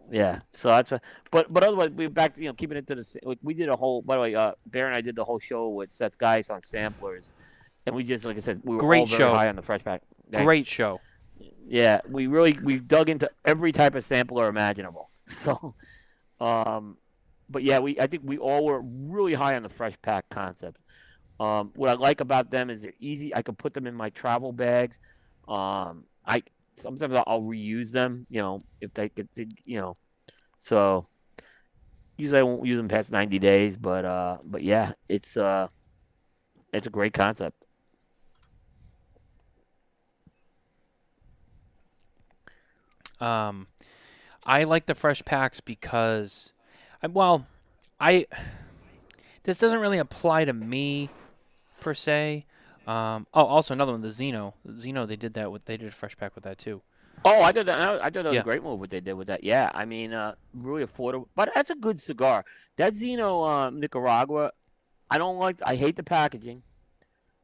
S3: Yeah. So that's but otherwise we back keeping it to the we did a whole. By the way, Bear and I did the whole show with Seth Geis on samplers, and we just like I said we were all very high on the fresh pack.
S2: Great show.
S3: Yeah, we've dug into every type of sampler imaginable. So, but yeah, I think we all were really high on the fresh pack concept. What I like about them is they're easy. I can put them in my travel bags. I sometimes I'll reuse them. If they get, so usually I won't use them past 90 days. But yeah, it's a great concept.
S2: I like the fresh packs because, I this doesn't really apply to me per se. Also another one, the Zeno. They did a fresh pack with that too.
S3: Oh, I thought that was
S2: Yeah.
S3: a great move what they did with that. Yeah, I mean, really affordable, but that's a good cigar. That Zeno Nicaragua, I hate the packaging,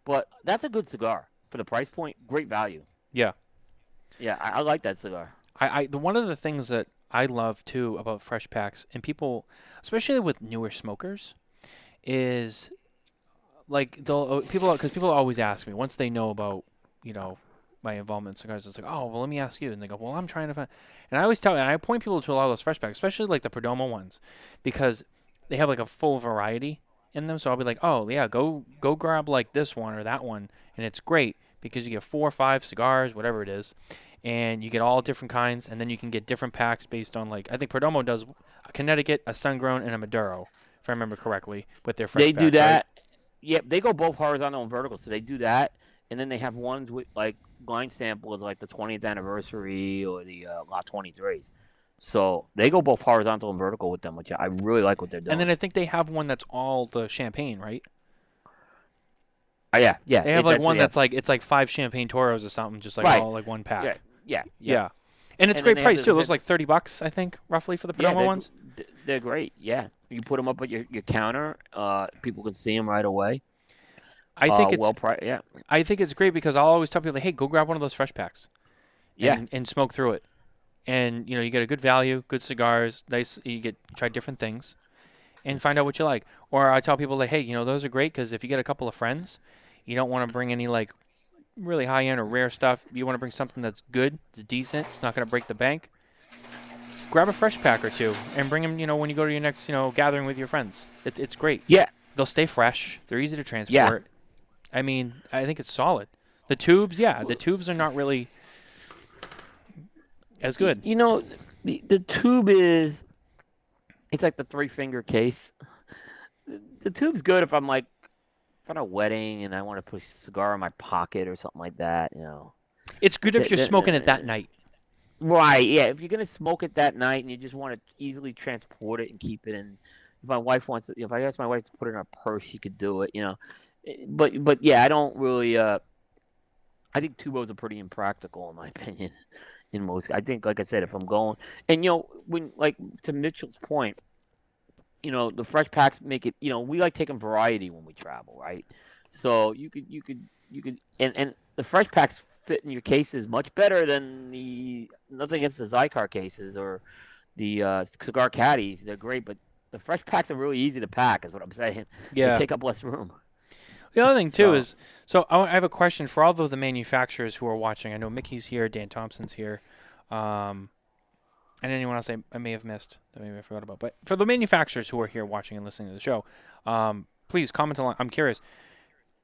S3: but that's a good cigar for the price point. Great value.
S2: Yeah.
S3: Yeah, I like that cigar.
S2: One of the things that I love too about fresh packs and people, especially with newer smokers, is like people always ask me once they know about my involvement in cigars. It's like, oh well, let me ask you, and they go, well, I'm trying to find, and I always tell, and I point people to a lot of those fresh packs, especially like the Perdomo ones, because they have like a full variety in them. So I'll be like, oh yeah, go grab like this one or that one, and it's great because you get 4 or 5 cigars, whatever it is, and you get all different kinds, and then you can get different packs based on, like, I think Perdomo does a Connecticut, a Sun-Grown, and a Maduro, if I remember correctly, with their fresh
S3: They
S2: packs,
S3: do that.
S2: right?
S3: Yeah, they go both horizontal and vertical, so they do that, and then they have ones with like line samples, like the 20th anniversary or the Lot 23s. So they go both horizontal and vertical with them, which I really like what they're doing.
S2: And then I think they have one that's all the champagne, right?
S3: Yeah.
S2: They have like one that's like, it's like 5 champagne Toros or something, just like
S3: Right.
S2: all like one pack.
S3: Yeah.
S2: And it's
S3: And then
S2: great
S3: they have
S2: price
S3: the-
S2: too. Those are like $30, I think, roughly for the Perdomo ones.
S3: They're great. Yeah, you put them up at your counter. People can see them right away.
S2: I think it's
S3: Yeah.
S2: I think it's great because I'll always tell people, hey, go grab one of those fresh packs.
S3: Yeah.
S2: And smoke through it. And you get a good value, good cigars, nice. Try different things, and find out what you like. Or I tell people like, hey, those are great because if you get a couple of friends, you don't want to bring any like really high end or rare stuff. You want to bring something that's good, it's decent, it's not going to break the bank. Grab a fresh pack or two and bring them. When you go to your next gathering with your friends, it's great.
S3: Yeah.
S2: They'll stay fresh. They're easy to transport. I mean, I think it's solid. The tubes, the tubes are not really as good.
S3: The tube is, it's like the 3-finger case. The tube's good if I'm like, at a wedding and I want to put a cigar in my pocket or something like that.
S2: It's good if you're smoking it that night.
S3: Right, yeah. If you're gonna smoke it that night and you just want to easily transport it and keep it in, if I ask my wife to put it in her purse, she could do it. But yeah, I don't really. I think tubos are pretty impractical in my opinion. I think, like I said, if I'm going, and when, like, to Mitchell's point, the fresh packs make it. We like taking variety when we travel, right? So you could, and the fresh packs fit in your cases much better than nothing against the Cigar cases or the cigar caddies. They're great, but the fresh packs are really easy to pack, is what I'm saying.
S2: Yeah.
S3: They take up less room.
S2: The other thing too is, I have a question for all of the manufacturers who are watching. I know Mickey's here, Dan Thompson's here, and anyone else I may have missed that maybe I forgot about. But for the manufacturers who are here watching and listening to the show, please comment along. I'm curious.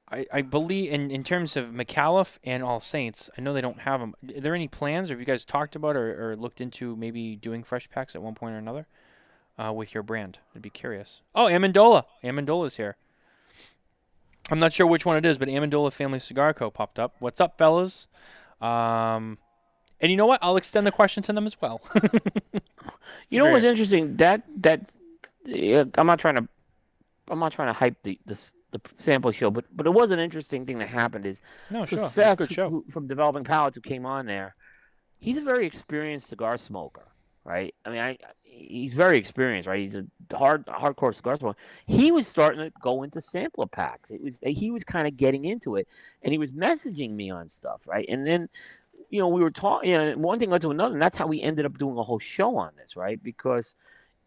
S2: I believe in terms of McAuliffe and All Saints, I know they don't have them. Are there any plans, or have you guys talked about or looked into maybe doing fresh packs at one point or another with your brand? I'd be curious. Oh, Amandola's here. I'm not sure which one it is, but Amendola Family Cigar Co. popped up. What's up, fellas? And you know what? I'll extend the question to them as well.
S3: What's interesting? I'm not trying to hype the sample show, but it was an interesting thing that happened. Seth,
S2: good show.
S3: From Developing Palates, who came on there, he's a very experienced cigar smoker, right? I mean, he's very experienced, right? He's a hardcore cigar smoker. He was starting to go into sampler packs. He was kind of getting into it, and he was messaging me on stuff, right? And then, we were talking. One thing led to another, and that's how we ended up doing a whole show on this, right? Because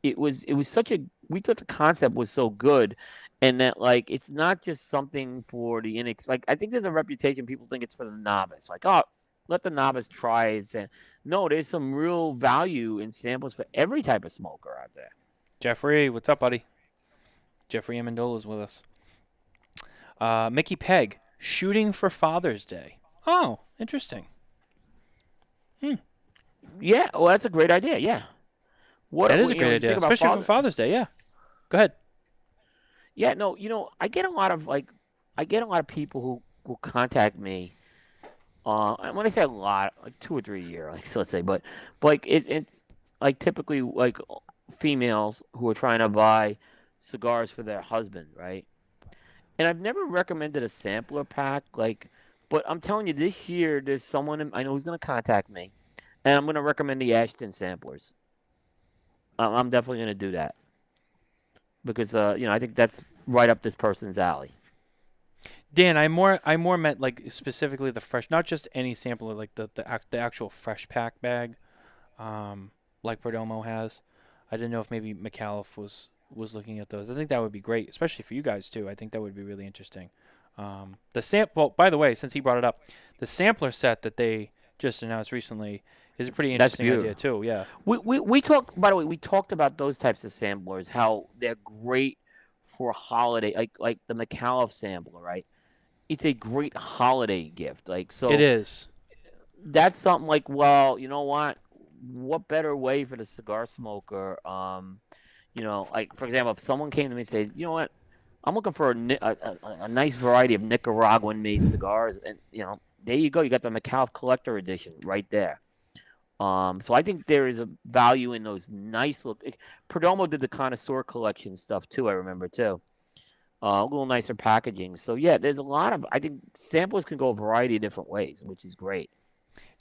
S3: it was we thought the concept was so good, and that, like, it's not just something for the like, I think there's a reputation, people think it's for the novice, like, oh, let the novice try it. And no, there's some real value in samples for every type of smoker out there.
S2: Jeffrey, what's up, buddy? Jeffrey Amendola's with us. Mickey Peg, shooting for Father's Day. Oh, interesting.
S3: Yeah, well, that's a great idea. Yeah,
S2: That is a great idea, especially for Father's Day. Yeah, go ahead.
S3: Yeah, no, I get a lot of people who will contact me. And when I say a lot, like 2 or 3 a year, like so let's say, but like it's like typically like females who are trying to buy cigars for their husband, right? And I've never recommended a sampler pack, like, but I'm telling you, this year there's someone I know who's going to contact me, and I'm going to recommend the Ashton samplers. I'm definitely going to do that because I think that's right up this person's alley.
S2: Dan, I more meant like specifically the fresh, not just any sampler, like the actual fresh pack bag, like Perdomo has. I didn't know if maybe McAuliffe was looking at those. I think that would be great, especially for you guys too. I think that would be really interesting. Well, by the way, since he brought it up, the sampler set that they just announced recently is a pretty interesting idea too. Yeah.
S3: We talked. By the way, we talked about those types of samplers, how they're great for a holiday, like the McAuliffe sampler, right? It's a great holiday gift. Like so,
S2: it is.
S3: That's something like, well, you know what? What better way for the cigar smoker? Like for example, if someone came to me and said, you know what, I'm looking for a nice variety of Nicaraguan made cigars, and there you go, you got the McAuliffe Collector Edition right there. So I think there is a value in those nice look. Perdomo did the Connoisseur collection stuff too. I remember too. A little nicer packaging. So yeah, there's a lot of. I think samplers can go a variety of different ways, which is great.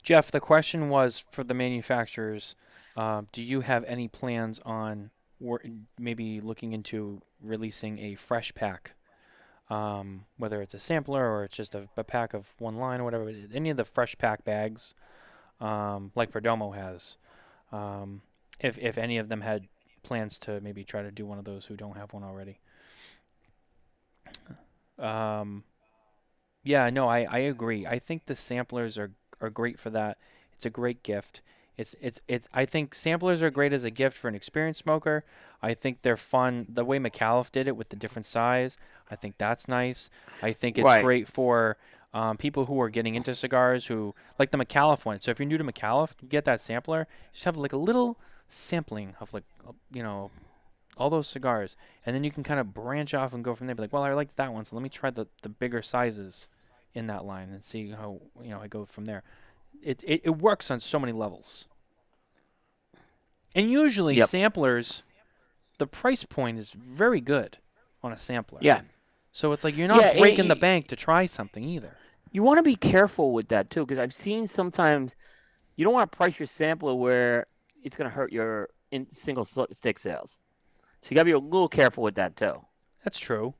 S2: Jeff, the question was for the manufacturers. Do you have any plans on maybe looking into releasing a fresh pack, whether it's a sampler or it's just a pack of one line or whatever? Any of the fresh pack bags, like Perdomo has. If any of them had plans to maybe try to do one of those who don't have one already. Yeah, no, I agree. I think the samplers are great for that. It's a great gift. It's I think samplers are great as a gift for an experienced smoker. I think they're fun. The way McAuliffe did it with the different size, I think that's nice. I think it's great for people who are getting into cigars who like the McAuliffe one. So if you're new to McAuliffe, you get that sampler. Just have like a little sampling of all those cigars, and then you can kind of branch off and go from there. Be like, well, I liked that one, so let me try the bigger sizes in that line and see how I go from there. It works on so many levels, and usually samplers, the price point is very good on a sampler.
S3: Yeah.
S2: So it's like you're not breaking the bank to try something either.
S3: You want to be careful with that too, because I've seen sometimes you don't want to price your sampler where it's going to hurt your single stick sales. So you got to be a little careful with that too.
S2: That's true,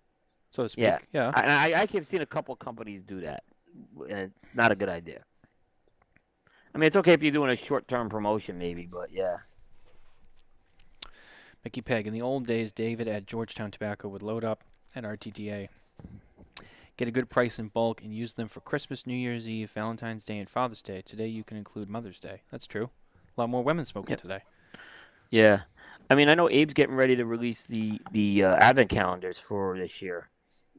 S2: so to speak. Yeah.
S3: I have seen a couple of companies do that, and it's not a good idea. I mean, it's okay if you're doing a short-term promotion, maybe, but yeah.
S2: Mickey Peg, in the old days, David at Georgetown Tobacco would load up at RTTA, get a good price in bulk, and use them for Christmas, New Year's Eve, Valentine's Day, and Father's Day. Today, you can include Mother's Day. That's true. A lot more women smoking today.
S3: Yeah. I mean, I know Abe's getting ready to release the advent calendars for this year.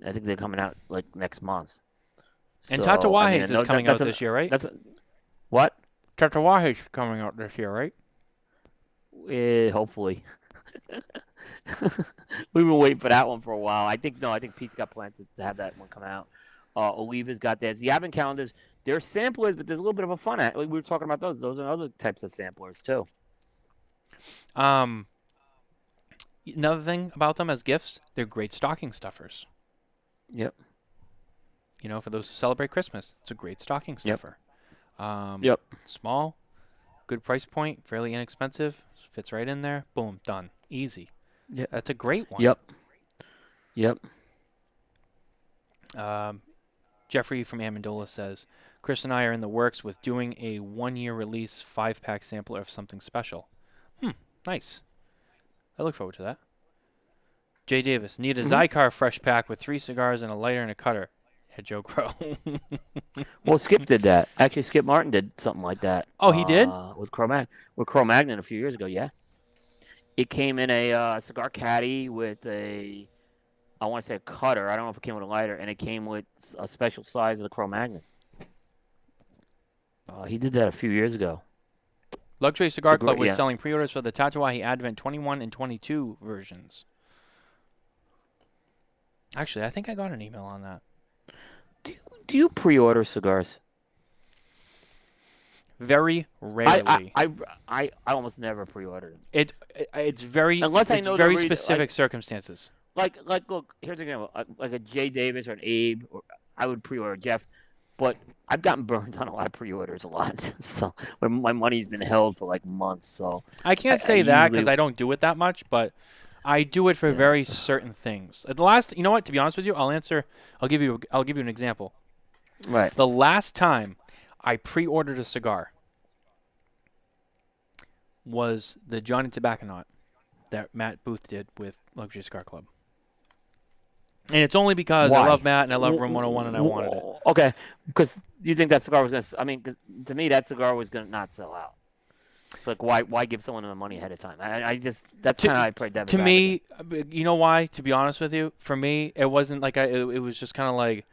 S3: I think they're coming out like next month.
S2: And Tatuajes is coming out this year, right?
S3: What?
S2: Tatuajes is coming out this year, right?
S3: Hopefully. We've been waiting for that one for a while. I think Pete's got plans to have that one come out. Oliva's got theirs. The advent calendars, they're samplers, but there's a little bit of a fun at. We were talking about those. Those are other types of samplers too.
S2: Another thing about them as gifts, they're great stocking stuffers.
S3: Yep.
S2: For those who celebrate Christmas, it's a great stocking stuffer.
S3: Yep.
S2: Small, good price point, fairly inexpensive, fits right in there. Boom, done. Easy.
S3: Yeah.
S2: That's a great one.
S3: Yep.
S2: Jeffrey from Amendola says, Chris and I are in the works with doing a 1-year release 5-pack sampler of something special. Nice. I look forward to that. Jay Davis, need a Cigar fresh pack with 3 cigars and a lighter and a cutter. Yeah, Joe Grow.
S3: Well, Skip did that. Actually, Skip Martin did something like that.
S2: Oh, he did?
S3: With Cro-Magnon a few years ago. Yeah, it came in a cigar caddy with I want to say a cutter. I don't know if it came with a lighter, and it came with a special size of the Cro-Magnon. He did that a few years ago.
S2: Luxury Cigar Club was
S3: yeah.
S2: selling pre-orders for the Tatuaje Advent 21 and 22 versions. Actually, I think I got an email on that.
S3: Do you pre-order cigars?
S2: Very rarely.
S3: I almost never pre-order them.
S2: It's very
S3: Unless I
S2: it's
S3: know
S2: very
S3: the
S2: specific circumstances.
S3: Like look, here's an example. Like a Jay Davis or an Abe, or I would pre-order Jeff, but I've gotten burned on a lot of pre-orders a lot. So when my money's been held for like months. So
S2: I can't say that because
S3: usually-
S2: I don't do it that much, but I do it for very certain things. The last, you know what? To be honest with you, I'll give you an example.
S3: Right.
S2: The last time I pre-ordered a cigar was the Johnny Tobacco that Matt Booth did with Luxury Cigar Club. And it's only because I love Matt and I love Room 101 and I wanted it.
S3: Okay, because you think that cigar was going to... I mean, 'cause to me, that cigar was going to not sell out. It's like, why give someone the money ahead of time? I just... That's kind of how I played that.
S2: To me, you know why? To be honest with you, for me, it wasn't like it was just kind of like,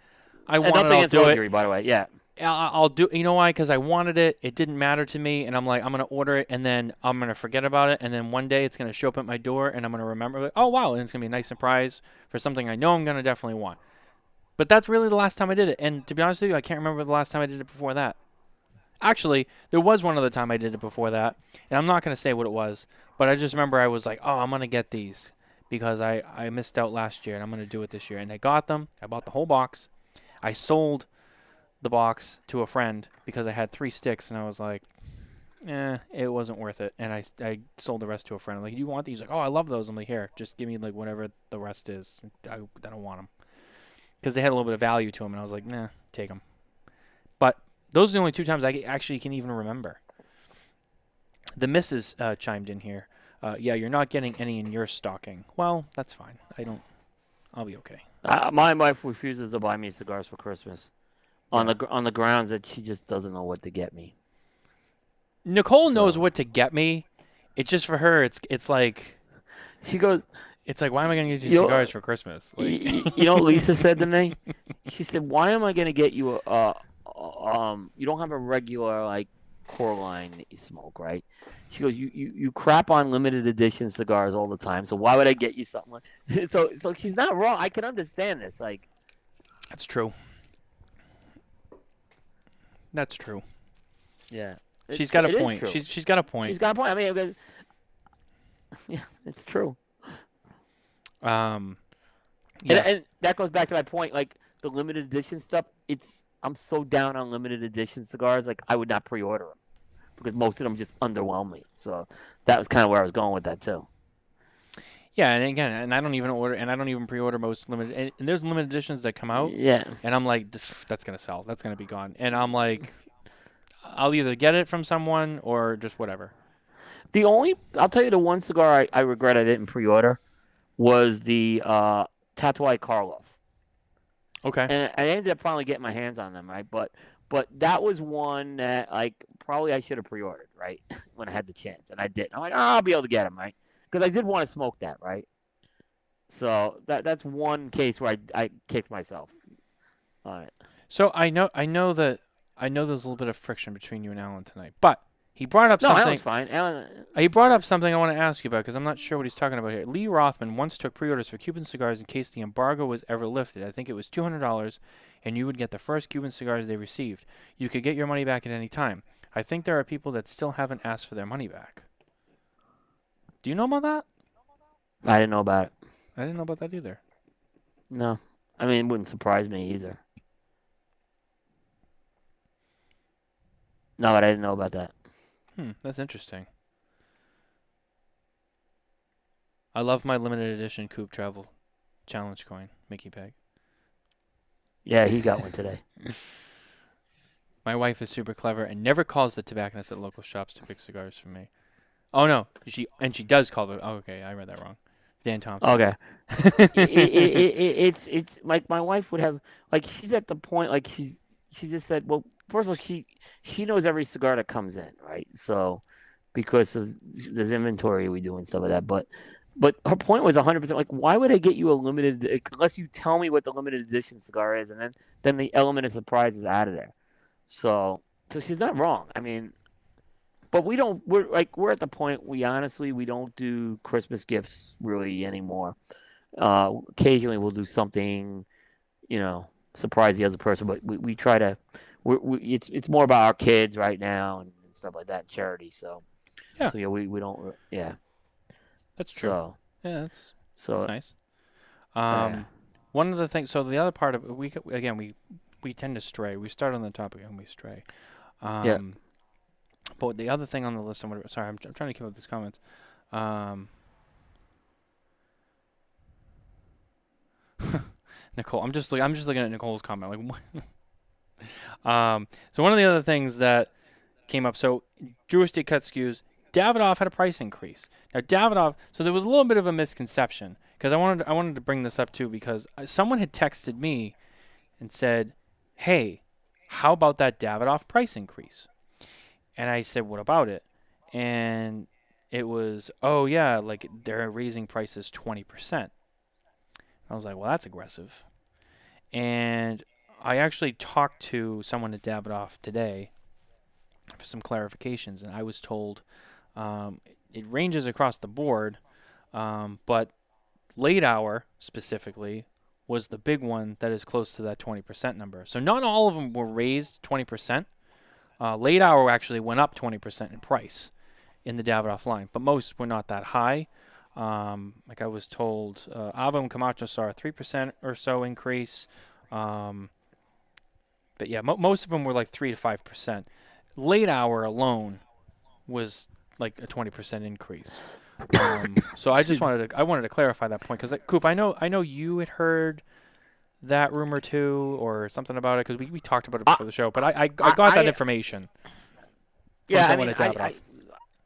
S2: I wanted it, I'll do
S3: luxury, by the way, yeah.
S2: I'll do. You know why? Because I wanted it. It didn't matter to me, and I'm like, I'm gonna order it, and then I'm gonna forget about it, and then one day it's gonna show up at my door, and I'm gonna remember, like, oh wow, and it's gonna be a nice surprise for something I know I'm gonna definitely want. But that's really the last time I did it, and to be honest with you, I can't remember the last time I did it before that. Actually, there was one other time I did it before that, and I'm not gonna say what it was, but I just remember I was like, oh, I'm gonna get these because I missed out last year, and I'm gonna do it this year, and I got them. I bought the whole box. I sold the box to a friend because I had 3 sticks, and I was like, it wasn't worth it. And I sold the rest to a friend. I'm like, do you want these? He's like, oh, I love those. I'm like, here, just give me like whatever the rest is. I don't want them because they had a little bit of value to them, and I was like, nah, take them. But those are the only 2 times I actually can even remember. The missus chimed in here. Yeah, you're not getting any in your stocking. Well, that's fine. I'll be okay.
S3: My wife refuses to buy me cigars for Christmas. On the grounds that she just doesn't know what to get me.
S2: Nicole knows what to get me. It's just for her. It's like
S3: she goes.
S2: It's like, why am I going to get you cigars for Christmas? Like,
S3: you know what Lisa said to me? She said, "Why am I going to get you you don't have a regular like core line that you smoke, right?" She goes, "You crap on limited edition cigars all the time. So why would I get you something like?" So she's not wrong. I can understand this. Like,
S2: that's true. That's true.
S3: Yeah.
S2: She's got a point. She's got a point.
S3: She's got a point. I mean, yeah, it's true.
S2: Yeah.
S3: And that goes back to my point. Like the limited edition stuff, I'm so down on limited edition cigars. Like I would not pre-order them because most of them just underwhelm me. So that was kind of where I was going with that too.
S2: Yeah, and again, I don't even pre-order most limited. And there's limited editions that come out.
S3: Yeah.
S2: And I'm like, that's gonna sell. That's gonna be gone. And I'm like, I'll either get it from someone or just whatever.
S3: I'll tell you the one cigar I regret I didn't pre-order was the Tatuaje Karlov.
S2: Okay.
S3: And I ended up finally getting my hands on them, right? But that was one that like probably I should have pre-ordered, right, when I had the chance, and I didn't. I'm like, I'll be able to get them, right? Because I did want to smoke that, right? So that's one case where I kicked myself. All right.
S2: So I know there's a little bit of friction between you and Alan tonight, but he brought up something.
S3: No, Alan's fine. Alan.
S2: He brought up something I want to ask you about because I'm not sure what he's talking about here. Lee Rothman once took pre-orders for Cuban cigars in case the embargo was ever lifted. I think it was $200, and you would get the first Cuban cigars they received. You could get your money back at any time. I think there are people that still haven't asked for their money back. Do you know about that?
S3: I didn't know about it.
S2: I didn't know about that either.
S3: No. I mean, it wouldn't surprise me either. No, but I didn't know about that.
S2: That's interesting. I love my limited edition Coop Travel Challenge coin, Mickey Peg.
S3: Yeah, he got one today.
S2: My wife is super clever and never calls the tobacconists at local shops to pick cigars for me. Oh no, she does call them. Oh, okay, I read that wrong. Dan Thompson.
S3: Okay. It's like my wife would have, like, she's at the point, like, she just said, well, first of all, she knows every cigar that comes in, right? So because of this inventory we do and stuff like that, but her point was 100%, like, why would I get you a limited, unless you tell me what the limited edition cigar is, and then the element of surprise is out of there. So she's not wrong. I mean, but we're at the point, we don't do Christmas gifts really anymore. Occasionally we'll do something, surprise the other person, but we try to, it's more about our kids right now and stuff like that, charity. So
S2: Yeah.
S3: So yeah, we don't, yeah.
S2: That's true.
S3: So
S2: yeah, that's
S3: so
S2: nice.
S3: yeah.
S2: One of the things. So the other part of we tend to stray. We start on the topic and we stray.
S3: Yeah.
S2: But the other thing on the list, I'm trying to keep up with these comments. Nicole, I'm just looking at Nicole's comment. Like, so one of the other things that came up. So Drew Estate cut skews. Davidoff had a price increase. Now Davidoff. So there was a little bit of a misconception because I wanted to bring this up too because someone had texted me and said, "Hey, how about that Davidoff price increase?" And I said, "What about it?" And it was, "Oh yeah, like they're raising prices 20%." I was like, "Well, that's aggressive." And I actually talked to someone at Davidoff today for some clarifications, and I was told it ranges across the board, but late hour specifically was the big one that is close to that 20% number. So not all of them were raised 20%. Late hour actually went up 20% in price in the Davidoff line, but most were not that high. Like I was told, Ava and Camacho saw a 3% or so increase. But yeah, most of them were like 3 to 5%. Late hour alone was like a 20% increase. So I wanted to clarify that point because Coop, I know you had heard that rumor too or something about it because we talked about it before the show, but I got that information.
S3: Yeah,
S2: someone at Davidoff.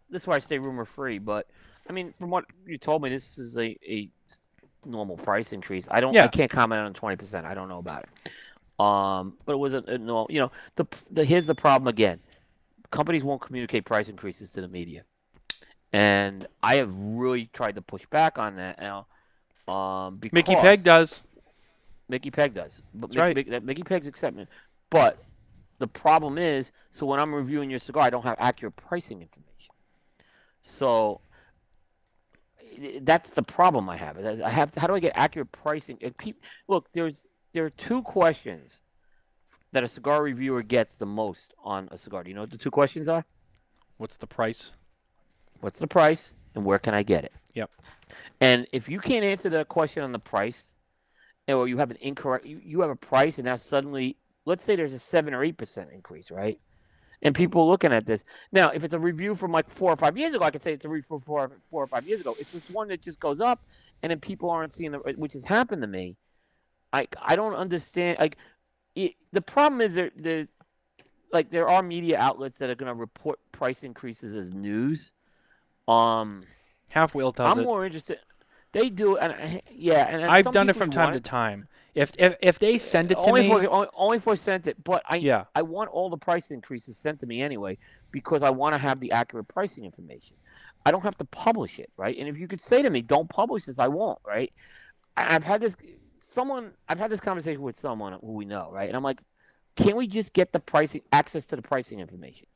S3: This is why I stay rumor free, but I mean, from what you told me, this is a normal price increase. I can't comment on 20%. I don't know about it. But it was a no. Here's the problem again. Companies won't communicate price increases to the media, and I have really tried to push back on that now. Because
S2: Mickey Peg does.
S3: Mickey Peg does. But
S2: That's right.
S3: Mickey Peg's accepting. But the problem is, so when I'm reviewing your cigar, I don't have accurate pricing information. So that's the problem I have. How do I get accurate pricing? Look, there are two questions that a cigar reviewer gets the most on a cigar. Do you know what the two questions are?
S2: What's the price?
S3: What's the price, and where can I get it?
S2: Yep.
S3: And if you can't answer the question on the price, or you have an incorrect, you have a price, and now suddenly, let's say there's a 7 or 8% increase, right? And people are looking at this. Now, if it's a review from like 4 or 5 years ago, I could say it's a review from 4 or 5 years ago. If it's one that just goes up, and then people aren't seeing which has happened to me, I don't understand. Like, the problem is there are media outlets that are going to report price increases as news.
S2: Half Wheel does it.
S3: I'm more interested. They do, and
S2: I've done it from time to time. If they send it to me,
S3: only for sent it. But I want all the price increases sent to me anyway because I want to have the accurate pricing information. I don't have to publish it, right? And if you could say to me, "Don't publish this," I won't, right? I've had this conversation with someone who we know, right? And I'm like, "Can we just get the pricing access to the pricing information?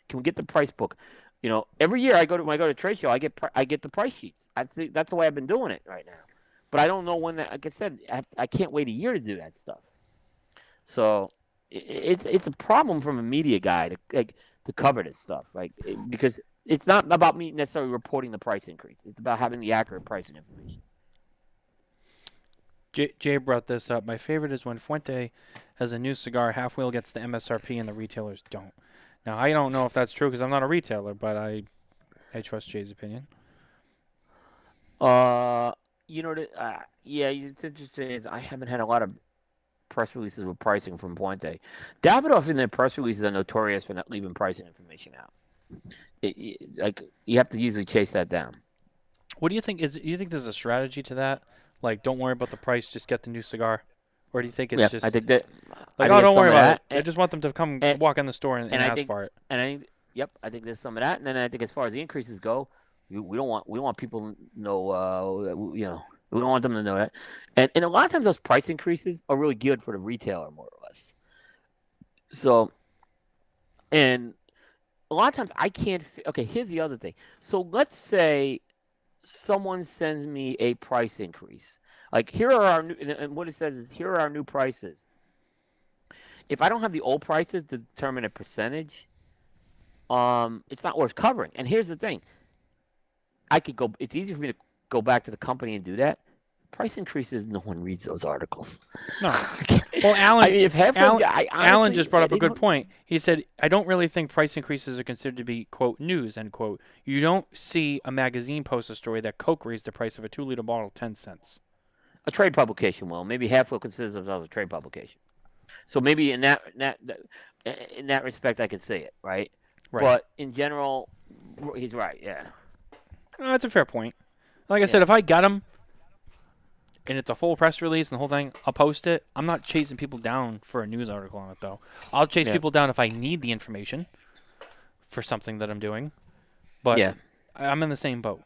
S3: Can we get the price book?" Every year when I go to a trade show, I get the price sheets. That's the way I've been doing it right now. But I don't know when that. Like I said, I can't wait a year to do that stuff. So it's a problem from a media guy to cover this stuff, because it's not about me necessarily reporting the price increase. It's about having the accurate pricing information.
S2: Jay brought this up. My favorite is when Fuente has a new cigar, Half Wheel gets the MSRP and the retailers don't. Now, I don't know if that's true because I'm not a retailer, but I trust Jay's opinion.
S3: It's interesting. I haven't had a lot of press releases with pricing from Puente. Davidoff in their press releases are notorious for not leaving pricing information out. You have to usually chase that down.
S2: What do you think? Do you think there's a strategy to that? Like, don't worry about the price, just get the new cigar, or do you think it's
S3: Yeah,
S2: just
S3: I think that.
S2: like,
S3: I
S2: oh,
S3: think
S2: don't
S3: some
S2: worry
S3: of
S2: about it.
S3: that,
S2: I just want them to come
S3: and,
S2: walk in the store and
S3: I
S2: ask
S3: think,
S2: for it.
S3: and I think, yep, I think there's some of that, and then I think as far as the increases go, we don't want people to know, we don't want them to know that, and a lot of times those price increases are really good for the retailer more or less. So, and a lot of times I can't. Okay, here's the other thing. So let's say someone sends me a price increase. Like here are our new, and what it says is here are our new prices. If I don't have the old prices to determine a percentage, it's not worth covering. And here's the thing: I could go. It's easy for me to go back to the company and do that. Price increases, no one reads those articles.
S2: No. Well, Alan,
S3: I mean, if half
S2: Alan,
S3: honestly,
S2: Alan just brought up a good point. He said, I don't really think price increases are considered to be, quote, news, end quote. You don't see a magazine post a story that Coke raised the price of a 2-liter bottle 10 cents.
S3: A trade publication will. Maybe half will consider themselves a trade publication. So maybe in that respect, I could say it, right? But in general, he's right, yeah.
S2: No, that's a fair point. Like I said, if I got them, and it's a full press release and the whole thing, I'll post it. I'm not chasing people down for a news article on it, though. I'll chase people down if I need the information for something that I'm doing. But I'm in the same boat.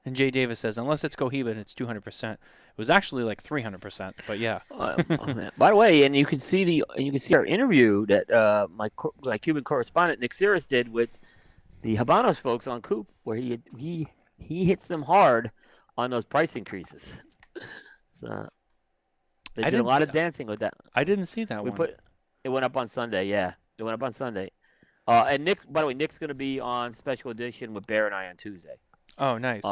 S2: And Jay Davis says, unless it's Cohiba and it's 200%. It was actually like 300%, but yeah.
S3: By the way, and you can see our interview that my Cuban correspondent Nick Cirrus did with the Habanos folks on Coop, where he hits them hard on those price increases. So they did a lot of dancing with that.
S2: I didn't see that one.
S3: It went up on Sunday. Yeah, it went up on Sunday. And Nick, by the way, Nick's going to be on special edition with Bear and I on Tuesday.
S2: Oh, nice.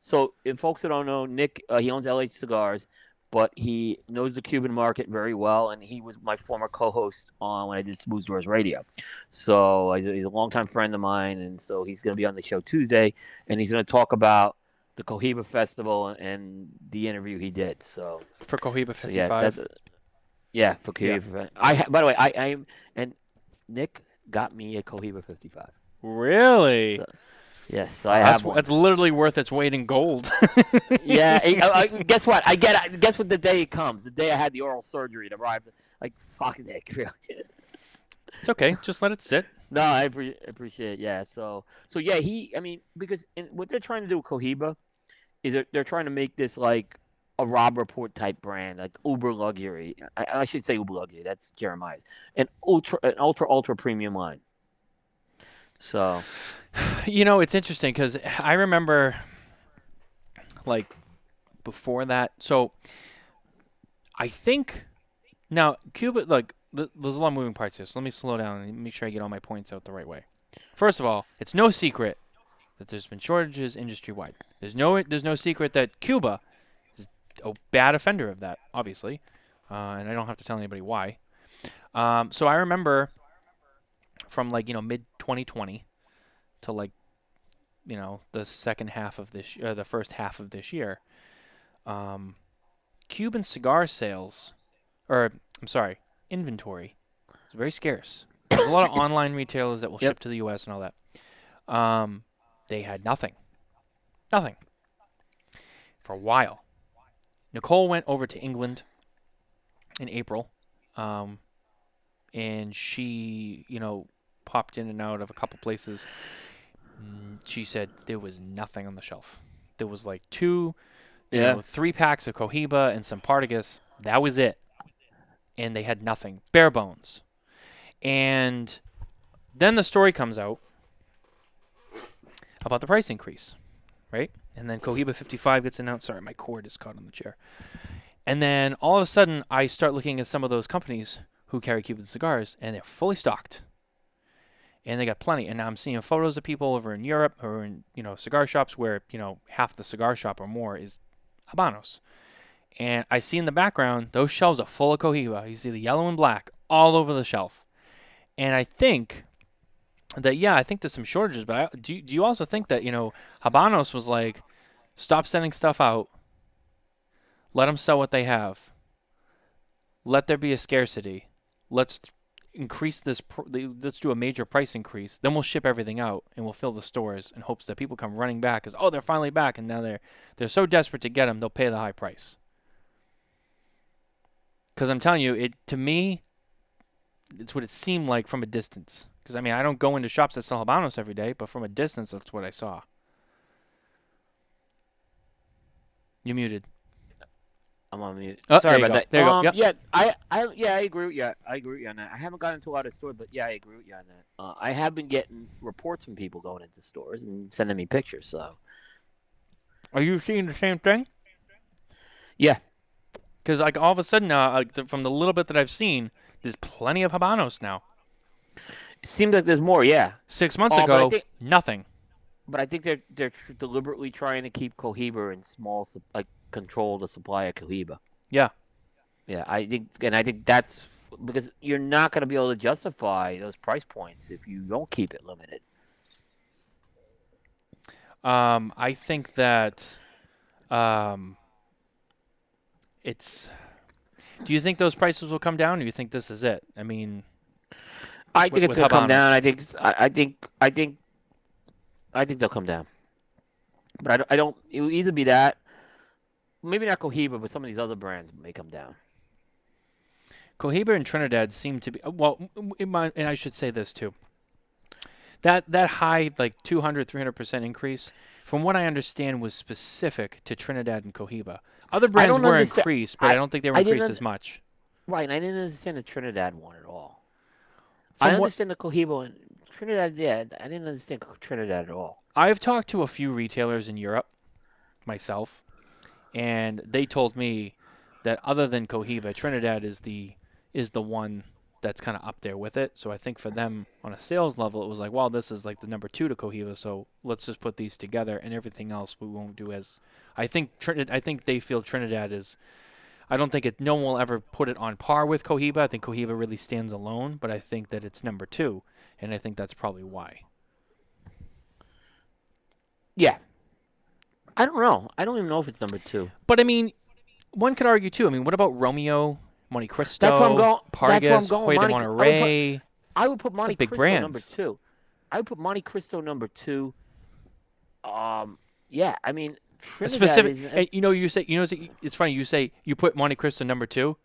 S3: So if folks that don't know, Nick, he owns LH Cigars, but he knows the Cuban market very well, and he was my former co-host on when I did Smooth Doors Radio. So he's a longtime friend of mine, and so he's going to be on the show Tuesday, and he's going to talk about the Cohiba Festival and the interview he did. So
S2: for Cohiba 55.
S3: So for Cohiba. Yeah. By the way, I and Nick got me a Cohiba 55.
S2: Really?
S3: So, yes, so I have one.
S2: That's literally worth its weight in gold.
S3: Yeah. Guess what? Guess what the day it comes? The day I had the oral surgery, it arrives. Like, fuck Nick, really.
S2: It's okay. Just let it sit.
S3: No, I appreciate it. Yeah. So yeah, because what they're trying to do with Cohiba is they're trying to make this like a Rob Report type brand, like uber luxury. I should say uber luxury. That's Jeremiah's. An ultra premium line. So,
S2: it's interesting because I remember, like, before that. So, I think now Cuba, like, there's a lot of moving parts here. So let me slow down and make sure I get all my points out the right way. First of all, it's no secret that there's been shortages industry wide. There's no secret that Cuba is a bad offender of that, obviously, and I don't have to tell anybody why. So I remember from mid 2020 to the second half of the first half of this year, Cuban cigar sales, inventory is very scarce. There's a lot of online retailers that will ship to the U.S. and all that. They had nothing for a while. Nicole went over to England in April, and she, popped in and out of a couple places. She said there was nothing on the shelf. There was like 3 packs of Cohiba and some Partagas. That was it. And they had nothing. Bare bones. And then the story comes out about the price increase, right? And then Cohiba 55 gets announced. Sorry, my cord is caught on the chair. And then all of a sudden, I start looking at some of those companies who carry Cuban cigars, and they're fully stocked. And they got plenty. And now I'm seeing photos of people over in Europe or in, cigar shops where, half the cigar shop or more is Habanos. And I see in the background, those shelves are full of Cohiba. You see the yellow and black all over the shelf. And I think that, I think there's some shortages. But do you also think that, Habanos was like, stop sending stuff out. Let them sell what they have. Let there be a scarcity. Let's, increase this. Let's do a major price increase. Then we'll ship everything out and we'll fill the stores in hopes that people come running back. Because they're finally back, and now they're so desperate to get them, they'll pay the high price. Because I'm telling you, to me, it's what it seemed like from a distance. Because I mean, I don't go into shops that sell Habanos every day, but from a distance, that's what I saw. You muted.
S3: I'm on mute.
S2: Oh,
S3: Sorry
S2: there you
S3: about
S2: go.
S3: that.
S2: There you go. Yep.
S3: Yeah, I agree with you. I agree with you on that. I haven't gotten into a lot of stores, but yeah, I agree with you on that. I have been getting reports from people going into stores and sending me pictures. So,
S2: Are you seeing the same thing?
S3: yeah,
S2: Because like all of a sudden now, from the little bit that I've seen, there's plenty of Habanos now.
S3: it seems like there's more. Yeah,
S2: 6 months
S3: but I
S2: ago,
S3: think-
S2: nothing.
S3: but I think they're deliberately trying to keep Cohiba in small, control the supply of Cohiba.
S2: Yeah.
S3: Yeah, I think that's because you're not going to be able to justify those price points if you don't keep it limited.
S2: I think that it's. Do you think those prices will come down, or do you think this is it? I mean,
S3: I think it's
S2: with
S3: going to come
S2: Habanos.
S3: down. I think they'll come down. But I don't. It will either be that, maybe not Cohiba, but some of these other brands may come down.
S2: Cohiba and Trinidad seem to be and I should say this too. That high 200-300% increase, from what I understand, was specific to Trinidad and Cohiba. Other brands were increased, but I don't think they were increased as much.
S3: Right, and I didn't understand the Trinidad one at all.
S2: From
S3: I
S2: what-
S3: understand the Cohiba one. Trinidad, yeah, I didn't understand Trinidad at all.
S2: I've talked to a few retailers in Europe myself, and they told me that other than Cohiba, Trinidad is the one that's kind of up there with it. So I think for them on a sales level, it was like, well, this is like the number 2 to Cohiba, so let's just put these together, and everything else we won't do as. I think they feel Trinidad is. I don't think no one will ever put it on par with Cohiba. I think Cohiba really stands alone, but I think that it's number 2, and I think that's probably why.
S3: Yeah. I don't know. I don't even know if it's number 2.
S2: But I mean, one could argue too. I mean, what about Romeo, Monte Cristo,
S3: That's where I'm going.
S2: Pargas, Hoy de Monterey?
S3: I would put Monte
S2: big
S3: Cristo
S2: brands.
S3: number 2. I would put Monte Cristo number 2. Yeah, I mean,
S2: A
S3: Trinidad
S2: specific.
S3: is,
S2: And, it's funny. You say you put Monte Cristo number 2.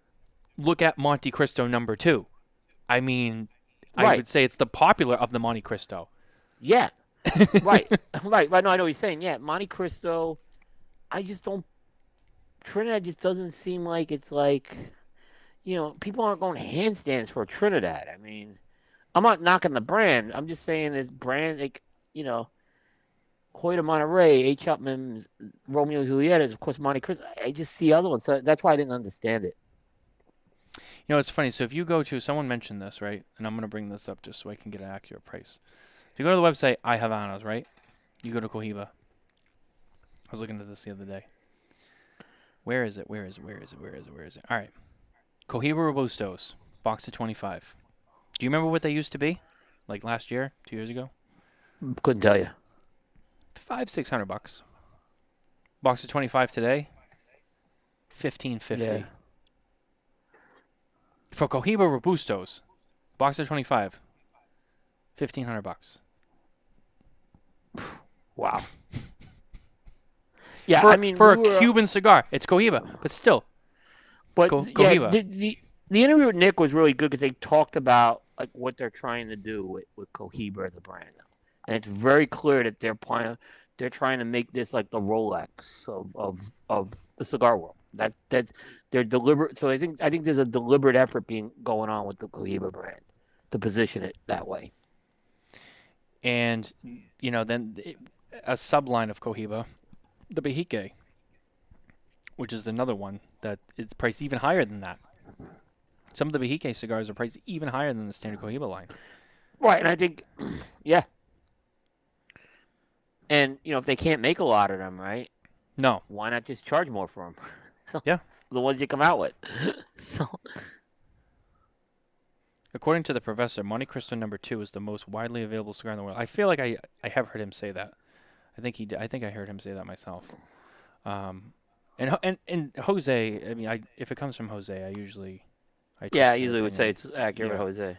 S2: Look at Monte Cristo number 2. I mean, I
S3: Right.
S2: would say it's the popular of the Monte Cristo.
S3: yeah, right. No, I know what you're saying. Yeah, Monte Cristo. I just don't. Trinidad just doesn't seem like it's like, people aren't going handstands for Trinidad. I mean, I'm not knocking the brand. I'm just saying this brand, Hoy de Monterey, H. Upman's, Romeo and Juliet is, of course, Monte Cristo. I just see other ones, so that's why I didn't understand it.
S2: It's funny. So if you go to, someone mentioned this, right? And I'm going to bring this up just so I can get an accurate price. If you go to the website, iHavanos, right? You go to Cohiba. I was looking at this the other day. Where is it? All right. Cohiba Robustos, box of 25. Do you remember what they used to be? Like last year, 2 years ago?
S3: Couldn't tell you.
S2: $500-600. Box of 25 today, $1,550.
S3: Yeah.
S2: For Cohiba Robustos, box of 25, $1,500.
S3: Wow. Yeah,
S2: For,
S3: I mean,
S2: for
S3: we
S2: a
S3: were-
S2: Cuban cigar, it's Cohiba, but still.
S3: But
S2: Cohiba.
S3: the interview with Nick was really good because they talked about what they're trying to do with Cohiba as a brand, and it's very clear that they're trying to make this like the Rolex of the cigar world. That's they're deliberate. So I think there's a deliberate effort going on with the Cohiba brand to position it that way.
S2: And, then a subline of Cohiba, the Bejique, which is another one that is priced even higher than that. Some of the Bejique cigars are priced even higher than the standard Cohiba line.
S3: Right, and I think, yeah. And, if they can't make a lot of them, right,
S2: No.
S3: why not just charge more for them?
S2: Yeah.
S3: The ones you come out with. So,
S2: According to the professor, Monte Cristo number 2 is the most widely available cigar in the world. I feel like I have heard him say that. I think he did. I think I heard him say that myself. And Jose, I mean, if it comes from Jose, I usually
S3: I usually would say it's accurate,
S2: Yeah.
S3: Jose.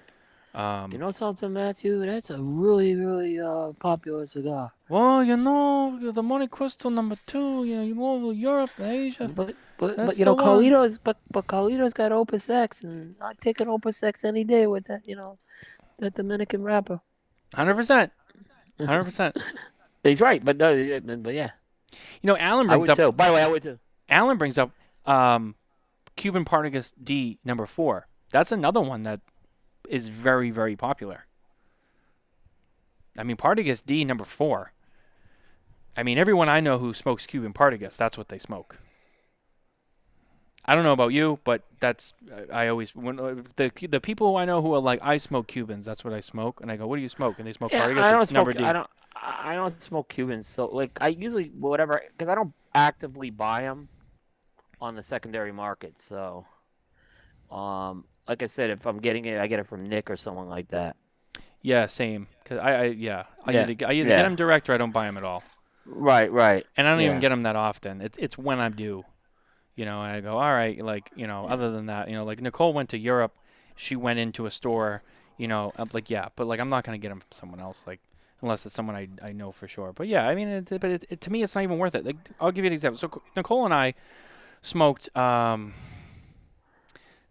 S3: You know something, Matthew? That's a really, really popular cigar.
S2: Well, the Monte Cristo #2. You go over Europe, Asia.
S3: But
S2: That's
S3: you
S2: the
S3: know
S2: one.
S3: Carlito's got Opus X, and I'd take an Opus X any day with that. That Dominican wrapper.
S2: 100%. 100%.
S3: He's right, but no, but yeah,
S2: Alan
S3: I
S2: brings
S3: would
S2: up.
S3: too. By the way, I would too.
S2: Alan brings up Cuban Partagas D #4. That's another one that is very, very popular. I mean, Partagas D #4. I mean, everyone I know who smokes Cuban Partagas, that's what they smoke. I don't know about you, but that's I always when the people who I know who are like, I smoke Cubans, that's what I smoke, and I go, what do you smoke? And they smoke
S3: Yeah,
S2: Partagas.
S3: I don't
S2: It's
S3: smoke.
S2: D.
S3: I don't smoke Cubans, so like I usually whatever because I don't actively buy them on the secondary market. So, like I said, if I'm getting it, I get it from Nick or someone like that.
S2: Yeah, same. Cause I either get
S3: Yeah.
S2: them direct or I don't buy them at all.
S3: Right.
S2: And I don't even
S3: Yeah.
S2: get them that often. It's when I'm due, and I go, all right, like other than that, like Nicole went to Europe, she went into a store, I'm like but like I'm not gonna get them from someone else, like unless it's someone I know for sure. But yeah, I mean, to me, it's not even worth it. Like I'll give you an example. So Nicole and I smoked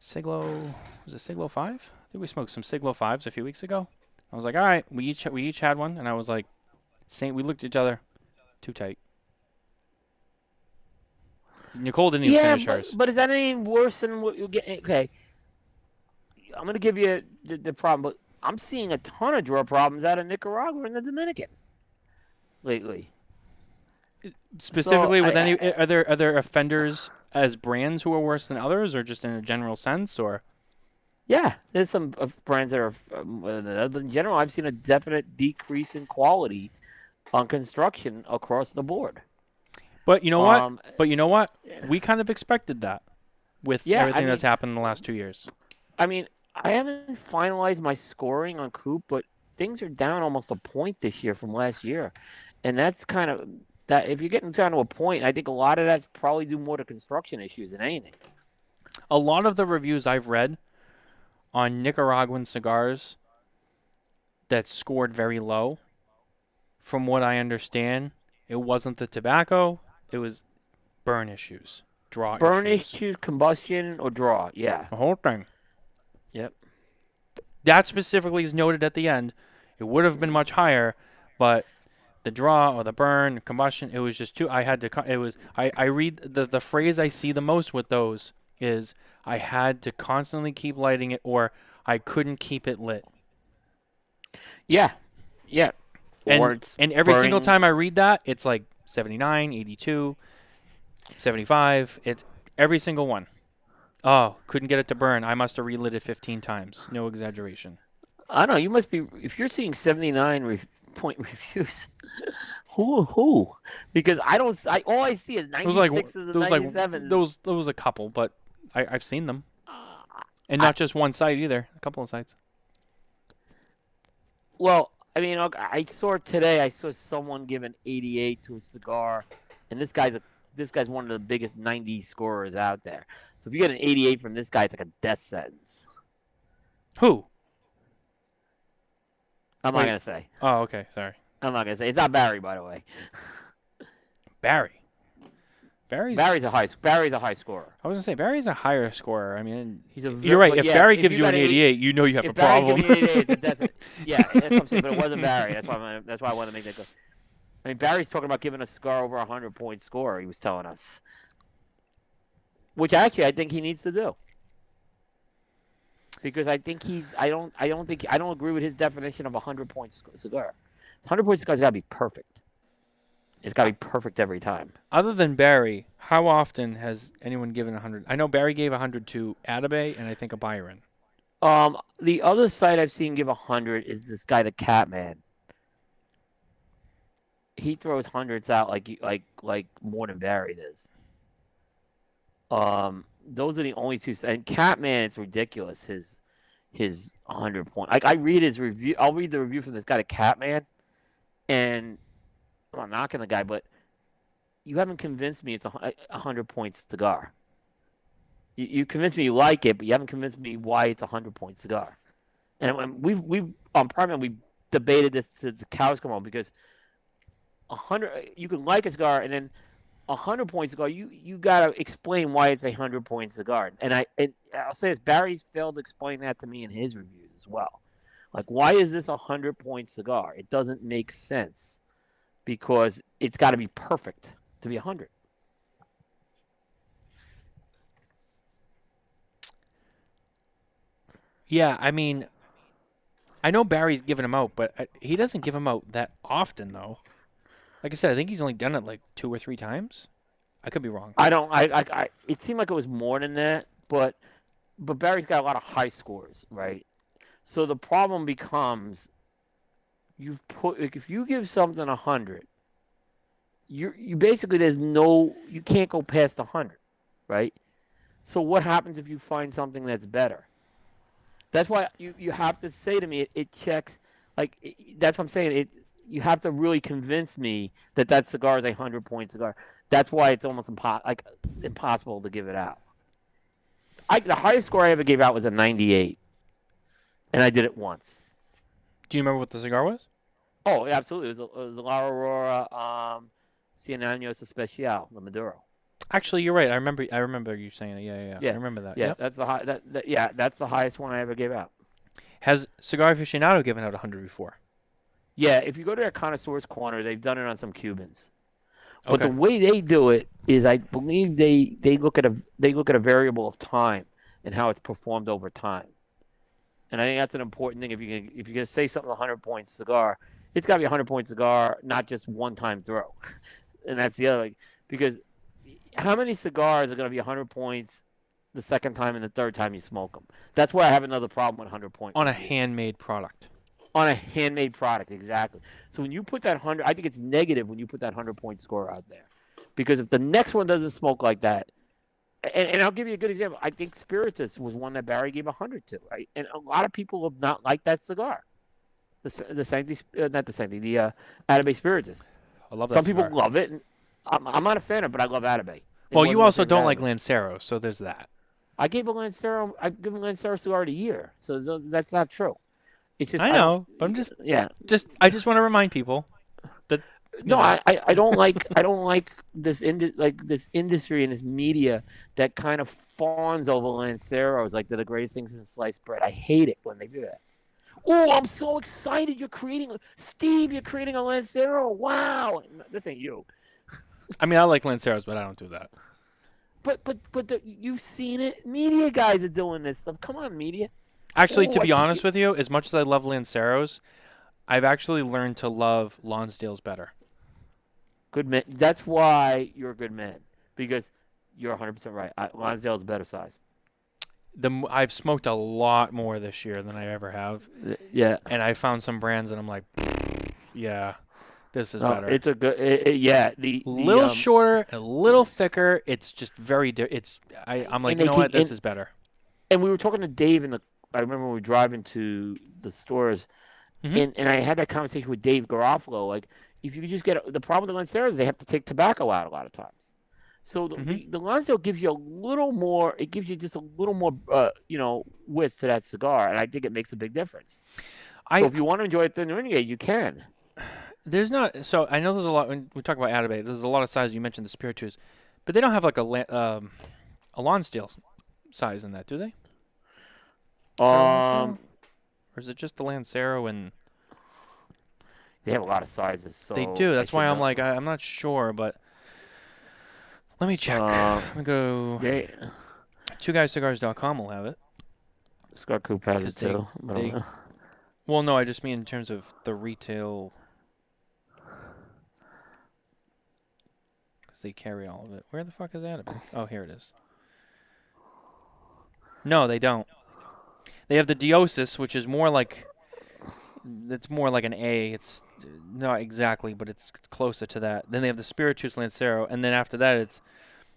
S2: Siglo. Was it Siglo 5? I think we smoked some Siglo 5s a few weeks ago. I was like, all right, we each had one, and I was like, we looked at each other, too tight. Nicole didn't even finish hers.
S3: But is that any worse than what you get? Okay, I'm gonna give you the problem, but I'm seeing a ton of draw problems out of Nicaragua and the Dominican lately.
S2: Specifically, with any are there offenders as brands who are worse than others, or just in a general sense, or?
S3: Yeah, there's some brands that are. In general, I've seen a definite decrease in quality on construction across the board.
S2: But you know what?
S3: Yeah.
S2: We kind of expected that with everything that's happened in the last 2 years.
S3: I mean, I haven't finalized my scoring on Coop, but things are down almost a point this year from last year, and that's kind of that. If you're getting down to a point, I think a lot of that's probably due more to construction issues than anything.
S2: A lot of the reviews I've read on Nicaraguan cigars that scored very low, from what I understand, it wasn't the tobacco, it was burn issues, draw
S3: issues, combustion, or draw. Yeah.
S2: The whole thing.
S3: Yep.
S2: That specifically is noted at the end. It would have been much higher, but the draw or the burn, combustion, it was just too. I read the phrase I see the most with those is I had to constantly keep lighting it or I couldn't keep it lit.
S3: Yeah.
S2: And every single time I read that, it's like 79, 82, 75. It's every single one. Oh, couldn't get it to burn. I must have relit it 15 times. No exaggeration.
S3: I don't know. You must be, if you're seeing 79 point reviews, who? Because all I see is 96s and 97s.
S2: Those was a couple, but I've seen them. And not just one site either. A couple of sites.
S3: Well, I mean, I saw someone give an 88 to a cigar, and this guy's one of the biggest 90 scorers out there. So if you get an 88 from this guy, it's like a death sentence.
S2: Who?
S3: I'm not gonna say.
S2: Oh, okay. Sorry.
S3: I'm not gonna say. It's not Barry, by the way.
S2: Barry's
S3: a high scorer.
S2: I was gonna say Barry's a higher scorer. I mean,
S3: you're
S2: right. If Barry gives you an 88, you know you have a problem.
S3: If Barry gives you an 88, that's it. Yeah, that's what I'm saying. But it wasn't Barry. That's why I wanted to make that go. I mean, Barry's talking about giving a cigar over 100-point score. He was telling us, which actually I think he needs to do, because I think I don't agree with his definition of a 100-point cigar. 100-point cigar's got to be perfect. It's got to be perfect every time.
S2: Other than Barry, how often has anyone given 100? I know Barry gave 100 to Atabey and I think a Byron.
S3: The other site I've seen give 100 is this guy, the Catman. He throws hundreds out like more than Barry does. Those are the only two. And Catman, it's ridiculous. His 100-point. Like I read his review. I'll read the review from this guy, the Catman, and I'm not knocking the guy, but you haven't convinced me it's a 100-point cigar. You convinced me you like it, but you haven't convinced me why it's a 100-point cigar. we've on Prime, we debated this to the cows come home because 100 you can like a cigar and then 100-point cigar you gotta explain why it's a 100-point cigar. And I'll say this, Barry's failed to explain that to me in his reviews as well. Like, why is this a 100-point cigar? It doesn't make sense because it's got to be perfect to be 100.
S2: Yeah, I mean, I know Barry's giving them out, but he doesn't give them out that often, though. Like I said, I think he's only done it like 2 or 3 times. I could be wrong.
S3: I don't. I it seemed like it was more than that, but Barry's got a lot of high scores, right? So the problem becomes, if you give something 100, you basically you can't go past 100, right? So what happens if you find something that's better? That's why you have to say to me it checks. That's what I'm saying. You have to really convince me that cigar is a 100-point cigar. That's why it's almost impossible to give it out. The highest score I ever gave out was a 98, and I did it once.
S2: Do you remember what the cigar was?
S3: Oh, absolutely. It was a La Aurora 100 Años Especial, the Maduro.
S2: Actually, you're right. I remember you saying it. Yeah. I remember that.
S3: Yeah,
S2: yep.
S3: that's the high. That's the highest one I ever gave out.
S2: Has Cigar Aficionado given out 100 before?
S3: Yeah, if you go to their connoisseurs corner, they've done it on some Cubans. But
S2: Okay.
S3: the way they do it is, I believe they look at a variable of time and how it's performed over time. And I think that's an important thing. If you're gonna say something 100-point cigar, it's got to be a 100-point cigar, not just one time throw. And that's the other, because how many cigars are going to be 100 points the second time and the third time you smoke them? That's why I have another problem with 100-point.
S2: On a handmade product.
S3: On a handmade product, exactly. So when you put that 100, I think it's negative when you put that 100-point score out there. Because if the next one doesn't smoke like that, and I'll give you a good example. I think Spiritus was one that Barry gave 100 to, right? And a lot of people have not liked that cigar. The Atabey Spiritus.
S2: I love that
S3: Some
S2: cigar.
S3: people love it. And I'm not a fan of it, but I love Atabey.
S2: Well, you also don't like Lancero, so there's that.
S3: I gave a Lancero cigar of the year, so that's not true. It's just
S2: I know, but I'm just I just want to remind people that
S3: I don't like this industry and this media that kind of fawns over Lanceros like they're the greatest things in sliced bread. I hate it when they do that. Oh, I'm so excited! You're creating a Lancero. Wow, this ain't you.
S2: I mean, I like Lanceros, but I don't do that.
S3: But you've seen it. Media guys are doing this stuff. Come on, media.
S2: Actually, to be honest with you, as much as I love Lanceros, I've actually learned to love Lonsdales better.
S3: Good man. That's why you're a good man, because you're 100% right. Lonsdale is a better size.
S2: I've smoked a lot more this year than I ever have.
S3: Yeah.
S2: And I found some brands that I'm like, yeah, this is better.
S3: It's a good, the
S2: little shorter, a little thicker. It's just very. I'm like, you know what? This is better.
S3: And we were talking to Dave I remember we were driving to the stores, and I had that conversation with Dave Garofalo. Like, if you could just get the problem with the Lanceros, they have to take tobacco out a lot of times. So the Lonsdale gives you a little more. It gives you just a little more, width to that cigar, and I think it makes a big difference. So if you want to enjoy it, then you can.
S2: There's not. So I know there's a lot when we talk about Atabey. There's a lot of sizes. You mentioned the Spiritus, but they don't have like a Lonsdale size in that, do they? Or is it just the Lancero and?
S3: They have a lot of sizes. So
S2: they do. That's why I'm like I'm not sure, but let me check. Let me go. TwoGuysCigars.com will have it.
S3: Cigar Coop has it too.
S2: Well, no, I just mean in terms of the retail, because they carry all of it. Where the fuck is that? Oh, here it is. No, they don't. They have the Diosis, which is more like, it's more like an A. It's not exactly, but it's closer to that. Then they have the Spiritus Lancero, and then after that it's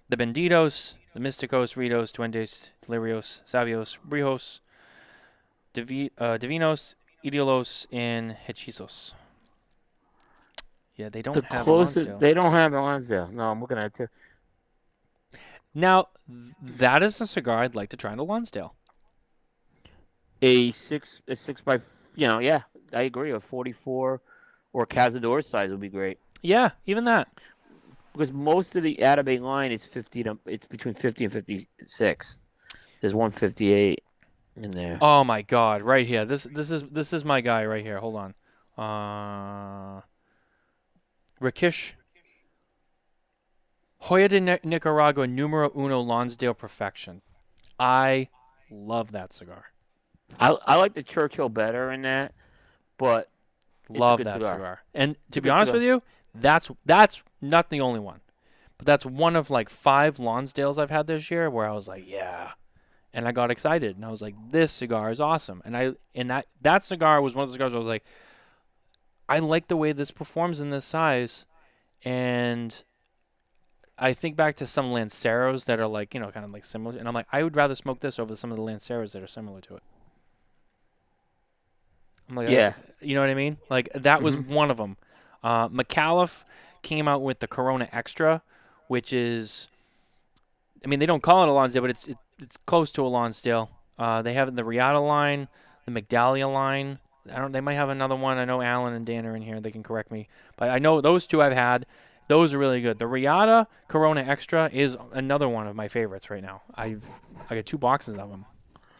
S2: the Benditos, the Mysticos, Ritos, Duendes, Delirios, Sabios, Brijos, Divinos, Idiolos, and Hechizos. Yeah, they don't have a Lonsdale.
S3: They don't have a Lonsdale. No, I'm looking at it too.
S2: Now, that is a cigar I'd like to try in a Lonsdale.
S3: a 6 by, yeah, I agree. A 44 or Cazador size would be great.
S2: Yeah, even that.
S3: Because most of the Atabey line is 50 to, it's between 50 and 56. There's 158 in there.
S2: Oh my God! Right here. This is my guy right here. Hold on. Rakesh Hoya de Nicaragua Numero Uno Lonsdale Perfection. I love that cigar.
S3: I like the Churchill better in that, but
S2: Love
S3: it's a
S2: that
S3: good
S2: cigar. And to
S3: a
S2: be
S3: good
S2: honest
S3: cigar.
S2: with you, that's not the only one, but that's one of like 5 Lonsdales I've had this year where I was like, yeah, and I got excited and I was like, this cigar is awesome. And that cigar was one of the cigars where I was like, I like the way this performs in this size, and I think back to some Lanceros that are like, kind of like similar, and I'm like, I would rather smoke this over some of the Lanceros that are similar to it. I'm like,
S3: Yeah.
S2: you know what I mean? Like that was
S3: Mhm.
S2: one of them. McAuliffe came out with the Corona Extra, which is, I mean, they don't call it a Lonsdale, but it's close to a Lonsdale. They have the Riata line, the Migdalia line. They might have another one. I know Alan and Dan are in here. They can correct me, but I know those two I've had. Those are really good. The Riata Corona Extra is another one of my favorites right now. I got 2 boxes of them.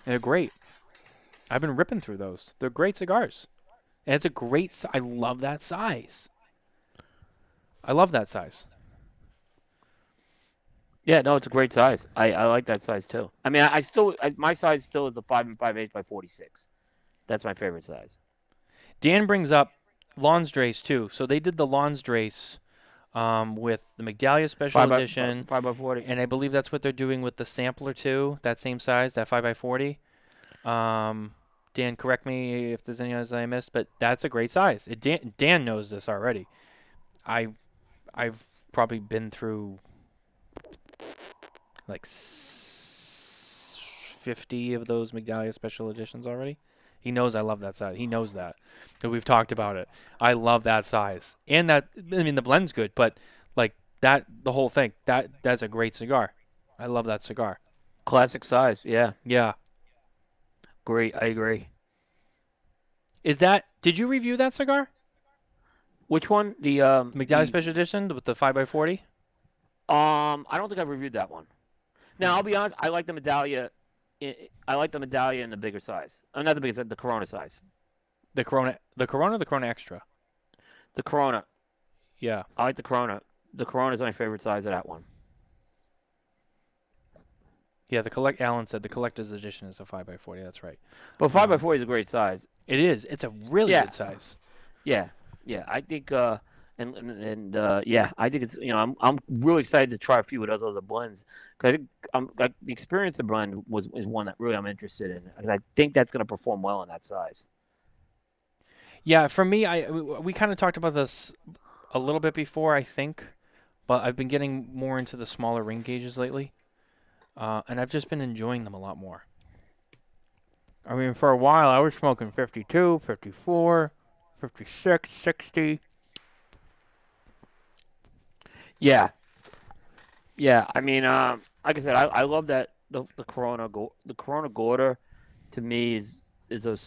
S2: They're great. I've been ripping through those. They're great cigars. And it's a great I love that size. I love that size.
S3: Yeah, no, it's a great size. I like that size too. I mean, my size still is the 5 and 5/8 by 46. That's my favorite size.
S2: Dan brings up Lonsdrace too. So they did the Lonsdrace with the Migdalia Special
S3: 5 by
S2: Edition.
S3: 5x40.
S2: And I believe that's what they're doing with the sampler too. That same size, that 5x40. Dan, correct me if there's any others that I missed, but that's a great size. Dan knows this already. I've probably been through like 50 of those Migdalia Special Editions already. He knows I love that size. He knows that. So we've talked about it. I love that size. And that, I mean, the blend's good, but like that, the whole thing, that's a great cigar. I love that cigar.
S3: Classic size. Yeah.
S2: Yeah.
S3: Great. I agree.
S2: Did you review that cigar?
S3: Which one? The
S2: Migdalia Special Edition with the 5x40?
S3: I don't think I've reviewed that one. Now, I'll be honest. I like the Medallia. I like the Medallia in the bigger size. Not the bigger size, the Corona size.
S2: The Corona, or the Corona Extra?
S3: The Corona.
S2: Yeah.
S3: I like the Corona. The Corona is my favorite size of that one.
S2: Yeah, Alan said the collector's edition is a 5x40. That's right.
S3: But 5x40 is a great size.
S2: It is. It's a really good size.
S3: Yeah. I think yeah, I think it's I'm really excited to try a few of those other blends because I think the experience of blend is one that really I'm interested in because I think that's going to perform well in that size.
S2: Yeah, for me, we kind of talked about this a little bit before, I think, but I've been getting more into the smaller ring gauges lately, and I've just been enjoying them a lot more. I mean, for a while, I was smoking 52, 54, 56, 60.
S3: Yeah. I mean, like I said, I love that the Corona Gorda to me is a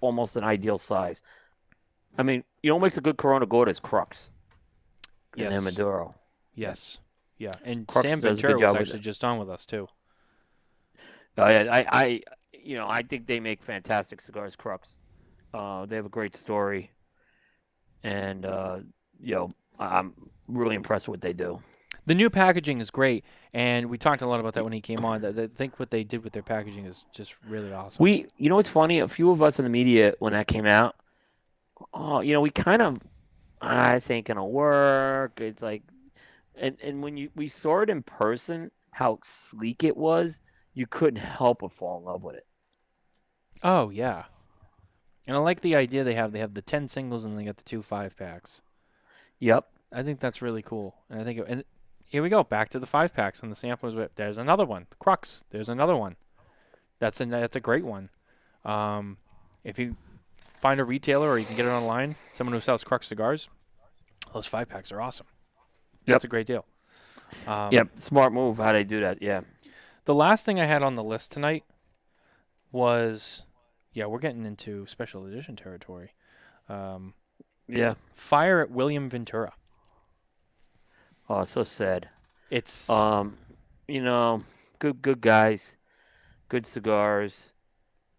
S3: almost an ideal size. I mean, what makes a good Corona Gorda is Crux.
S2: Yes.
S3: And Maduro.
S2: Yes. Yeah. And
S3: Crux
S2: Sam
S3: does a
S2: Ventura
S3: good
S2: was
S3: job with
S2: actually
S3: it.
S2: just on with us too.
S3: Oh yeah, I think they make fantastic cigars, Crux. They have a great story, and I'm really impressed with what they do.
S2: The new packaging is great, and we talked a lot about that when he came on. I think what they did with their packaging is just really awesome.
S3: What's funny? A few of us in the media when that came out, we kind of, this ain't gonna work. It's like, and when we saw it in person, how sleek it was, you couldn't help but fall in love with it.
S2: Oh yeah, and I like the idea they have. They have the 10 singles and they got the 2 5-packs.
S3: Yep.
S2: I think that's really cool, and and here we go back to the 5-packs and the samplers. There's another one, the Crux. There's another one. That's a great one. If you find a retailer or you can get it online, someone who sells Crux cigars, those 5-packs are awesome.
S3: Yep.
S2: That's a great deal.
S3: Yep, smart move how they do that. Yeah.
S2: The last thing I had on the list tonight was yeah, we're getting into special edition territory.
S3: Yeah.
S2: Fire at William Ventura.
S3: Oh, so sad.
S2: It's
S3: You know, good guys, good cigars.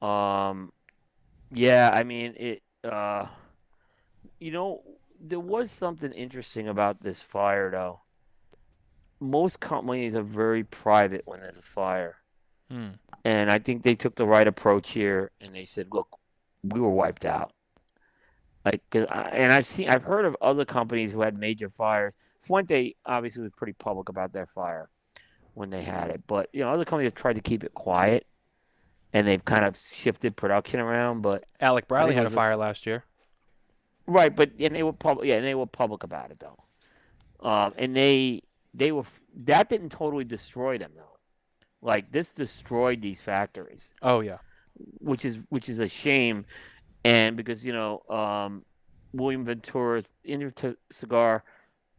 S3: Yeah, I mean it. You know, there was something interesting about this fire, though. Most companies are very private when there's a fire, and I think they took the right approach here, and they said, "Look, we were wiped out." Like, I've heard of other companies who had major fires. Fuente obviously was pretty public about their fire when they had it, but other companies have tried to keep it quiet, and they've kind of shifted production around. But
S2: Alec
S3: I
S2: Bradley
S3: think it
S2: had a
S3: was
S2: fire last year.
S3: right, but and they were public. Yeah, and they were public about it though. And they were that didn't totally destroy them though. Like this destroyed these factories,
S2: Oh yeah.
S3: which is a shame. And because William Ventura's Inner Cigar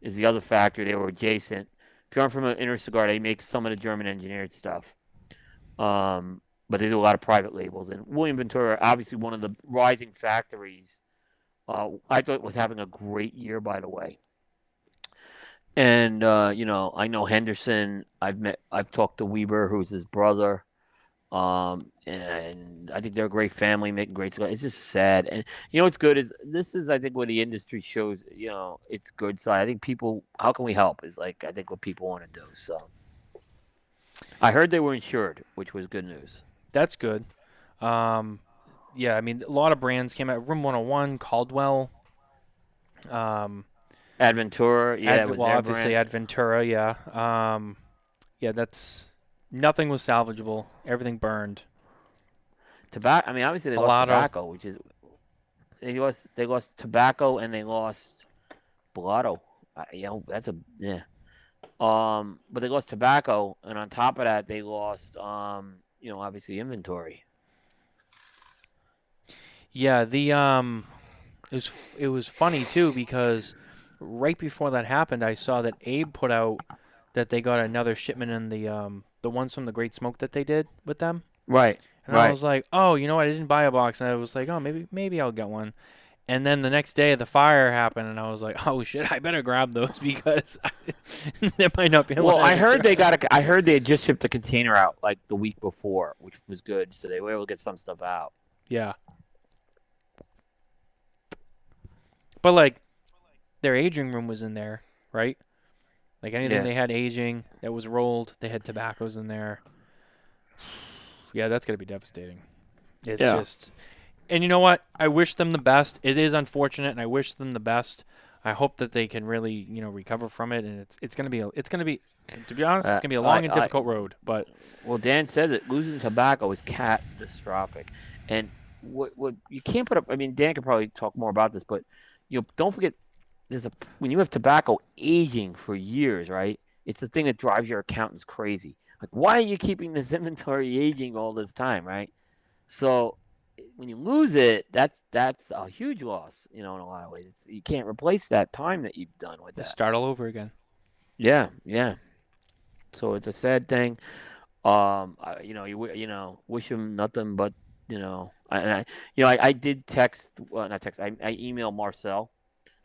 S3: is the other factory. They were adjacent. If you aren't from Inner Cigar, they make some of the German engineered stuff. But they do a lot of private labels. And William Ventura, obviously one of the rising factories. I thought was having a great year, by the way. And I know Henderson. I've talked to Weber, who's his brother. And I think they're a great family, making great cigars. It's just sad. And what's good is this is I think where the industry shows its good side. I think people, how can we help? Is like I think what people want to do. So I heard they were insured, which was good news.
S2: That's good. Yeah, I mean, a lot of brands came out. Room 101, Caldwell.
S3: Adventura, yeah, it was their
S2: obviously
S3: brand.
S2: Adventura, yeah. Yeah, nothing was salvageable. Everything burned.
S3: Tobacco. I mean, obviously they lost Tobacco, which is they lost Tobacco and they lost Blotto. That's a yeah. But they lost Tobacco, and on top of that, they lost obviously inventory.
S2: Yeah, it was funny too because right before that happened, I saw that Abe put out that they got another shipment in the ones from the Great Smoke that they did with them.
S3: Right.
S2: And I was like, oh, you know what? I didn't buy a box, and I was like, oh, maybe I'll get one. And then the next day, the fire happened, and I was like, oh shit, I better grab those because there might not be.
S3: Well, I heard I heard they had just shipped a container out like the week before, which was good, so they were able to get some stuff out.
S2: Yeah. But like, their aging room was in there, right? Like anything they had aging that was rolled, they had tobaccos in there. Yeah, that's gonna be devastating. It's just, and you know what? I wish them the best. It is unfortunate, and I wish them the best. I hope that they can really, recover from it, and it's gonna be to be honest, it's gonna be a long and difficult road. But
S3: Dan said that losing Tobacco is catastrophic, and what you can't put up. I mean, Dan could probably talk more about this, but don't forget, when you have tobacco aging for years, right? It's the thing that drives your accountants crazy. Like, why are you keeping this inventory aging all this time, right? So when you lose it, that's a huge loss, in a lot of ways. You can't replace that time that you've done with that.
S2: Start all over again.
S3: Yeah. So it's a sad thing. Wish him nothing but, I did text, well, not text, I emailed Marcel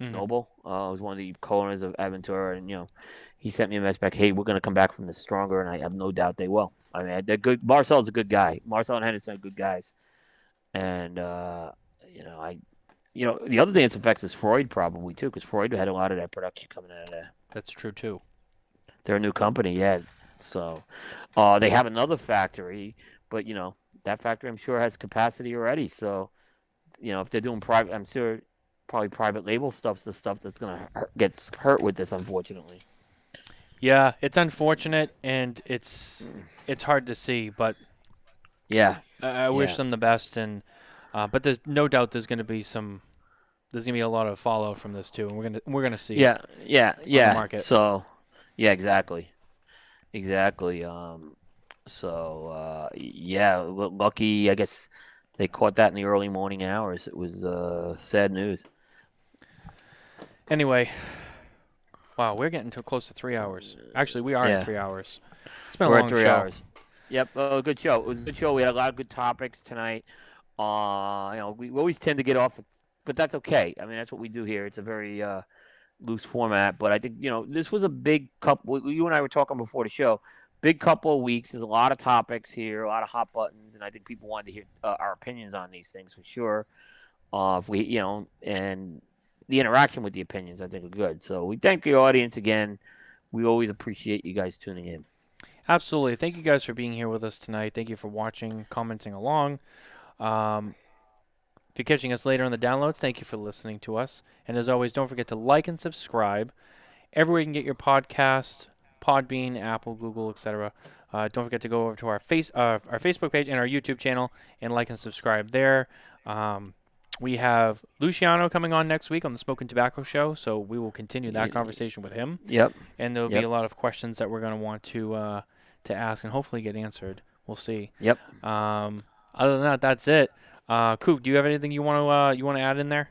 S3: Noble, who's one of the co-owners of Aventura, and, he sent me a message back, hey, we're going to come back from this stronger, and I have no doubt they will. I mean, they're good. Marcel's a good guy. Marcel and Henderson are good guys. And, the other thing that affects is Freud probably, too, because Freud had a lot of that production coming out of there.
S2: That's true, too.
S3: They're a new company, yeah. So they have another factory, but, that factory, I'm sure, has capacity already. So, if they're doing private, I'm sure probably private label stuff's the stuff that's going to get hurt with this, unfortunately.
S2: Yeah, it's unfortunate, and it's hard to see, but
S3: yeah,
S2: I wish them the best, and but there's no doubt there's going to be a lot of fallout from this too, and we're gonna see.
S3: Yeah.
S2: On the market.
S3: So, yeah, exactly. Lucky, I guess they caught that in the early morning hours. It was sad news.
S2: Anyway. Wow, we're getting close to 3 hours. Actually, we are at 3 hours. It's been a
S3: We're
S2: long
S3: at 3
S2: show.
S3: hours. Yep, good show. It was a good show. We had a lot of good topics tonight. We always tend to get off, but that's okay. I mean, that's what we do here. It's a very loose format, but I think this was a big couple. You and I were talking before the show. Big couple of weeks. There's a lot of topics here, a lot of hot buttons, and I think people wanted to hear our opinions on these things for sure. If we, and the interaction with the opinions, I think are good. So we thank the audience again. We always appreciate you guys tuning in.
S2: Absolutely. Thank you guys for being here with us tonight. Thank you for watching, commenting along. If you're catching us later on the downloads, thank you for listening to us. And as always, don't forget to like and subscribe everywhere you can get your podcast, Podbean, Apple, Google, etc. Don't forget to go over to our Facebook page and our YouTube channel and like and subscribe there. We have Luciano coming on next week on the Smokin Tabacco show, so we will continue that conversation with him.
S3: Yep.
S2: And there will be a lot of questions that we're going to want to ask and hopefully get answered. We'll see.
S3: Yep.
S2: Other than that, that's it. Coop, do you have anything you want to add in there?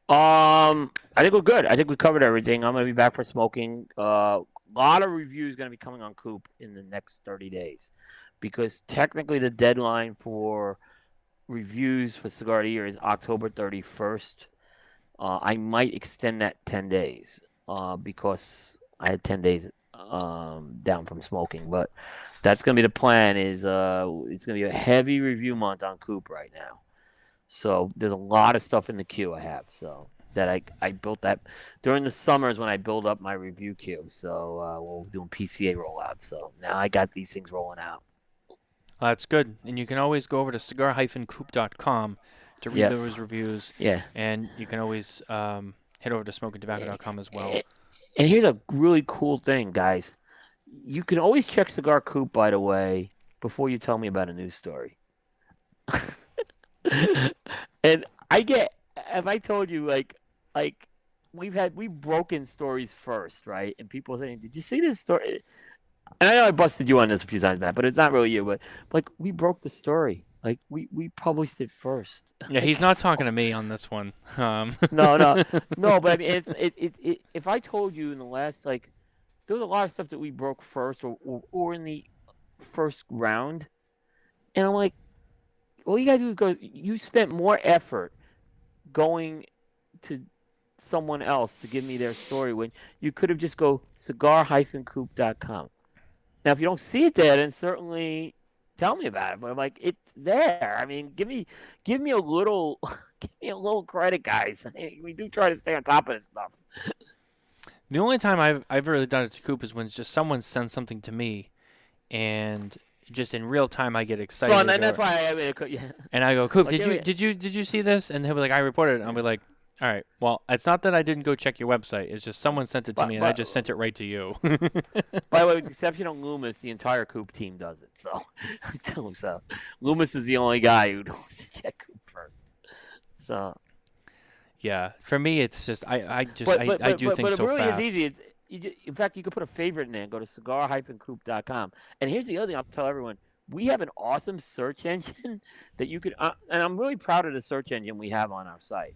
S3: I think we're good. I think we covered everything. I'm going to be back for smoking. A lot of reviews going to be coming on Coop in the next 30 days because technically the deadline for reviews for Cigar of the Year is October 31st. I might extend that 10 days because I had 10 days down from smoking, but that's going to be the plan. Is it's going to be a heavy review month on Coop right now. So there's a lot of stuff in the queue I have. So that I built that during the summers when I build up my review queue. So we're doing PCA rollouts. So now I got these things rolling out.
S2: That's good. And you can always go over to cigar-coop.com to read those reviews.
S3: Yeah.
S2: And you can always head over to smokingtobacco.com as well.
S3: And here's a really cool thing, guys. You can always check Cigar Coop, by the way, before you tell me about a news story. And if I told you, like we've broken stories first, right? And people saying, did you see this story? And I know I busted you on this a few times, Matt, but it's not really you. But like, we broke the story. Like, we published it first.
S2: Yeah, he's not talking to me on this one.
S3: No. But I mean, if I told you in the last, like, there was a lot of stuff that we broke first or in the first round, and I'm like, all you gotta do is go. You spent more effort going to someone else to give me their story when you could have just go cigar-coop.com. Now, if you don't see it there, then certainly tell me about it. But I'm like, it's there. I mean, give me a little, credit, guys. We do try to stay on top of this stuff.
S2: The only time I've really done it to Coop is when it's just someone sends something to me, and just in real time I get excited.
S3: Well, and that's why I mean, yeah.
S2: And I go, Coop,
S3: Like,
S2: did you see this? And he'll be like, I reported it. And I'll be like, all right. Well, it's not that I didn't go check your website. It's just someone sent it to me, and I just sent it right to you.
S3: By the way, with the exception of Loomis, the entire Coop team does it. So I tell him so. Loomis is the only guy who knows to check Coop first. So
S2: yeah, for me, it's just I do things so fast.
S3: But it really is easy. In fact, you can put a favorite in there and go to cigar-coop.com. And here's the other thing I'll tell everyone. We have an awesome search engine that you could and I'm really proud of the search engine we have on our site.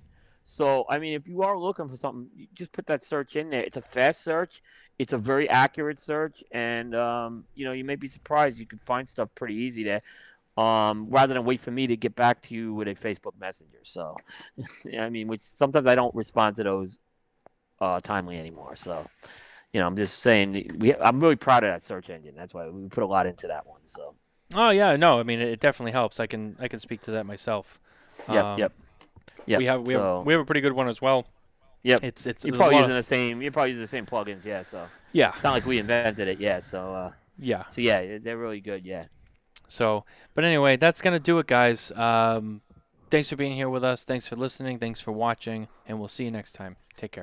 S3: So, I mean, if you are looking for something, you just put that search in there. It's a fast search. It's a very accurate search. And, you may be surprised. You can find stuff pretty easy there rather than wait for me to get back to you with a Facebook Messenger. So, I mean, which sometimes I don't respond to those timely anymore. So, I'm just saying I'm really proud of that search engine. That's why we put a lot into that one. So.
S2: Oh, yeah. No, I mean, it definitely helps. I can speak to that myself.
S3: Yep.
S2: We have a pretty good one as well.
S3: Yep. You're probably using the same plugins, yeah. So
S2: yeah,
S3: it's not like we invented it, yeah. So
S2: yeah.
S3: So yeah, they're really good, yeah.
S2: So, but anyway, that's gonna do it, guys. Thanks for being here with us. Thanks for listening. Thanks for watching, and we'll see you next time. Take care.